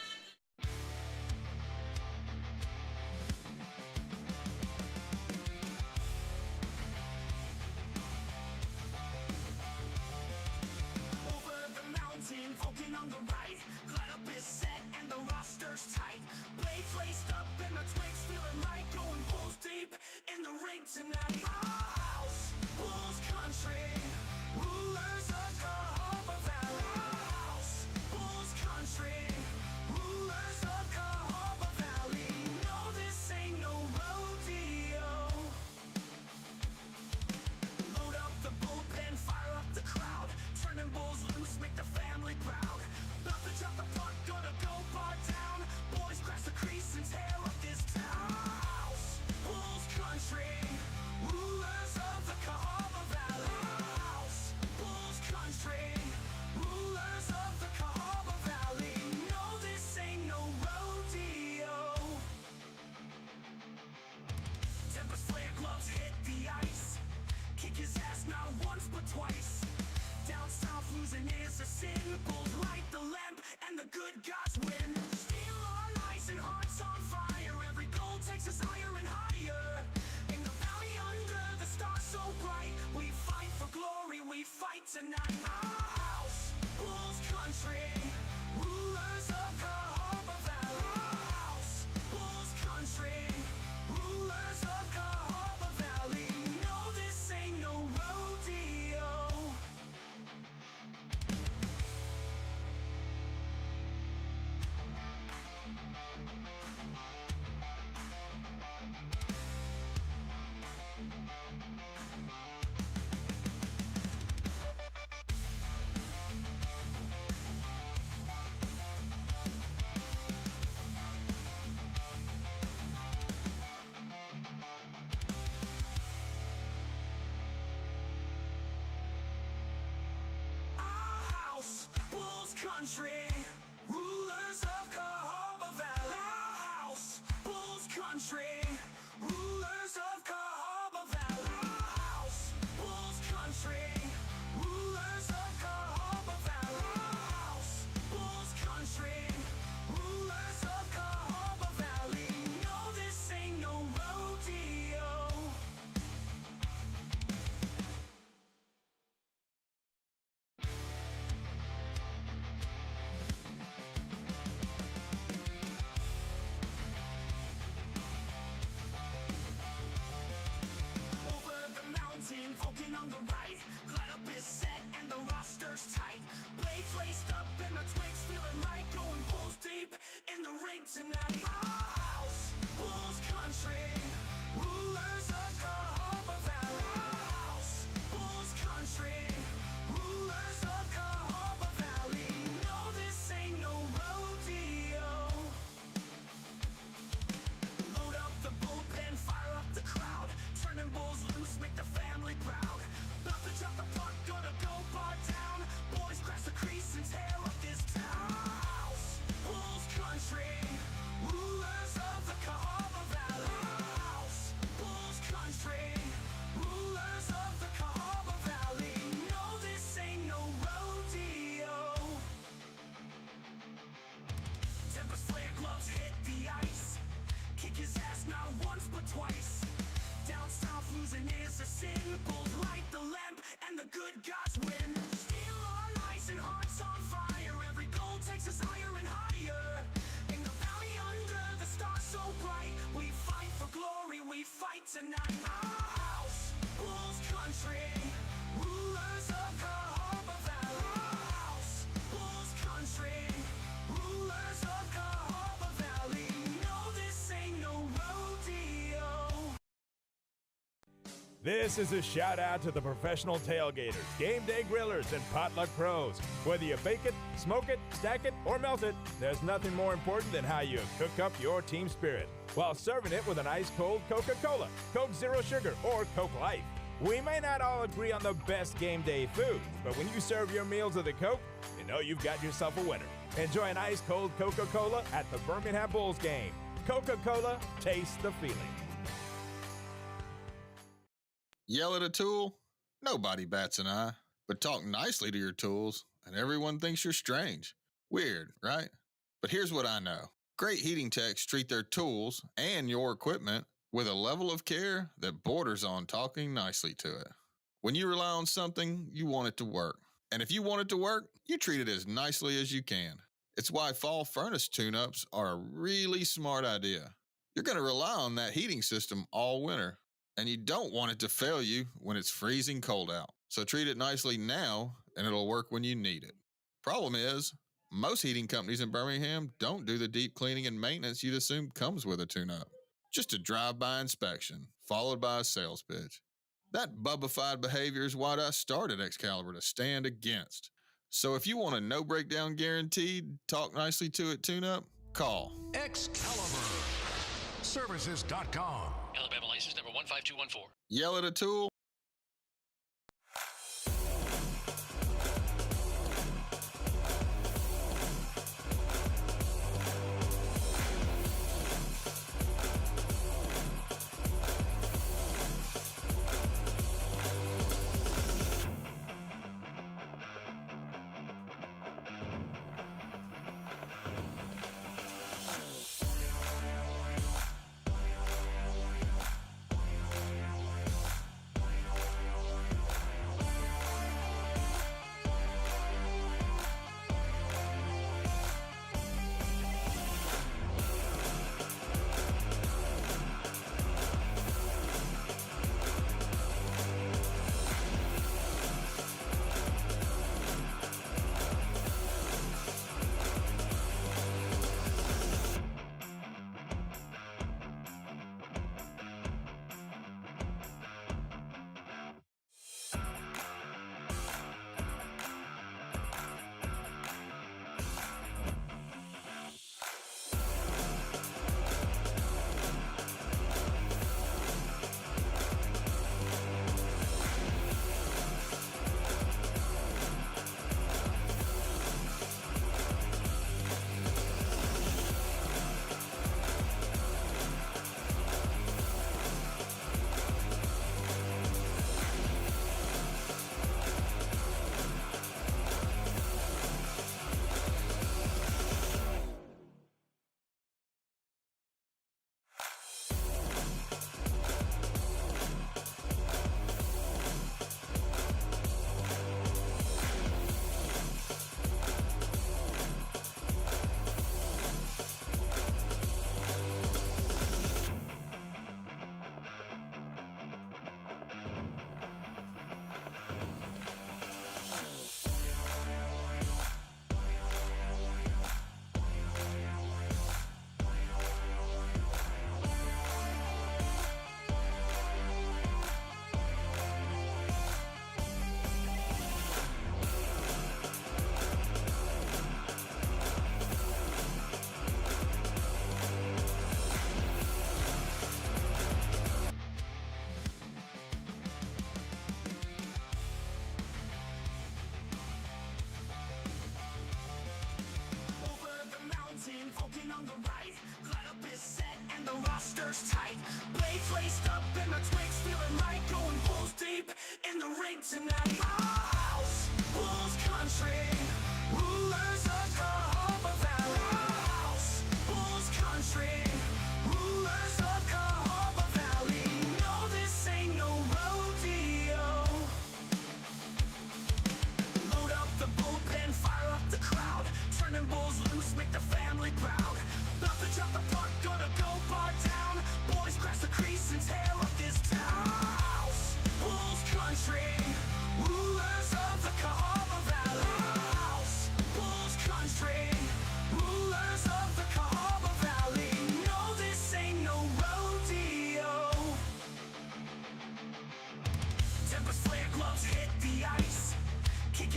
Over the mountain, focusing on the right. Lineup is set and the roster's tight. Blades laced up and the twigs feeling right. Going Bulls deep in the ring tonight. Our house, Bulls country, rulers of Cahaba Valley. Our house, Bulls country, rulers of Cahaba Valley. No, this ain't no rodeo. Load up the bullpen, fire up the crowd. Turning Bulls loose, make the family proud. About to drop the puck, gonna go bar down. Boys crash the crease and tear up this town. House, Bulls country, rulers of the Cahaba Valley. House, Bulls country, rulers of the Cahaba Valley. No, this ain't no rodeo. Tempest flare gloves hit the ice. Kick his ass not once but twice. Down south losing is a sin. Bulls light the lamp and the good gods win. Steel on ice and hearts on fire. Every goal takes us higher and higher. In the valley under the stars so bright, we fight for glory, we fight tonight. Our house, Bulls country, rulers of Cahaba Valley. Our house, Bulls country, rulers of Cahaba Valley. No, this ain't no rodeo. Our house, Bulls country, rulers of Cahaba Valley. Our house, Bulls country, rulers of Cahaba Valley. Our house, Bulls country, rulers of Cahaba Valley. Our house, Bulls country, rulers of Cahaba Valley. No, this ain't no rodeo. Salvation is a sin. Bulls light the lamp and the good gods win. Steel on ice and hearts on fire. Every goal takes us higher and higher. In the valley under the stars so bright, we fight for glory, we fight tonight. Our house, Bulls country, rulers of Cahaba Valley. Our house, Bulls country, rulers of Cahaba Valley. No, this ain't no rodeo. This is a shout out to the professional tailgaters, game day grillers, and potluck pros. Whether you bake it, smoke it, stack it, or melt it, there's nothing more important than how you cook up your team spirit while serving it with an ice cold Coca-Cola, Coke Zero Sugar, or Coke Life. We may not all agree on the best game day foods, but when you serve your meals with a Coke, you know you've got yourself a winner. Enjoy an ice cold Coca-Cola at the Birmingham Bulls game. Coca-Cola, taste the feeling. Yell at a tool? Nobody bats an eye. But talk nicely to your tools, and everyone thinks you're strange. Weird, right? But here's what I know. Great heating techs treat their tools and your equipment with a level of care that borders on talking nicely to it. When you rely on something, you want it to work. And if you want it to work, you treat it as nicely as you can. It's why fall furnace tune-ups are a really smart idea. You're going to rely on that heating system all winter, and you don't want it to fail you when it's freezing cold out. So treat it nicely now, and it'll work when you need it. Problem is, most heating companies in Birmingham don't do the deep cleaning and maintenance you'd assume comes with a tune-up. Just a drive-by inspection, followed by a sales pitch. That bubbified behavior is what I started Excalibur to stand against. So if you want a no-breakdown guaranteed, talk nicely to it tune-up, call Excalibur Services.com. Alabama license number 15214. Yell at a tool? Falcon on the right, lineup is set and the roster's tight. Blades laced up and the twigs feeling right, going Bulls deep in the ring tonight. Our house, Bulls country, rulers of Cahaba Valley. Our house, Bulls country, rulers of Cahaba Valley. No, this ain't no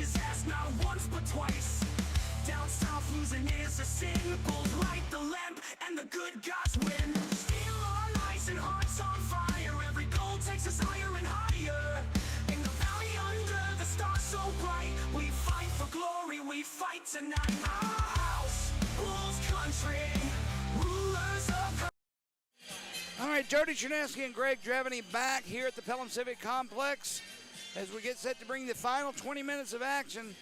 his ass not once but twice. Down south losing is a sin. Bulls light the lamp and the good gods win. Steel on ice and hearts on fire. Every goal takes us higher and higher. In the valley under the stars so bright, we fight for glory, we fight tonight. Our house, Bulls country, rulers of. All right, Jody Chernesky and Greg Dreveny back here at the Pelham Civic Complex as we get set to bring the final 20 minutes of action.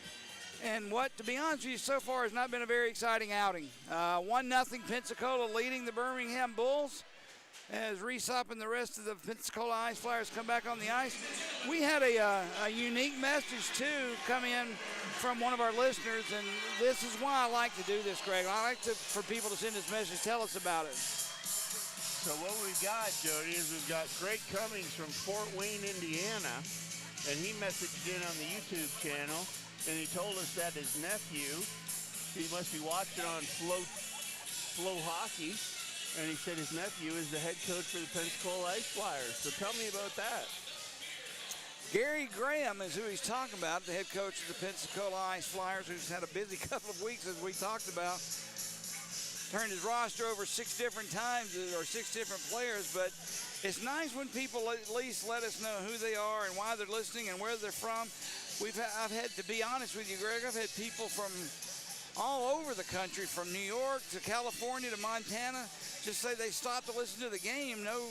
And what, to be honest with you, so far has not been a very exciting outing. 1-0 Pensacola leading the Birmingham Bulls as Reesop and the rest of the Pensacola Ice Flyers come back on the ice. We had a unique message, too, come in from one of our listeners, and this is why I like to do this, Greg. I like for people to send this message. Tell us about it. So what we've got, Jody, is we've got Greg Cummings from Fort Wayne, Indiana, and he messaged in on the YouTube channel, and he told us that his nephew, he must be watching on Flow Hockey, and he said his nephew is the head coach for the Pensacola Ice Flyers. So tell me about that. Gary Graham is who he's talking about, the head coach of the Pensacola Ice Flyers, who's had a busy couple of weeks, as we talked about. Turned his roster over 6 different times, or 6 different players, but it's nice when people at least let us know who they are and why they're listening and where they're from. I've had, to be honest with you, Greg, I've had people from all over the country, from New York to California to Montana, just say they stopped to listen to the game. No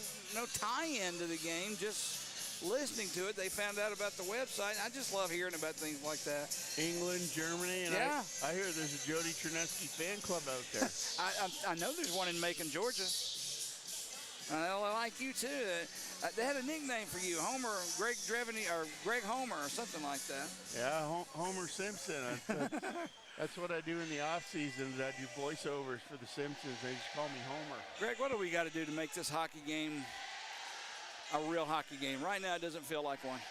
tie-in to the game, just listening to it. They found out about the website. I just love hearing about things like that. England, Germany, and yeah. I hear there's a Jody Chernesky fan club out there. I know there's one in Macon, Georgia. I like you too. They had a nickname for you, Homer, Greg Dreveny, or Greg Homer, or something like that. Yeah, Homer Simpson. That's what I do in the off season. I do voiceovers for the Simpsons. They just call me Homer. Greg, what do we got to do to make this hockey game a real hockey game? Right now, it doesn't feel like one.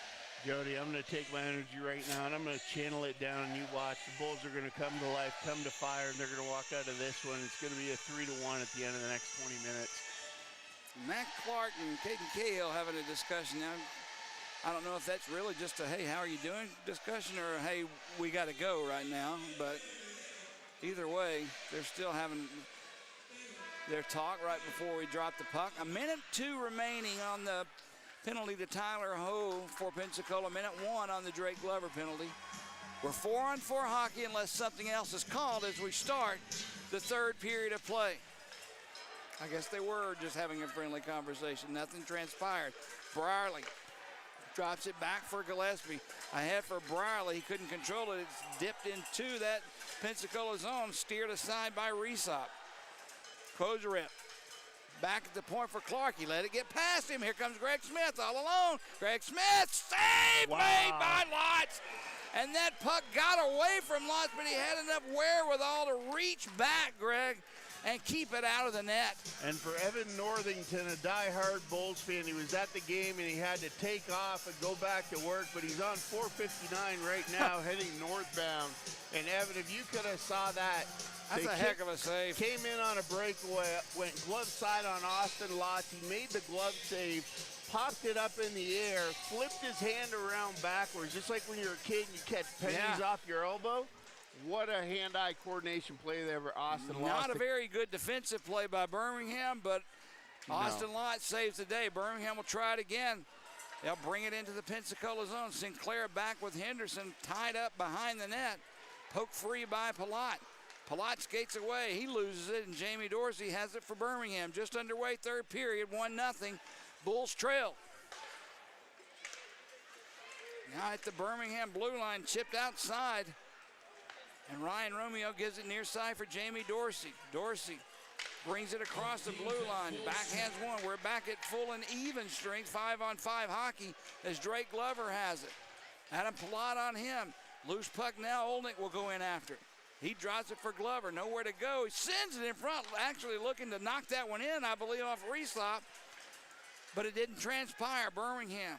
Jody, I'm going to take my energy right now, and I'm going to channel it down, and you watch. The Bulls are going to come to life, come to fire, and they're going to walk out of this one. It's going to be a 3-1 at the end of the next 20 minutes. Matt Clark and Caden Cahill having a discussion now. I don't know if that's really just a, hey, how are you doing discussion, or, hey, we got to go right now. But either way, they're still having their talk right before we drop the puck. 1:02 remaining on the penalty to Tyler Ho for Pensacola. 1:01 on the Drake Glover penalty. We're 4-on-4 hockey unless something else is called as we start the third period of play. I guess they were just having a friendly conversation. Nothing transpired. Brierly drops it back for Gillespie. Ahead for Brierly. He couldn't control it. It's dipped into that Pensacola zone. Steered aside by Reesop. Kozarep back at the point for Clark. He let it get past him. Here comes Greg Smith all alone. Greg Smith, save made by Lotz. And that puck got away from Lotz, but he had enough wherewithal to reach back, Greg, and keep it out of the net. And for Evan Northington, a diehard Bulls fan, he was at the game and he had to take off and go back to work, but he's on 459 right now heading northbound. And Evan, if you could have saw that, that's a heck of a save. Came in on a breakaway, went glove side on Austin Lotz. He made the glove save, popped it up in the air, flipped his hand around backwards, just like when you're a kid and you catch pennies off your elbow. What a hand-eye coordination play there for Austin Lotz. Not a very good defensive play by Birmingham, but Austin Lotz saves the day. Birmingham will try it again. They'll bring it into the Pensacola zone. Sinclair back with Henderson, tied up behind the net. Poked free by Palat. Palat skates away. He loses it, and Jamie Dorsey has it for Birmingham. Just underway, third period, 1-0. Bulls trail. Now at the Birmingham blue line, chipped outside. And Ryan Romeo gives it near side for Jamie Dorsey. Dorsey brings it across the blue line. Backhands one. We're back at full and even strength, 5-on-5 hockey as Drake Glover has it. Adam Palat on him. Loose puck now. Olnick will go in after it. He drops it for Glover. Nowhere to go. He sends it in front, actually looking to knock that one in, I believe, off Reesop. But it didn't transpire. Birmingham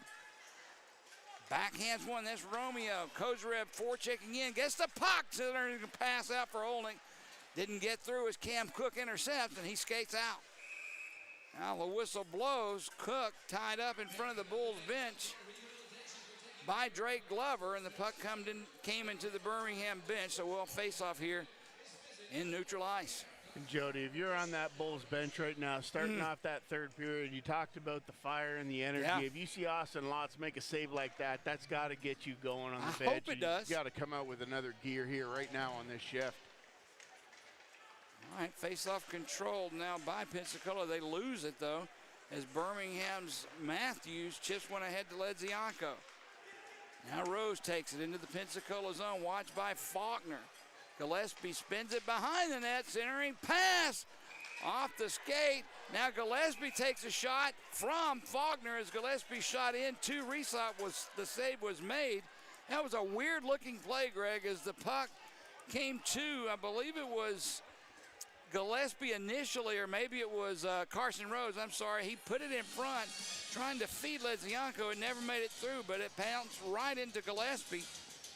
backhands one. That's Romeo. Kozarev forechecking in. Gets the puck. So they're going to pass out for Olnick. Didn't get through as Cam Cook intercepts, and he skates out. Now the whistle blows. Cook tied up in front of the Bulls bench. by Drake Glover, and the puck came into the Birmingham bench, so we'll face off here in neutral ice. And Jody, if you're on that Bulls bench right now, starting off that third period, you talked about the fire and the energy. Yeah. If you see Austin Lotz make a save like that, that's got to get you going on the bench. I hope it does. You got to come out with another gear here right now on this shift. All right, face-off controlled now by Pensacola. They lose it, though, as Birmingham's Matthews chips one ahead to Ledzianko. Now Rose takes it into the Pensacola zone, watched by Faulkner. Gillespie spins it behind the net, centering pass off the skate. Now Gillespie takes a shot from Faulkner as Gillespie shot in to Resop. The save was made. That was a weird-looking play, Greg, as the puck came to, I believe it was Gillespie initially, or maybe it was Carson Rose, I'm sorry. He put it in front, trying to feed Ledzianko. It never made it through, but it bounced right into Gillespie.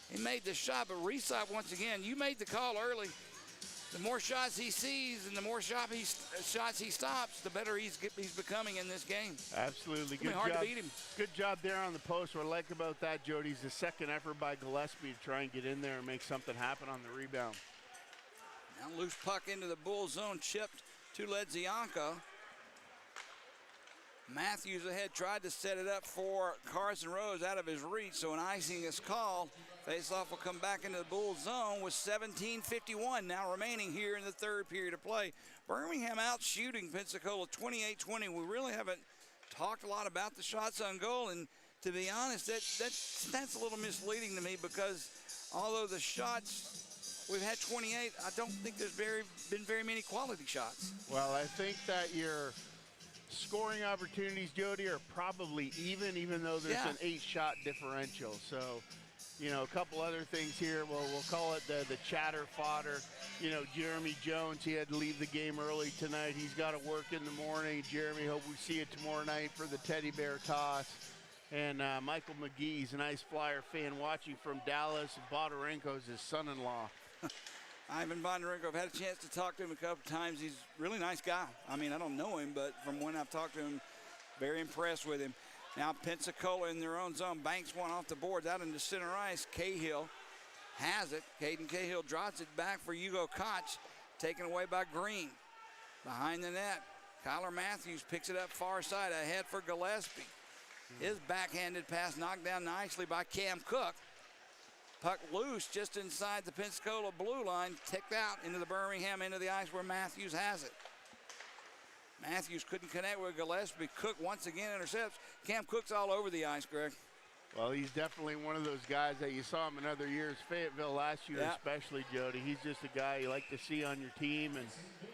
He made the shot, but Resop, once again, you made the call early. The more shots he sees and the more shots he stops, the better he's becoming in this game. Absolutely. It's hard to beat him. Good job there on the post. What I like about that, Jody, is the second effort by Gillespie to try and get in there and make something happen on the rebound. Now loose puck into the Bull zone, chipped to Ledzianko. Matthews ahead, tried to set it up for Carson Rose, out of his reach, so an icing is called. Face-off will come back into the Bull zone with 17:51 now remaining here in the third period of play. Birmingham out shooting Pensacola 28-20. We really haven't talked a lot about the shots on goal, and to be honest, that's a little misleading to me, because although the shots, we've had 28, I don't think there's been very many quality shots. Well, I think that your scoring opportunities, Jody, are probably even though there's an 8-shot differential. So, you know, a couple other things here. Well, we'll call it the chatter fodder. You know, Jeremy Jones, he had to leave the game early tonight. He's got to work in the morning. Jeremy, hope we see you tomorrow night for the teddy bear toss. And Michael McGee's an Ice Flyer fan watching from Dallas. Bodarenko's his son-in-law. Ivan Bondarenko, I've had a chance to talk to him a couple times. He's a really nice guy. I mean, I don't know him, but from when I've talked to him, very impressed with him. Now Pensacola in their own zone, banks one off the boards out into center ice. Cahill has it. Caden Cahill drops it back for Hugo Koch, taken away by Green. Behind the net, Kyler Matthews picks it up far side, ahead for Gillespie. His backhanded pass knocked down nicely by Cam Cook. Puck loose just inside the Pensacola blue line, ticked out into the Birmingham end of the ice where Matthews has it. Matthews couldn't connect with Gillespie. Cook once again intercepts. Cam Cook's all over the ice, Greg. Well, he's definitely one of those guys that you saw him in other years. Fayetteville last year especially, Jody. He's just a guy you like to see on your team, and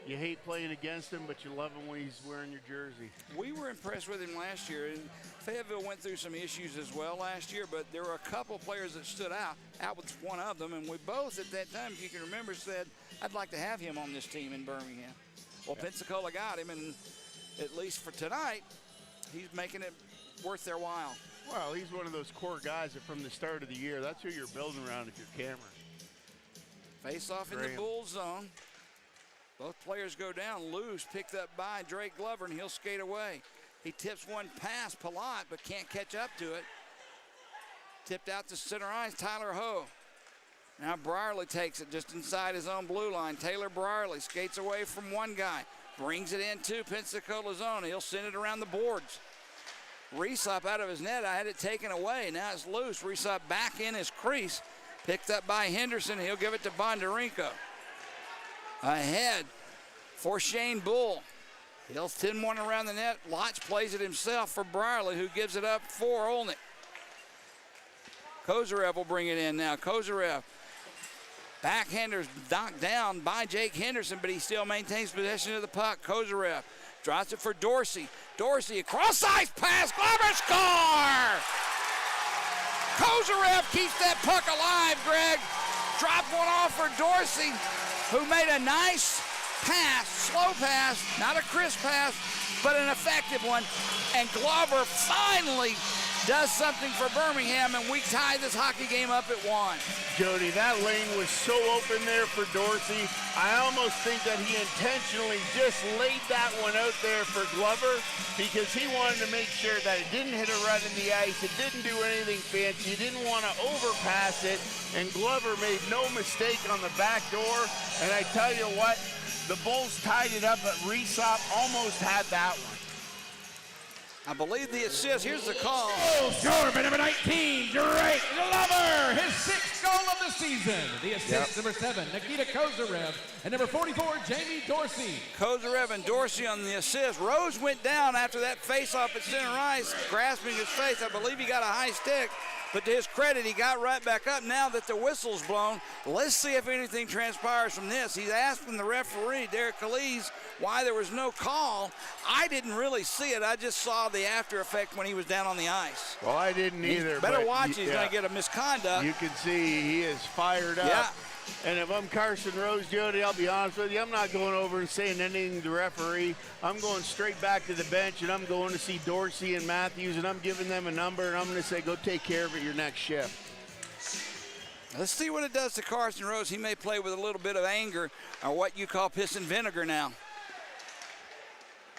you hate playing against him, but you love him when he's wearing your jersey. We were impressed with him last year. And Fayetteville went through some issues as well last year, but there were a couple players that stood out with one of them, and we both at that time, if you can remember, said, I'd like to have him on this team in Birmingham. Well, Pensacola got him, and at least for tonight, he's making it worth their while. Well, he's one of those core guys that from the start of the year, that's who you're building around if you're Cameron. Face off in the Bull zone. Both players go down loose, picked up by Drake Glover, and he'll skate away. He tips one past Palat, but can't catch up to it. Tipped out to center ice, Tyler Ho. Now Brierly takes it just inside his own blue line. Taylor Brierly skates away from one guy, brings it into Pensacola zone. He'll send it around the boards. Resop out of his net. I had it taken away. Now it's loose. Resop back in his crease. Picked up by Henderson. He'll give it to Bondarenko. Ahead for Shane Bull. He'll send one around the net. Lotz plays it himself for Brierly, who gives it up for Olnick. Kozarev will bring it in now. Kozarev. Backhander's knocked down by Jake Henderson, but he still maintains possession of the puck. Kozarev drops it for Dorsey. Dorsey, a cross-ice pass, Glover score! Kozarev keeps that puck alive, Greg. Dropped one off for Dorsey, who made a nice pass, slow pass, not a crisp pass, but an effective one. And Glover finally does something for Birmingham, and we tie this hockey game up at 1. Jody, that lane was so open there for Dorsey. I almost think that he intentionally just laid that one out there for Glover because he wanted to make sure that it didn't hit a rut in the ice. It didn't do anything fancy. He didn't want to overpass it, and Glover made no mistake on the back door. And I tell you what, the Bulls tied it up, but Resop almost had that one. I believe the assist. Here's the call. Oh, score by number 19, Drake Glover, his 6th goal of the season. The assist, number 7, Nikita Kozarev, and number 44, Jamie Dorsey. Kozarev and Dorsey on the assist. Rose went down after that face-off at center ice, grasping his face. I believe he got a high stick, but to his credit, he got right back up. Now that the whistle's blown, let's see if anything transpires from this. He's asking the referee, Derek Calise, why there was no call. I didn't really see it. I just saw the after effect when he was down on the ice. Well, I didn't either. Better watch. He's going to get a misconduct. You can see he is fired up. Yeah. And if I'm Carson Rose, Jody, I'll be honest with you, I'm not going over and saying anything to the referee. I'm going straight back to the bench, and I'm going to see Dorsey and Matthews, and I'm giving them a number, and I'm going to say, go take care of it your next shift. Let's see what it does to Carson Rose. He may play with a little bit of anger, or what you call piss and vinegar now.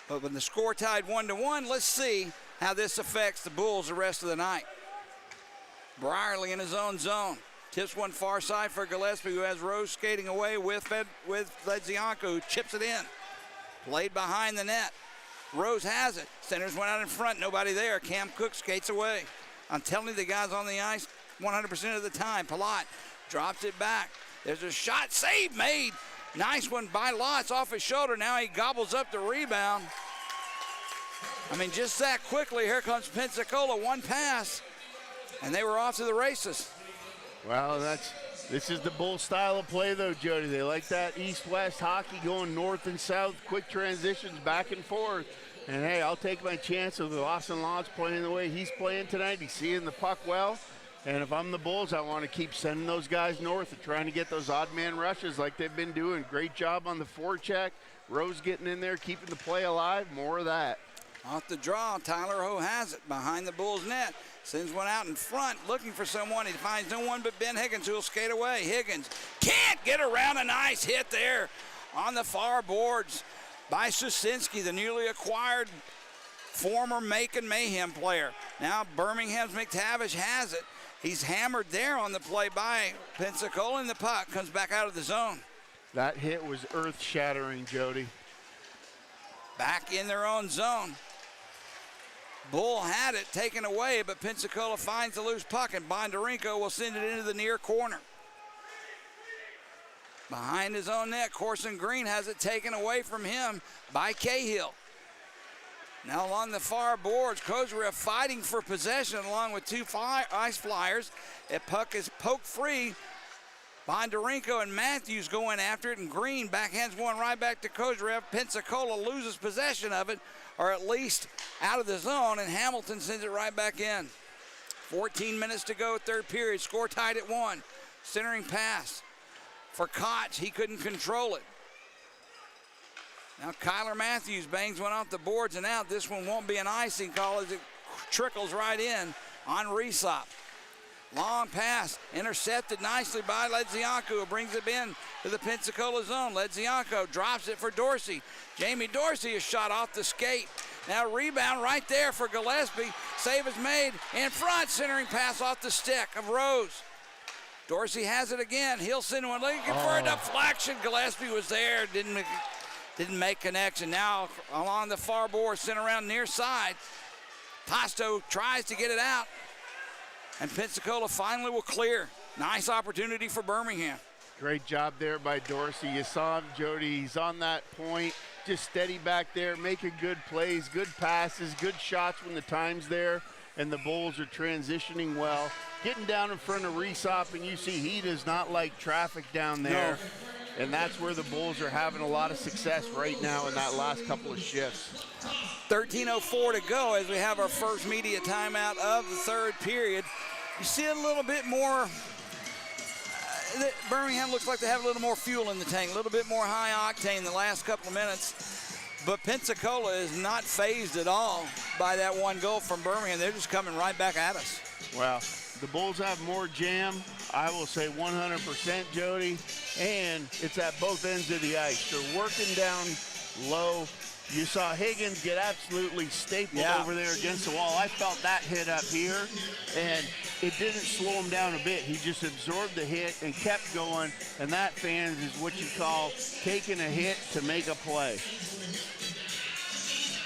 But when the score tied 1-1, let's see how this affects the Bulls the rest of the night. Brierly in his own zone. Tips one far side for Gillespie, who has Rose skating away with Ledzianko, who chips it in. Played behind the net. Rose has it. Centers went out in front. Nobody there. Cam Cook skates away. I'm telling you, the guys on the ice 100% of the time. Palat drops it back. There's a shot. Save made. Nice one by Lotz off his shoulder. Now he gobbles up the rebound. I mean, just that quickly, here comes Pensacola. One pass, and they were off to the races. Well, this is the Bull style of play, though, Jody. They like that east-west hockey going north and south, quick transitions back and forth. And, hey, I'll take my chance with Lawson Lodge playing the way he's playing tonight. He's seeing the puck well. And if I'm the Bulls, I want to keep sending those guys north and trying to get those odd man rushes like they've been doing. Great job on the forecheck. Rose getting in there, keeping the play alive. More of that. Off the draw, Tyler Ho has it behind the Bulls' net. Sends one out in front, looking for someone. He finds no one but Ben Higgins, who will skate away. Higgins can't get around. A nice hit there on the far boards by Susinski, the newly acquired former Macon Mayhem player. Now Birmingham's McTavish has it. He's hammered there on the play by Pensacola, and the puck comes back out of the zone. That hit was earth-shattering, Jody. Back in their own zone. Bull had it taken away, but Pensacola finds the loose puck, and Bondarenko will send it into the near corner. Behind his own net, Corson Green has it taken away from him by Cahill. Now along the far boards, Kozarev fighting for possession along with two ice flyers. That puck is poked free. Bondarenko and Matthews going after it, and Green backhands one right back to Kozarev. Pensacola loses possession of it, or at least out of the zone, and Hamilton sends it right back in. 14 minutes to go, third period. Score tied at 1. Centering pass for Koch. He couldn't control it. Now Kyler Matthews bangs one off the boards and out. This one won't be an icing call as it trickles right in on Resop. Long pass, intercepted nicely by Ledzianko, who brings it in to the Pensacola zone. Ledzianko drops it for Dorsey. Jamie Dorsey is shot off the skate. Now rebound right there for Gillespie. Save is made in front. Centering pass off the stick of Rose. Dorsey has it again. He'll send one looking for a deflection. Gillespie was there, didn't make connection. Now along the far board, sent around near side. Pasto tries to get it out, and Pensacola finally will clear. Nice opportunity for Birmingham. Great job there by Dorsey. You saw him, Jody. He's on that point, just steady back there, making good plays, good passes, good shots when the time's there, and the Bulls are transitioning well. Getting down in front of Resop, and you see he does not like traffic down there. No. And that's where the Bulls are having a lot of success right now in that last couple of shifts. 13:04 to go as we have our first media timeout of the third period. You see a little bit more, Birmingham looks like they have a little more fuel in the tank, a little bit more high octane the last couple of minutes. But Pensacola is not phased at all by that one goal from Birmingham. They're just coming right back at us. Well, the Bulls have more jam, I will say 100%, Jody, and it's at both ends of the ice. They're working down low. You saw Higgins get absolutely stapled over there against the wall. I felt that hit up here, and it didn't slow him down a bit. He just absorbed the hit and kept going, and that, fans, is what you call taking a hit to make a play.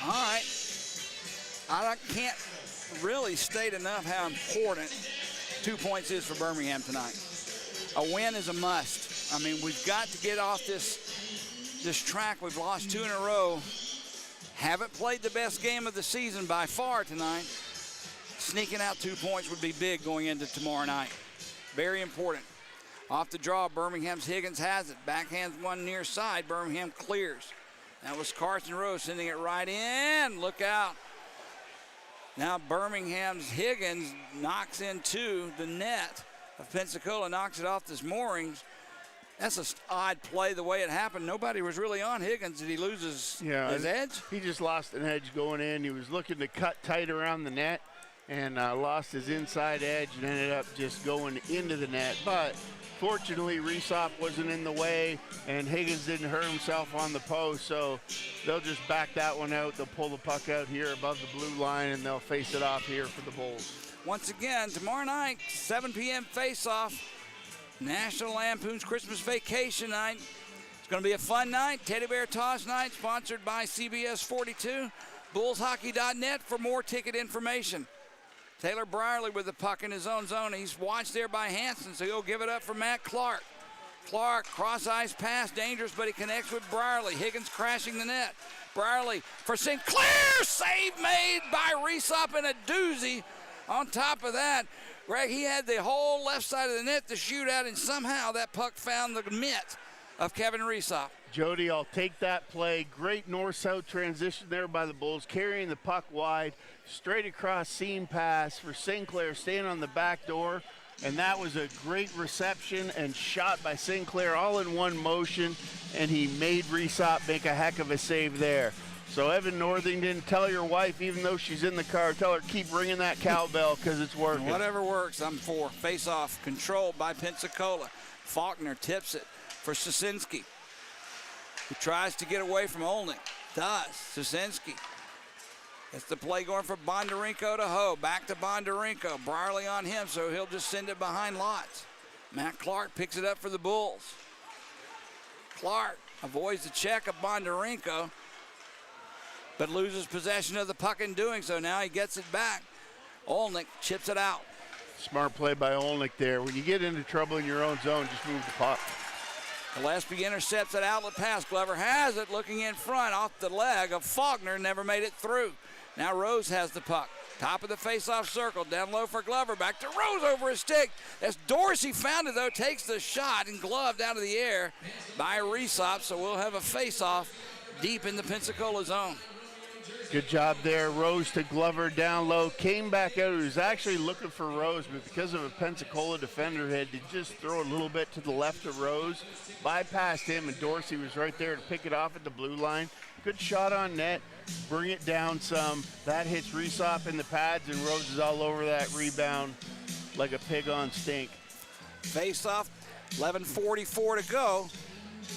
All right. I can't really state enough how important 2 points is for Birmingham tonight. A win is a must. I mean, we've got to get off this track. We've lost 2 in a row. Haven't played the best game of the season by far tonight. Sneaking out 2 points would be big going into tomorrow night. Very important. Off the draw, Birmingham's Higgins has it. Backhands one near side. Birmingham clears. That was Carson Rose sending it right in. Look out. Now Birmingham's Higgins knocks into the net of Pensacola, knocks it off his moorings. That's an odd play the way it happened. Nobody was really on Higgins. Did he lose his edge? He just lost an edge going in. He was looking to cut tight around the net and lost his inside edge and ended up just going into the net. But fortunately, Resop wasn't in the way, and Higgins didn't hurt himself on the post, so they'll just back that one out. They'll pull the puck out here above the blue line, and they'll face it off here for the Bulls. Once again, tomorrow night, 7 p.m. face-off. National Lampoon's Christmas Vacation night. It's going to be a fun night. Teddy Bear Toss night, sponsored by CBS 42. BullsHockey.net for more ticket information. Taylor Brierly with the puck in his own zone. He's watched there by Hanson, so he'll give it up for Matt Clark. Clark, cross-ice pass, dangerous, but he connects with Brierly. Higgins crashing the net. Brierly for Sinclair, save made by Resop and a doozy. On top of that, Greg, he had the whole left side of the net to shoot at, and somehow that puck found the mitt of Kevin Resop. Jody, I'll take that play. Great north-south transition there by the Bulls, carrying the puck wide, straight across seam pass for Sinclair, staying on the back door, and that was a great reception and shot by Sinclair all in one motion, and he made Resop make a heck of a save there. So Evan Northington, tell your wife, even though she's in the car, tell her keep ringing that cowbell because it's working. Whatever works, I'm for. Face-off controlled by Pensacola. Faulkner tips it for Sosinski, who tries to get away from Olnick. Does. Sosinski. It's the play going for Bondarenko to Ho. Back to Bondarenko. Brierly on him, so he'll just send it behind lots. Matt Clark picks it up for the Bulls. Clark avoids the check of Bondarenko, but loses possession of the puck in doing so. Now he gets it back. Olnick chips it out. Smart play by Olnick there. When you get into trouble in your own zone, just move the puck. Gillespie intercepts an outlet pass. Glover has it, looking in front off the leg of Faulkner. Never made it through. Now Rose has the puck. Top of the face-off circle. Down low for Glover. Back to Rose over his stick. As Dorsey found it, though, takes the shot and gloved out of the air by Resop. So we'll have a face-off deep in the Pensacola zone. Good job there. Rose to Glover down low. Came back out. He was actually looking for Rose, but because of a Pensacola defender had to just throw a little bit to the left of Rose. Bypassed him, and Dorsey was right there to pick it off at the blue line. Good shot on net. Bring it down some. That hits Resop in the pads, and Rose is all over that rebound like a pig on stink. Face off, 11:44 to go.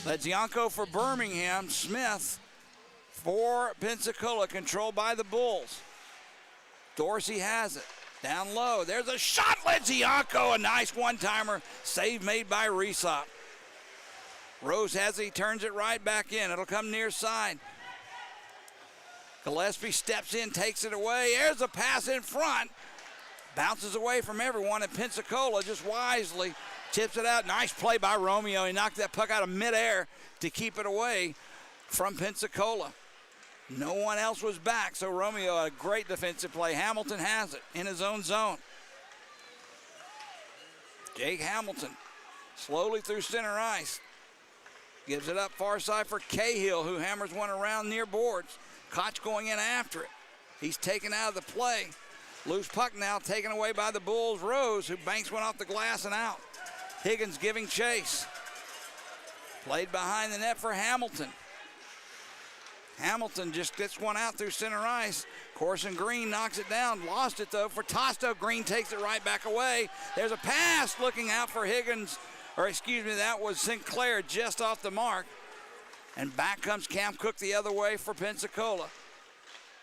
Ledzianko for Birmingham. Smith for Pensacola, controlled by the Bulls. Dorsey has it. Down low. There's a shot, Ledzianko. A nice one-timer. Save made by Resop. Rose has it. He turns it right back in. It'll come near side. Gillespie steps in, takes it away. There's a pass in front. Bounces away from everyone, and Pensacola just wisely tips it out. Nice play by Romeo. He knocked that puck out of midair to keep it away from Pensacola. No one else was back, so Romeo, a great defensive play. Hamilton has it in his own zone. Jake Hamilton slowly through center ice. Gives it up far side for Cahill, who hammers one around near boards. Koch going in after it. He's taken out of the play. Loose puck now taken away by the Bulls. Rose, who banks one off the glass and out. Higgins giving chase. Played behind the net for Hamilton. Hamilton just gets one out through center ice. Corson Green knocks it down. Lost it, though, for Tosto. Green takes it right back away. There's a pass looking out for Higgins. Or, excuse me, that was Sinclair just off the mark. And back comes Cam Cook the other way for Pensacola.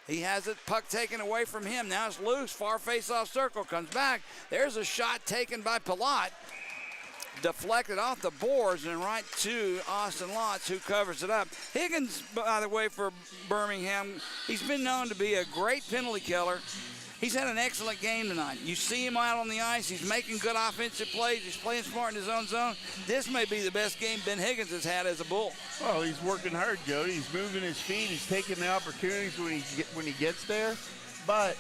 He has it, puck taken away from him. Now it's loose, far face-off circle, comes back. There's a shot taken by Palat. Deflected off the boards and right to Austin Lotz, who covers it up. Higgins, by the way, for Birmingham, he's been known to be a great penalty killer. He's had an excellent game tonight. You see him out on the ice. He's making good offensive plays. He's playing smart in his own zone. This may be the best game Ben Higgins has had as a Bull. Well, he's working hard, Jody. He's moving his feet. He's taking the opportunities when he gets there. But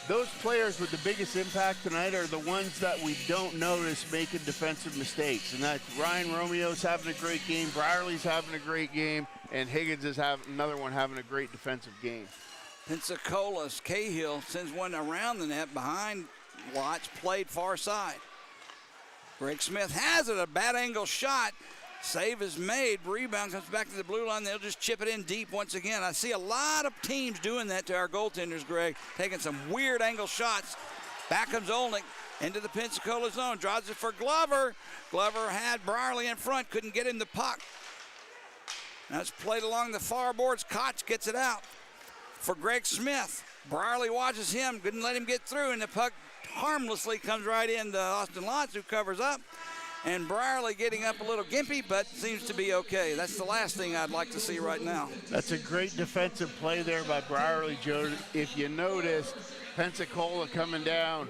those players with the biggest impact tonight are the ones that we don't notice making defensive mistakes. And that's Ryan Romeo's having a great game, Brierly's having a great game, and Higgins is another one having a great defensive game. Pensacola's Cahill sends one around the net behind Watts, played far side. Greg Smith has it, a bad angle shot. Save is made. Rebound comes back to the blue line. They'll just chip it in deep once again. I see a lot of teams doing that to our goaltenders, Greg, taking some weird angle shots. Back comes Olnick into the Pensacola zone. Draws it for Glover. Glover had Brierly in front, couldn't get him the puck. Now it's played along the far boards. Koch gets it out for Greg Smith. Brierly watches him, couldn't let him get through, and the puck harmlessly comes right into Austin Lotz, who covers up. And Brierly getting up a little gimpy, but seems to be okay. That's the last thing I'd like to see right now. That's a great defensive play there by Brierly, Joe. If you noticed, Pensacola coming down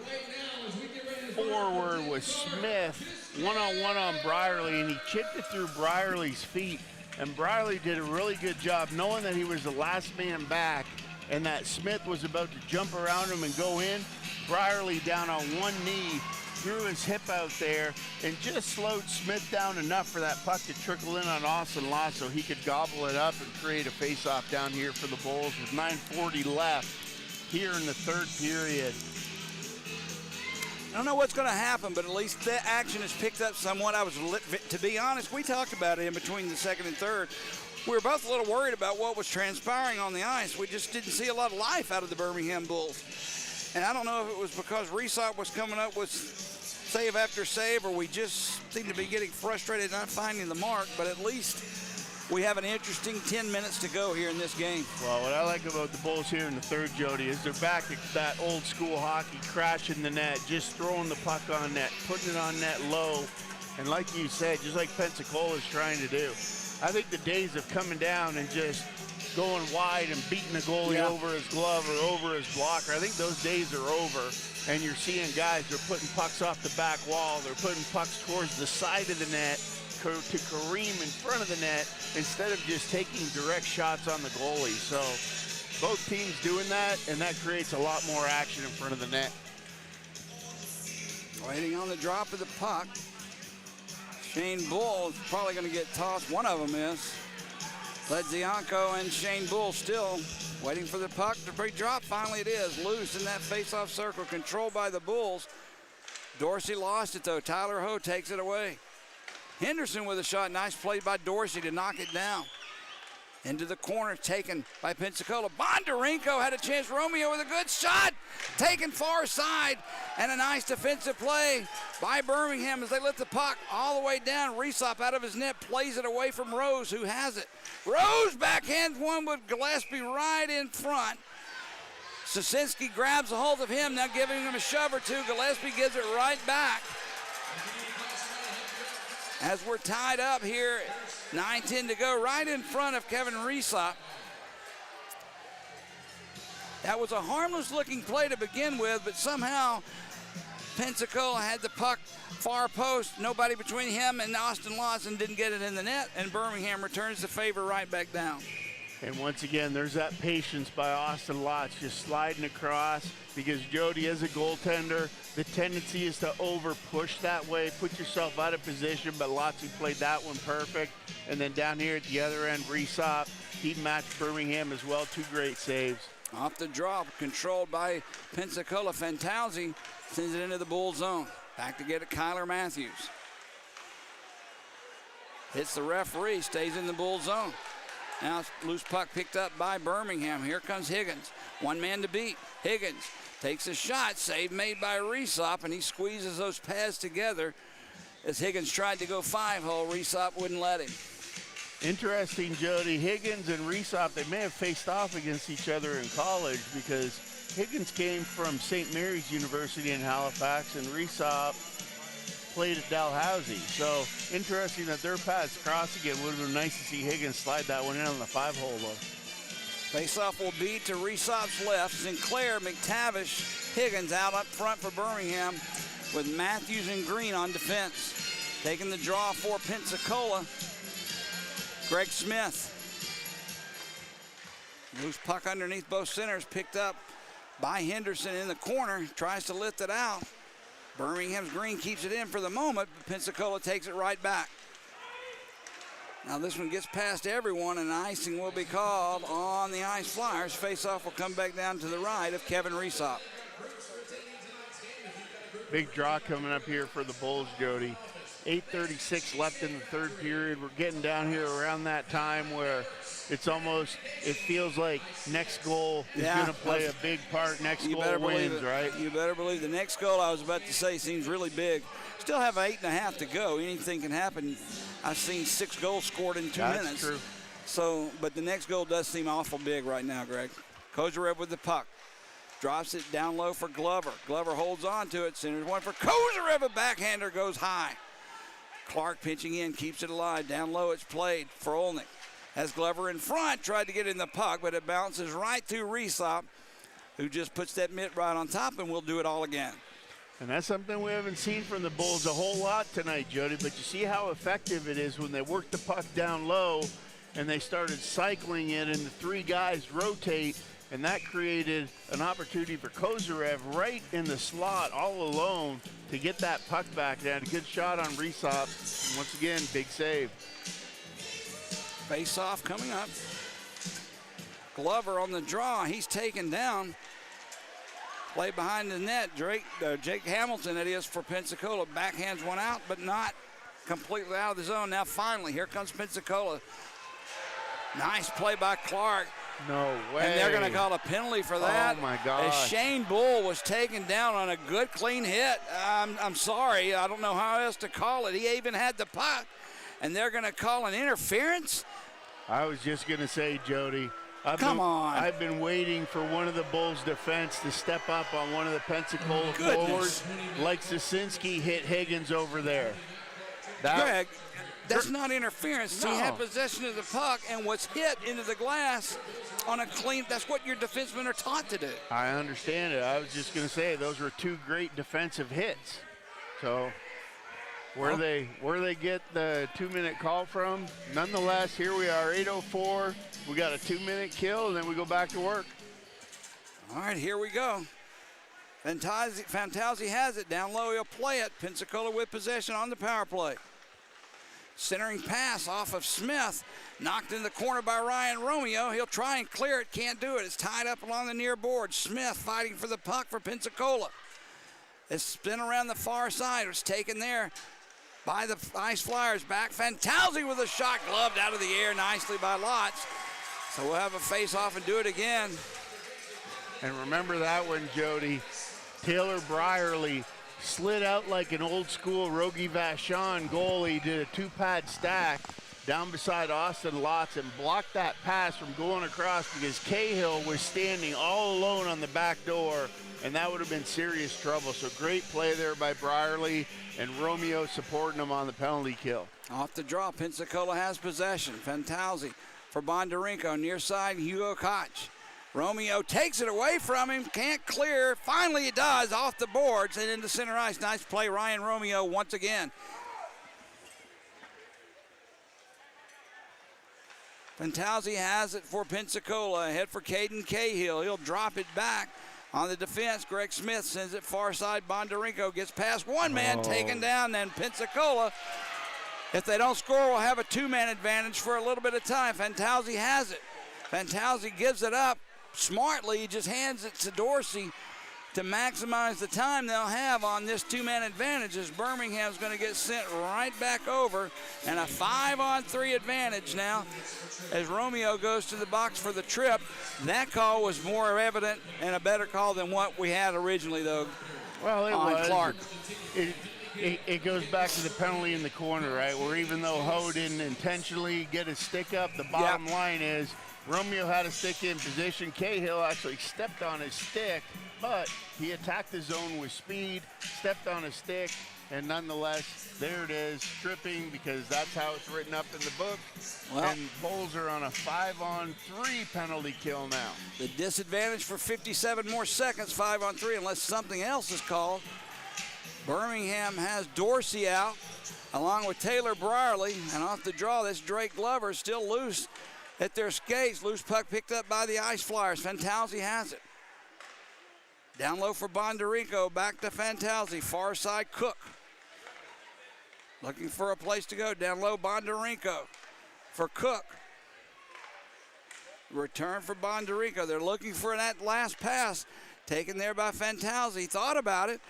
forward with Smith, one-on-one on Brierly, and he chipped it through Brierly's feet. And Brierly did a really good job knowing that he was the last man back and that Smith was about to jump around him and go in. Brierly down on one knee, threw his hip out there, and just slowed Smith down enough for that puck to trickle in on Austin Law so he could gobble it up and create a face-off down here for the Bulls with 9:40 left here in the third period. I don't know what's going to happen, but at least the action has picked up somewhat. To be honest, we talked about it in between the second and third. We were both a little worried about what was transpiring on the ice. We just didn't see a lot of life out of the Birmingham Bulls. And I don't know if it was because Resop was coming up with save after save, or we just seemed to be getting frustrated not finding the mark, but at least we have an interesting 10 minutes to go here in this game. Well, what I like about the Bulls here in the third, Jody, is they're back at that old school hockey, crashing the net, just throwing the puck on net, putting it on net low, and like you said, just like Pensacola is trying to do. I think the days of coming down and just going wide and beating the goalie over his glove or over his blocker, I think those days are over. And you're seeing guys, they're putting pucks off the back wall, they're putting pucks towards the side of the net to Kareem in front of the net instead of just taking direct shots on the goalie. So both teams doing that, and that creates a lot more action in front of the net. Waiting on the drop of the puck. Shane Bull is probably going to get tossed. One of them is. Ledzianko and Shane Bull still waiting for the puck to be dropped. Finally it is. Loose in that face-off circle, controlled by the Bulls. Dorsey lost it, though. Tyler Ho takes it away. Henderson with a shot. Nice play by Dorsey to knock it down. Into the corner, taken by Pensacola. Bondarenko had a chance. Romeo with a good shot. Taken far side. And a nice defensive play by Birmingham as they let the puck all the way down. Resop out of his net, plays it away from Rose, who has it. Rose backhands one with Gillespie right in front. Sosinski grabs a hold of him, now giving him a shove or two. Gillespie gives it right back. As we're tied up here, 9:10 to go, right in front of Kevin Resop. That was a harmless looking play to begin with, but somehow Pensacola had the puck far post, nobody between him and Austin Lawson, didn't get it in the net, and Birmingham returns the favor right back down. And once again, there's that patience by Austin Lotz just sliding across, because Jody, as a goaltender, the tendency is to over push that way, put yourself out of position, but Lotz played that one perfect. And then down here at the other end, Resop, he matched Birmingham as well, 2 great saves. Off the drop, controlled by Pensacola. Fantauzi sends it into the Bull zone. Back to get it, Kyler Matthews. Hits the referee, stays in the Bull zone. Now loose puck picked up by Birmingham. Here comes Higgins. One man to beat. Higgins takes a shot. Save made by Resop, and he squeezes those pads together. As Higgins tried to go 5-hole, Resop wouldn't let him. Interesting, Jody. Higgins and Resop, they may have faced off against each other in college because Higgins came from St. Mary's University in Halifax, and Resop played at Dalhousie. So interesting that their paths cross again. Would have been nice to see Higgins slide that one in on the 5-hole though. Faceoff will be to Resop's left. Sinclair, McTavish, Higgins out up front for Birmingham with Matthews and Green on defense. Taking the draw for Pensacola, Greg Smith. Loose puck underneath both centers, picked up by Henderson in the corner, tries to lift it out. Birmingham's Green keeps it in for the moment, but Pensacola takes it right back. Now this one gets past everyone, and icing will be called on the Ice Flyers. Face-off will come back down to the right of Kevin Resop. Big draw coming up here for the Bulls, Jody. 8:36 left in the third period. We're getting down here around that time where it's almost, it feels like next goal is going to play a big part. Next goal wins, right? You better believe the next goal, I was about to say, seems really big. Still have 8.5 to go. Anything can happen. I've seen 6 goals scored in 2 minutes. That's true. So, but the next goal does seem awful big right now, Greg. Kozarev with the puck. Drops it down low for Glover. Glover holds on to it. Centers one for Kozarev. A backhander goes high. Clark pitching in, keeps it alive. Down low, it's played for Olnick. Has Glover in front, tried to get in the puck, but it bounces right to Resop, who just puts that mitt right on top, and will do it all again. And that's something we haven't seen from the Bulls a whole lot tonight, Jody, but you see how effective it is when they work the puck down low and they started cycling it and the 3 guys rotate, and that created an opportunity for Kozarev right in the slot all alone to get that puck back down. A good shot on Resop. Once again, big save. Face-off coming up. Glover on the draw. He's taken down. Play behind the net. Jake Hamilton, it is, for Pensacola. Backhands one out, but not completely out of the zone. Now finally, here comes Pensacola. Nice play by Clark. No way. And they're going to call a penalty for that. Oh, my gosh. As Shane Bull was taken down on a good, clean hit. I'm sorry. I don't know how else to call it. He even had the puck. And they're going to call an interference? I was just going to say, Jody. Come on. I've been waiting for one of the Bulls' defense to step up on one of the Pensacola forwards, like Sosinski hit Higgins over there. Greg, that's not interference. No. He had possession of the puck and was hit into the glass on a clean. That's what your defensemen are taught to do. I understand it. I was just going to say those were 2 great defensive hits. So where they get the 2-minute call from, nonetheless, here we are, 8:04. We got a 2-minute kill, and then we go back to work. All right, here we go. Fantazzi has it. Down low, he'll play it. Pensacola with possession on the power play. Centering pass off of Smith. Knocked in the corner by Ryan Romeo. He'll try and clear it. Can't do it. It's tied up along the near board. Smith fighting for the puck for Pensacola. It's spin around the far side. It's taken there by the Ice Flyers. Back. Fantazzi with a shot gloved out of the air nicely by Lotz. So we'll have a face-off and do it again. And remember that one, Jody. Taylor Brierly slid out like an old-school Rogie Vachon goalie, did a 2-pad stack down beside Austin Lotz and blocked that pass from going across because Cahill was standing all alone on the back door, and that would have been serious trouble. So great play there by Brierly, and Romeo supporting him on the penalty kill. Off the draw, Pensacola has possession. Fantazzi for Bondarenko, near side, Hugo Koch. Romeo takes it away from him, can't clear. Finally it does, off the boards and into center ice. Nice play, Ryan Romeo once again. Fantazzi has it for Pensacola, ahead for Caden Cahill. He'll drop it back on the defense. Greg Smith sends it far side. Bondarenko gets past one man, taken down, and Pensacola, if they don't score, will have a 2-man advantage for a little bit of time. Fantazzi has it. Fantazzi gives it up smartly. He just hands it to Dorsey. to maximize the time they'll have on this two-man advantage as Birmingham's going to get sent right back over, and a 5-on-3 advantage now as Romeo goes to the box for the trip. That call was more evident and a better call than what we had originally, though. Well, it on was. Clark. It goes back to the penalty in the corner, right? Where even though Ho didn't intentionally get his stick up, the bottom line is Romeo had a stick in position. Cahill actually stepped on his stick, but he attacked the zone with speed, stepped on his stick, and nonetheless, there it is, tripping, because that's how it's written up in the book. Well, and Bulls are on a 5-on-3 penalty kill now. The disadvantage for 57 more seconds, 5-on-3, unless something else is called. Birmingham has Dorsey out, along with Taylor Brierly, and off the draw, this Drake Glover still loose at their skates. Loose puck picked up by the Ice Flyers. Fantazzi has it. Down low for Bondarenko, back to Fantazzi, far side Cook. Looking for a place to go, down low Bondarenko for Cook. Return for Bondarenko, they're looking for that last pass, taken there by Fantazzi, thought about it.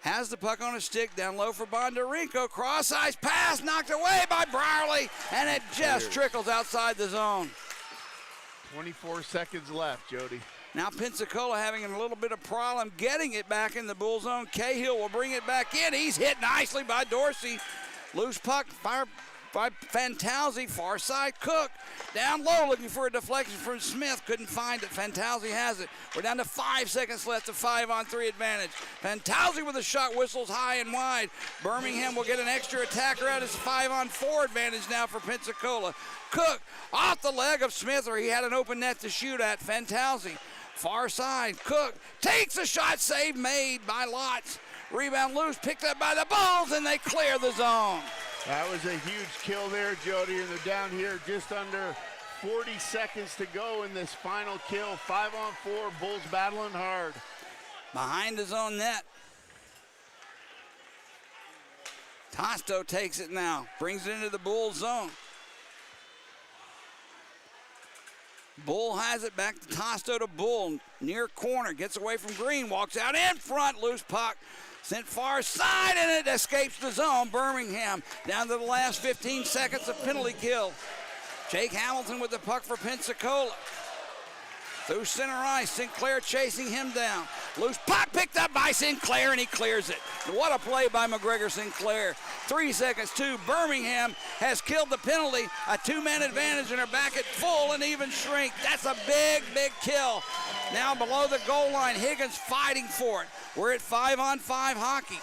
Has the puck on his stick, down low for Bondarenko. Cross-ice pass knocked away by Brierly, and it just trickles outside the zone. 24 seconds left, Jody. Now Pensacola having a little bit of problem getting it back in the Bull zone. Cahill will bring it back in. He's hit nicely by Dorsey. Loose puck, fire by Fantazzi, far side Cook. Down low looking for a deflection from Smith. Couldn't find it. Fantazzi has it. We're down to 5 seconds left, a 5-on-3 advantage. Fantazzi with a shot, whistles high and wide. Birmingham will get an extra attacker out. It's a 5-on-4 advantage now for Pensacola. Cook off the leg of Smith, or he had an open net to shoot at. Fantazzi, far side. Cook takes a shot, save made by Lotz. Rebound loose, picked up by the Bulls, and they clear the zone. That was a huge kill there, Jody, and they're down here just under 40 seconds to go in this final kill. 5-on-4, Bulls battling hard. Behind his own net. Tosto takes it now, brings it into the Bulls zone. Bull has it, back to Tosto to Bull, near corner, gets away from Green, walks out in front, loose puck. Sent far side, and it escapes the zone. Birmingham down to the last 15 seconds of penalty kill. Jake Hamilton with the puck for Pensacola. Through center ice, Sinclair chasing him down. Loose puck picked up by Sinclair, and he clears it. What a play by McGregor Sinclair. 3 seconds, 2. Birmingham has killed the penalty. A 2-man advantage, and are back at full and even strength. That's a big, big kill. Now below the goal line, Higgins fighting for it. We're at 5-on-5 hockey.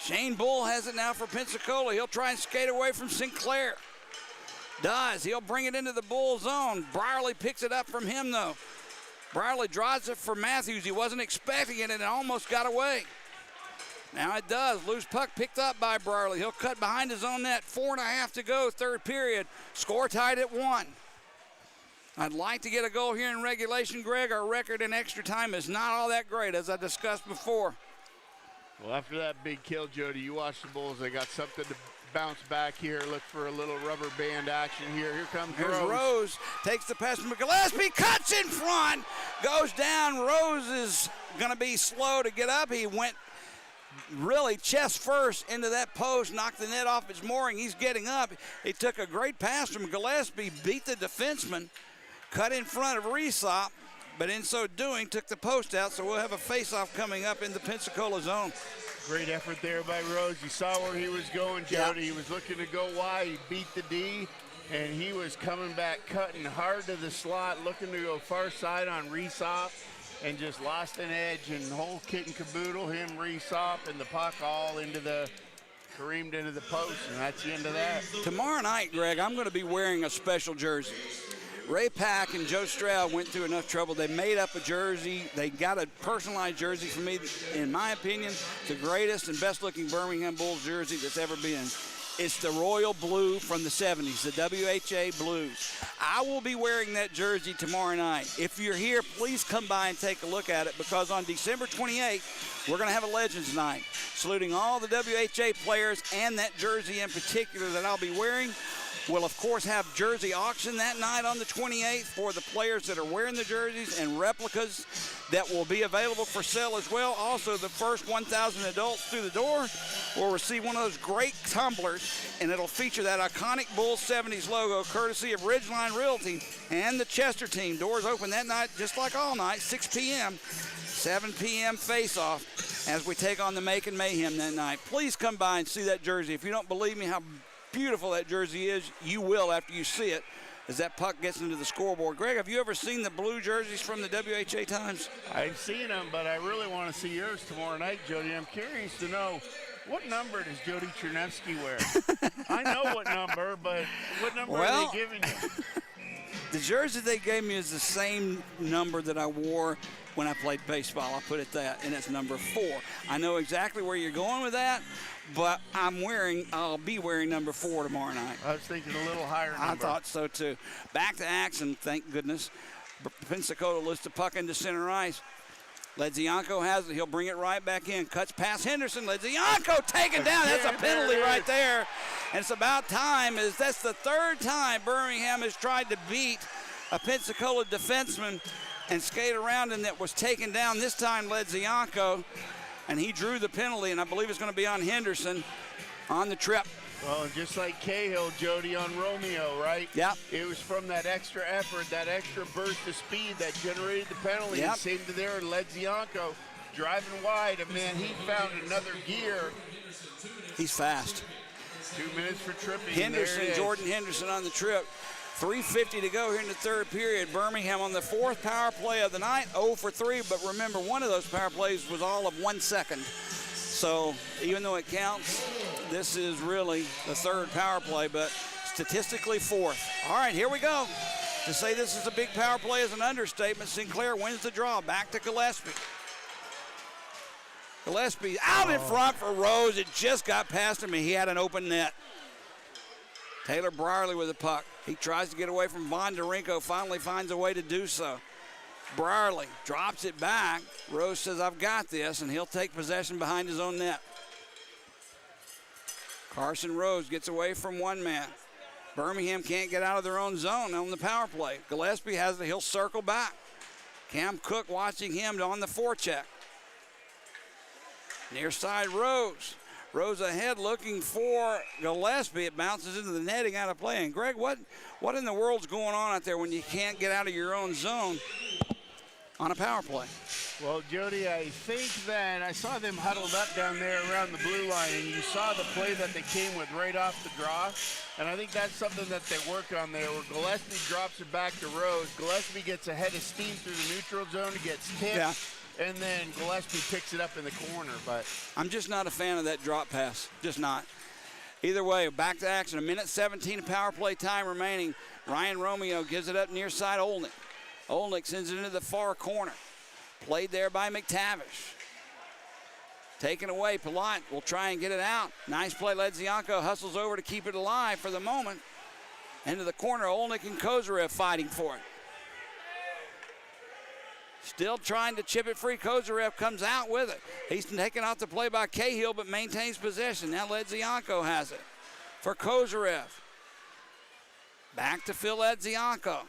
Shane Bull has it now for Pensacola. He'll try and skate away from Sinclair. Does. He'll bring it into the Bull zone. Brierly picks it up from him, though. Brierly draws it for Matthews. He wasn't expecting it, and it almost got away. Now it does. Loose puck picked up by Brierly. He'll cut behind his own net. 4.5 to go, third period. Score tied at 1. I'd like to get a goal here in regulation, Greg. Our record in extra time is not all that great, as I discussed before. Well, after that big kill, Jody, you watch the Bulls. They got something to bounce back here. Look for a little rubber band action here. Here comes Here's Rose. Rose. Takes the pass from Gillespie. Cuts in front. Goes down. Rose is going to be slow to get up. He went really chest first into that post, knocked the net off its mooring. He's getting up. He took a great pass from Gillespie, beat the defenseman, cut in front of Resop, but in so doing took the post out, so we'll have a face-off coming up in the Pensacola zone. Great effort there by Rose. You saw where he was going, Jody. He was looking to go wide. He beat the D, and he was coming back, cutting hard to the slot, looking to go far side on Resop, and just lost an edge, and whole kit and caboodle, him, Resop, and the puck all careened into the post, and that's the end of that. Tomorrow night, Greg, I'm going to be wearing a special jersey. Ray Pack and Joe Stroud went through enough trouble. They made up a jersey. They got a personalized jersey for me. In my opinion, the greatest and best-looking Birmingham Bulls jersey that's ever been. It's the royal blue from the 70s, the WHA Blues. I will be wearing that jersey tomorrow night. If you're here, please come by and take a look at it, because on December 28th, we're going to have a Legends Night, saluting all the WHA players and that jersey in particular that I'll be wearing. We'll, of course, have jersey auction that night on the 28th for the players that are wearing the jerseys and replicas that will be available for sale as well. Also, the first 1,000 adults through the door will receive one of those great tumblers, and it'll feature that iconic Bulls 70s logo courtesy of Ridgeline Realty and the Chester team. Doors open that night just like all night, 6 p.m., 7 p.m. face-off as we take on the Macon Mayhem that night. Please come by and see that jersey. If you don't believe me how beautiful that jersey is, you will after you see it as that puck gets into the scoreboard. Greg, have you ever seen the blue jerseys from the WHA Times? I've seen them, but I really want to see yours tomorrow night, Jody. I'm curious to know, what number does Jody Chernevsky wear? I know what number, but what number are they giving you? The jersey they gave me is the same number that I wore when I played baseball. I'll put it that, and it's number 4. I know exactly where you're going with that, but I'll be wearing number 4 tomorrow night. I was thinking a little higher number. I thought so too. Back to action, thank goodness. Pensacola lifts the puck into center ice. Ledzianko has it. He'll bring it right back in. Cuts past Henderson. Ledzianko taken down. That's a penalty right there. And it's about time, as that's the third time Birmingham has tried to beat a Pensacola defenseman and skate around him that was taken down. This time Ledzianko, and he drew the penalty, and I believe it's going to be on Henderson on the trip. Well, and just like Cahill, Jody, on Romeo, right? Yeah. It was from that extra effort, that extra burst of speed that generated the penalty. Yep. And same to there, Ledzianko driving wide, and man, he found another gear. He's fast. 2 minutes for tripping. Henderson, Jordan Henderson on the trip. 3:50 to go here in the third period. Birmingham on the 4th power play of the night, 0 for 3. But remember, one of those power plays was all of 1 second. So even though it counts, this is really the 3rd power play, but statistically 4th. All right, here we go. To say this is a big power play is an understatement. Sinclair wins the draw. Back to Gillespie. Gillespie out in front for Rose. It just got past him, and he had an open net. Taylor Brierly with the puck. He tries to get away from Bondarenko, finally finds a way to do so. Brierly drops it back. Rose says, I've got this, and he'll take possession behind his own net. Carson Rose gets away from one man. Birmingham can't get out of their own zone on the power play. Gillespie has it. He'll circle back. Cam Cook watching him on the forecheck. Near side Rose. Rose ahead looking for Gillespie. It bounces into the netting out of play. And Greg, what in the world's going on out there when you can't get out of your own zone on a power play? Well, Jody, I think that I saw them huddled up down there around the blue line, and you saw the play that they came with right off the draw. And I think that's something that they work on there, where Gillespie drops it back to Rose. Gillespie gets ahead of steam through the neutral zone. He gets tipped. Yeah. And then Gillespie picks it up in the corner. But I'm just not a fan of that drop pass. Just not. Either way, back to action. 1:17 of power play time remaining. Ryan Romeo gives it up near side Olnick. Olnick sends it into the far corner. Played there by McTavish. Taken away. Palat will try and get it out. Nice play. Ledzianko hustles over to keep it alive for the moment. Into the corner. Olnick and Kozarev fighting for it. Still trying to chip it free. Kozarev comes out with it. He's taken off the play by Cahill, but maintains possession. Now Ledzianko has it for Kozarev. Back to Phil Ledzianko.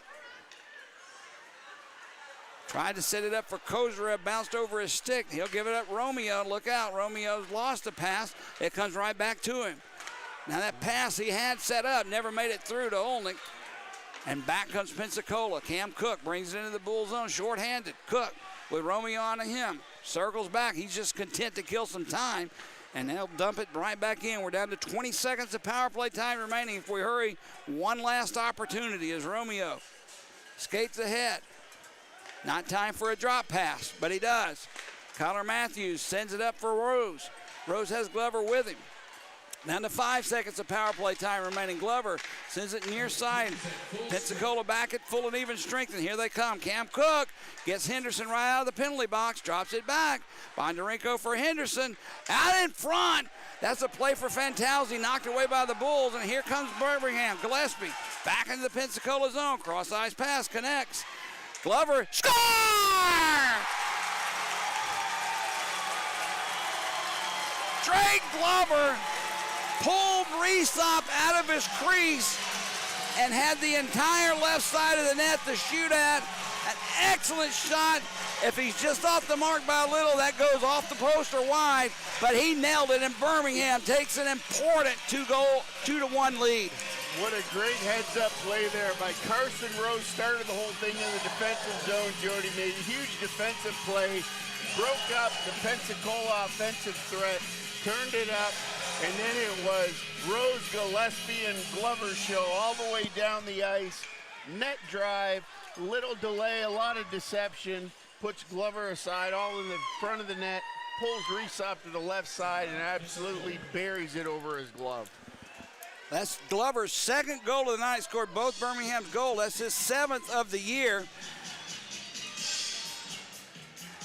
Tried to set it up for Kozarev, bounced over his stick. He'll give it up Romeo. Look out, Romeo's lost a pass. It comes right back to him. Now that pass he had set up, never made it through to Olnick. And back comes Pensacola. Cam Cook brings it into the Bull zone, shorthanded. Cook with Romeo on him. Circles back. He's just content to kill some time. And they'll dump it right back in. We're down to 20 seconds of power play time remaining. If we hurry, one last opportunity as Romeo skates ahead. Not time for a drop pass, but he does. Kyler Matthews sends it up for Rose. Rose has Glover with him. Down to 5 seconds of power play time remaining. Glover sends it near side. Pensacola back at full and even strength, and here they come. Cam Cook gets Henderson right out of the penalty box, drops it back. Bondarenko for Henderson. Out in front. That's a play for Fantazzi, knocked away by the Bulls, and here comes Birmingham. Gillespie back into the Pensacola zone. Cross-ice pass connects. Glover, score! Drake Glover pulled Reesop out of his crease and had the entire left side of the net to shoot at. An excellent shot. If he's just off the mark by a little, that goes off the post or wide, but he nailed it, and Birmingham takes an important 2-1 lead. What a great heads-up play there by Carson Rose. Started the whole thing in the defensive zone. Jody made a huge defensive play, broke up the Pensacola offensive threat, turned it up, and then it was Rose, Gillespie, and Glover show all the way down the ice. Net drive, little delay, a lot of deception, puts Glover aside, all in the front of the net, pulls Reese up to the left side, and absolutely buries it over his glove. That's Glover's second goal of the night, scored both Birmingham's goal. That's his 7th of the year.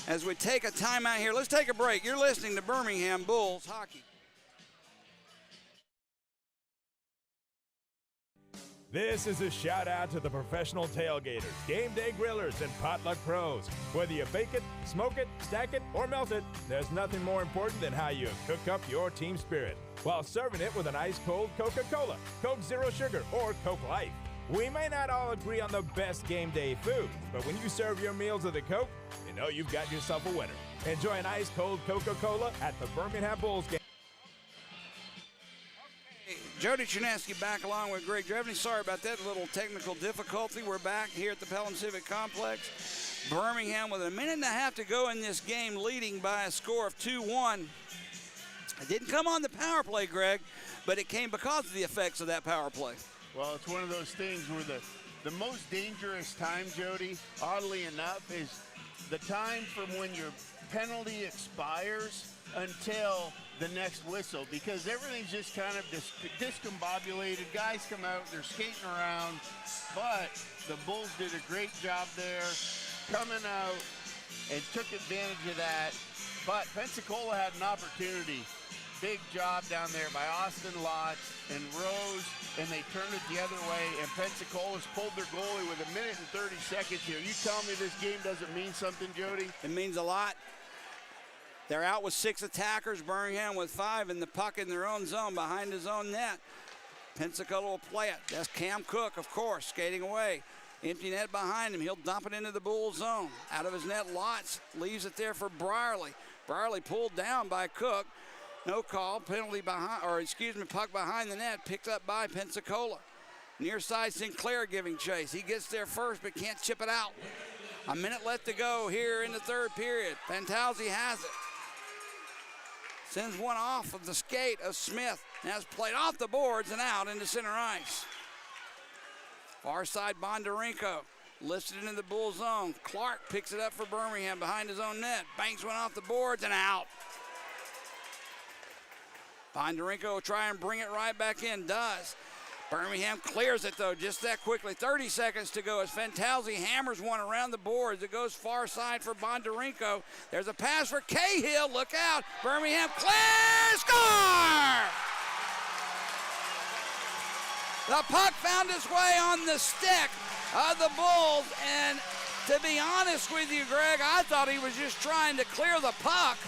As we take a timeout here, let's take a break. You're listening to Birmingham Bulls Hockey. This is a shout out to the professional tailgaters, game day grillers, and potluck pros. Whether you bake it, smoke it, stack it, or melt it, there's nothing more important than how you cook up your team spirit while serving it with an ice-cold Coca-Cola, Coke Zero Sugar, or Coke Life. We may not all agree on the best game day food, but when you serve your meals with a Coke, you know you've got yourself a winner. Enjoy an ice-cold Coca-Cola at the Birmingham Bulls game. Jody Chernetsky back along with Greg Drevney. Sorry about that little technical difficulty. We're back here at the Pelham Civic Complex. Birmingham with a minute and a half to go in this game, leading by a score of 2-1. It didn't come on the power play, Greg, but it came because of the effects of that power play. Well, it's one of those things where the most dangerous time, Jody, oddly enough, is the time from when your penalty expires until the next whistle, because everything's just kind of discombobulated. Guys come out, they're skating around, but the Bulls did a great job there, coming out and took advantage of that. But Pensacola had an opportunity. Big job down there by Austin Lotz and Rose, and they turned it the other way, and Pensacola's pulled their goalie with 1 minute and 30 seconds here. You tell me this game doesn't mean something, Jody? It means a lot. They're out with 6 attackers, Birmingham with 5, and the puck in their own zone behind his own net. Pensacola will play it. That's Cam Cook, of course, skating away. Empty net behind him. He'll dump it into the Bulls zone. Out of his net, Lotz leaves it there for Brierly. Brierly pulled down by Cook. No call, penalty behind, puck behind the net, picked up by Pensacola. Near side, Sinclair giving chase. He gets there first, but can't chip it out. A minute left to go here in the third period. Fantazzi has it. Sends one off of the skate of Smith. Now it's played off the boards and out into center ice. Far side, Bondarenko lifts it into the Bull zone. Clark picks it up for Birmingham behind his own net. Banks one off the boards and out. Bondarenko will try and bring it right back in. Does. Birmingham clears it, though, just that quickly. 30 seconds to go as Fantazzi hammers one around the boards. It goes far side for Bondarenko. There's a pass for Cahill. Look out. Birmingham clears. Score! The puck found its way on the stick of the Bulls, and to be honest with you, Greg, I thought he was just trying to clear the puck.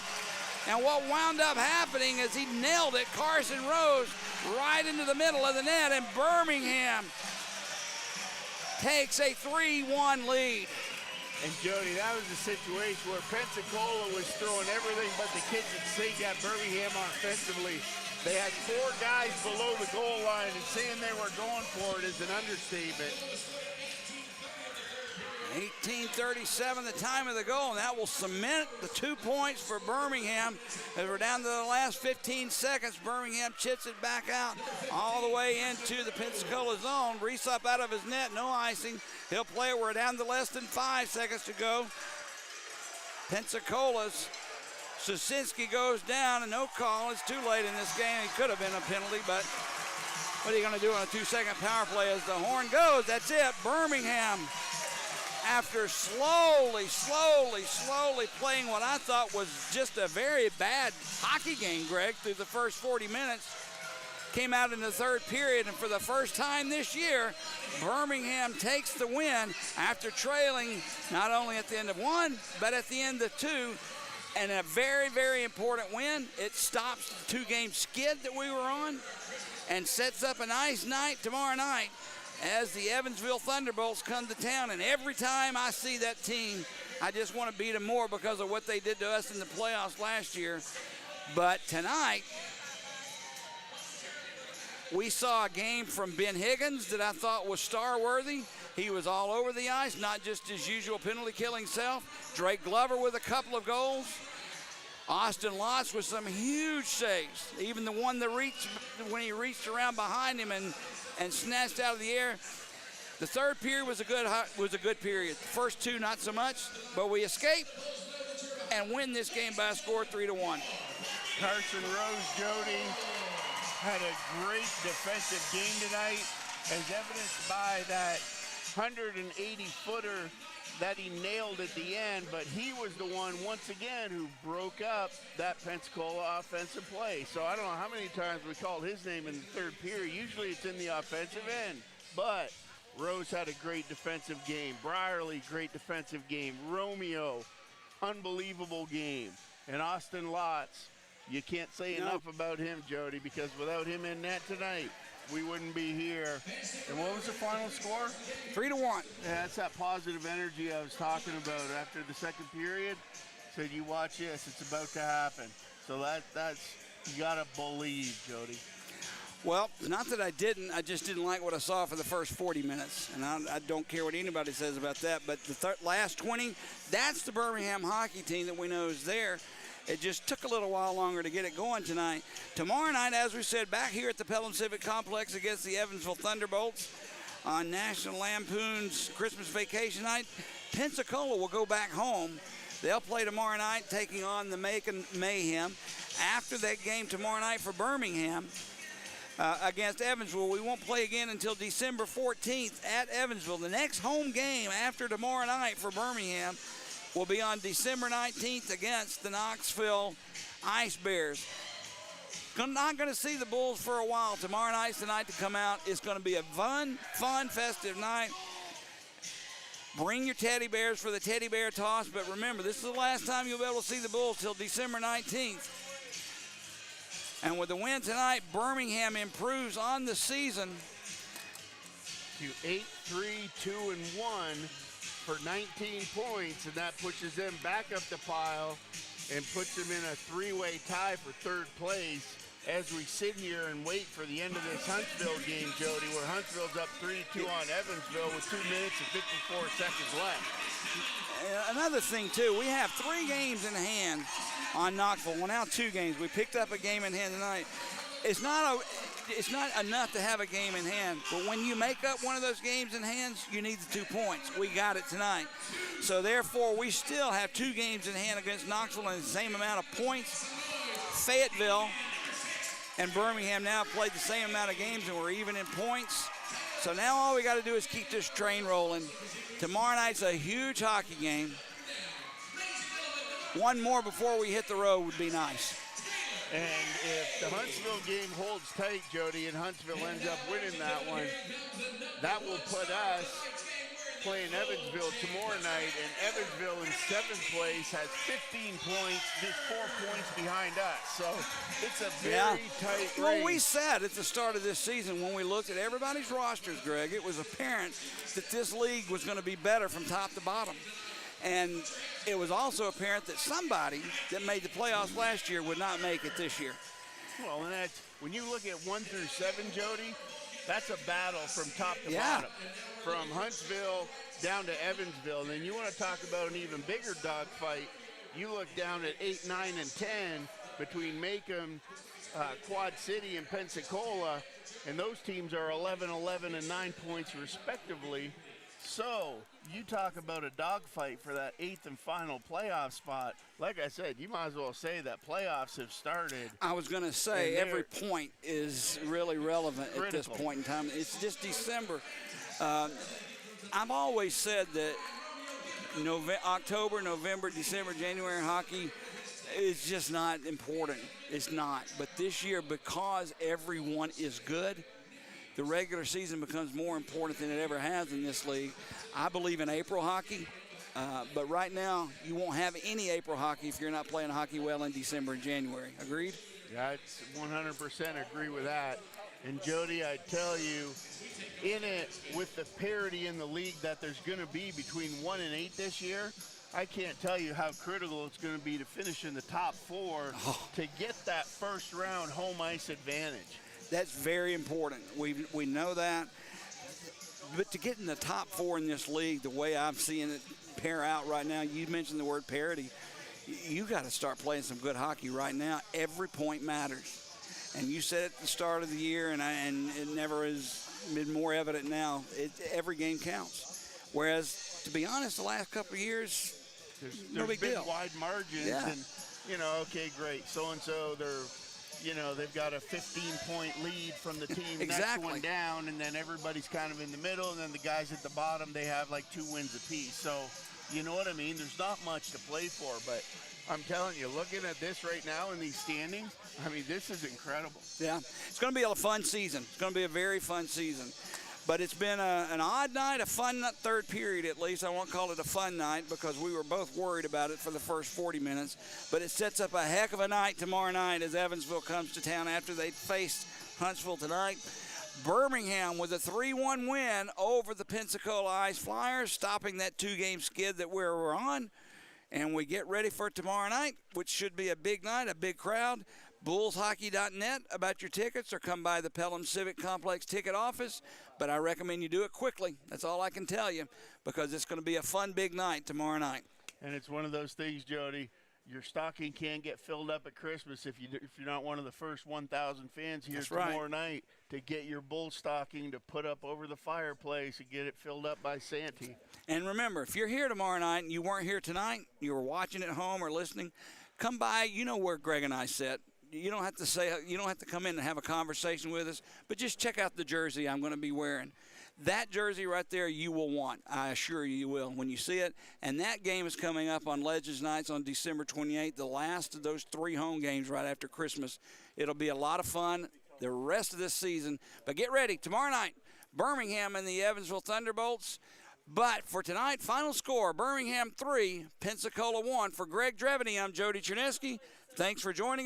And what wound up happening is he nailed it, Carson Rose, right into the middle of the net, and Birmingham takes a 3-1 lead. And Jody, that was a situation where Pensacola was throwing everything but the kitchen sink at Birmingham offensively. They had 4 guys below the goal line, and saying they were going for it is an understatement. 18:37, the time of the goal, and that will cement the 2 points for Birmingham. As we're down to the last 15 seconds, Birmingham chits it back out all the way into the Pensacola zone. Reese up out of his net, no icing. He'll play it. We're down to less than 5 seconds to go. Pensacola's Susinski goes down, and no call. It's too late in this game. It could have been a penalty, but what are you going to do on a 2-second power play as the horn goes? That's it. Birmingham, after slowly playing what I thought was just a very bad hockey game, Greg, through the first 40 minutes, came out in the third period, and for the first time this year, Birmingham takes the win after trailing not only at the end of 1, but at the end of 2, and a very, very important win. It stops the 2-game skid that we were on and sets up a nice night tomorrow night as the Evansville Thunderbolts come to town. And every time I see that team, I just want to beat them more because of what they did to us in the playoffs last year. But tonight, we saw a game from Ben Higgins that I thought was star-worthy. He was all over the ice, not just his usual penalty-killing self. Drake Glover with a couple of goals. Austin Lotz with some huge saves. Even the one that when he reached around behind him and snatched out of the air. The third period was a good period. The first two, not so much, but we escaped and win this game by a score 3-1. Carson Rose, Jody, had a great defensive game tonight, as evidenced by that 180-footer that he nailed at the end, but he was the one, once again, who broke up that Pensacola offensive play. So I don't know how many times we called his name in the third period. Usually it's in the offensive end, but Rose had a great defensive game. Brierly, great defensive game. Romeo, unbelievable game. And Austin Lotz, you can't say enough about him, Jody, because without him in net tonight, we wouldn't be here. And what was the final score? 3-1. Yeah, that's that positive energy I was talking about after the second period. Said, you watch this, it's about to happen. So that's you gotta believe, Jody. Well, not that I didn't. I just didn't like what I saw for the first 40 minutes. And I don't care what anybody says about that. But the last 20, that's the Birmingham hockey team that we know is there. It just took a little while longer to get it going tonight. Tomorrow night, as we said, back here at the Pelham Civic Complex against the Evansville Thunderbolts on National Lampoon's Christmas Vacation night, Pensacola will go back home. They'll play tomorrow night, taking on the Macon Mayhem. After that game tomorrow night for Birmingham against Evansville, we won't play again until December 14th at Evansville. The next home game after tomorrow night for Birmingham will be on December 19th against the Knoxville Ice Bears. Not going to see the Bulls for a while. Tomorrow night's the night to come out. It's going to be a fun, festive night. Bring your teddy bears for the teddy bear toss, but remember, this is the last time you'll be able to see the Bulls till December 19th. And with the win tonight, Birmingham improves on the season To 8-3-2-1 for 19 points, and that pushes them back up the pile and puts them in a three-way tie for third place as we sit here and wait for the end of this Huntsville game, Jody, where Huntsville's up 3-2 on Evansville with 2 minutes and 54 seconds left. Another thing, too, we have 3 games in hand on Knoxville. Well, now 2 games. We picked up a game in hand tonight. It's not enough to have a game in hand, but when you make up one of those games in hands, you need the 2 points. We got it tonight. So, therefore, we still have 2 games in hand against Knoxville and the same amount of points. Fayetteville and Birmingham now played the same amount of games, and we're even in points. So now all we got to do is keep this train rolling. Tomorrow night's a huge hockey game. One more before we hit the road would be nice. And if the Huntsville game holds tight, Jody, and Huntsville ends up winning that one, that will put us playing Evansville tomorrow night, and Evansville in 7th place has 15 points, just 4 points behind us. So it's a very tight race. Well, we said at the start of this season when we looked at everybody's rosters, Greg, it was apparent that this league was going to be better from top to bottom. And it was also apparent that somebody that made the playoffs last year would not make it this year. Well, and that's, when you look at 1 through 7, Jody, that's a battle from top to bottom. From Huntsville down to Evansville. And then you want to talk about an even bigger dogfight. You look down at 8, 9, and 10 between Macon, Quad City, and Pensacola. And those teams are 11, 11, and 9 points respectively. So you talk about a dogfight for that 8th and final playoff spot. Like I said, you might as well say that playoffs have started. I was going to say every point is really relevant at this point in time. It's just December. I've always said that October, November, December, January hockey is just not important. It's not. But this year, because everyone is good, the regular season becomes more important than it ever has in this league. I believe in April hockey, but right now you won't have any April hockey if you're not playing hockey well in December and January. Agreed? Yeah, I 100% agree with that. And Jody, I tell you, in it with the parity in the league that there's going to be between 1 and 8 this year, I can't tell you how critical it's going to be to finish in the top 4 to get that first round home ice advantage. That's very important. We know that. But to get in the top 4 in this league, the way I'm seeing it pair out right now, you mentioned the word parity. You got to start playing some good hockey right now. Every point matters. And you said at the start of the year, and it never has been more evident now, every game counts. Whereas, to be honest, the last couple of years, no big been deal. Wide margins, Yeah. and okay, great. So-and-so, they've got a 15-point lead from the team next Exactly. one down, and then everybody's kind of in the middle, and then the guys at the bottom, they have like 2 wins apiece. So, you know what I mean? There's not much to play for, but I'm telling you, looking at this right now in these standings, I mean, this is incredible. Yeah, it's going to be a fun season. It's going to be a very fun season. But it's been an odd night, a fun third period at least. I won't call it a fun night because we were both worried about it for the first 40 minutes. But it sets up a heck of a night tomorrow night as Evansville comes to town after they faced Huntsville tonight. Birmingham with a 3-1 win over the Pensacola Ice Flyers, stopping that 2-game skid that we were on. And we get ready for tomorrow night, which should be a big night, a big crowd. Bullshockey.net about your tickets, or come by the Pelham Civic Complex ticket office. But I recommend you do it quickly. That's all I can tell you, because it's going to be a fun big night tomorrow night. And it's one of those things, Jody, your stocking can't get filled up at Christmas if you're not one of the first 1,000 fans here tomorrow night to get your bull stocking to put up over the fireplace and get it filled up by Santee. And remember, if you're here tomorrow night and you weren't here tonight, you were watching at home or listening, come by. You know where Greg and I sit. You don't have to come in and have a conversation with us, but just check out the jersey I'm going to be wearing. That jersey right there you will want. I assure you will when you see it. And that game is coming up on Legends Nights on December 28th, the last of those 3 home games right after Christmas. It'll be a lot of fun the rest of this season. But get ready. Tomorrow night, Birmingham and the Evansville Thunderbolts. But for tonight, final score, Birmingham 3, Pensacola 1. For Greg Drevany, I'm Jody Cherneski. Thanks for joining us.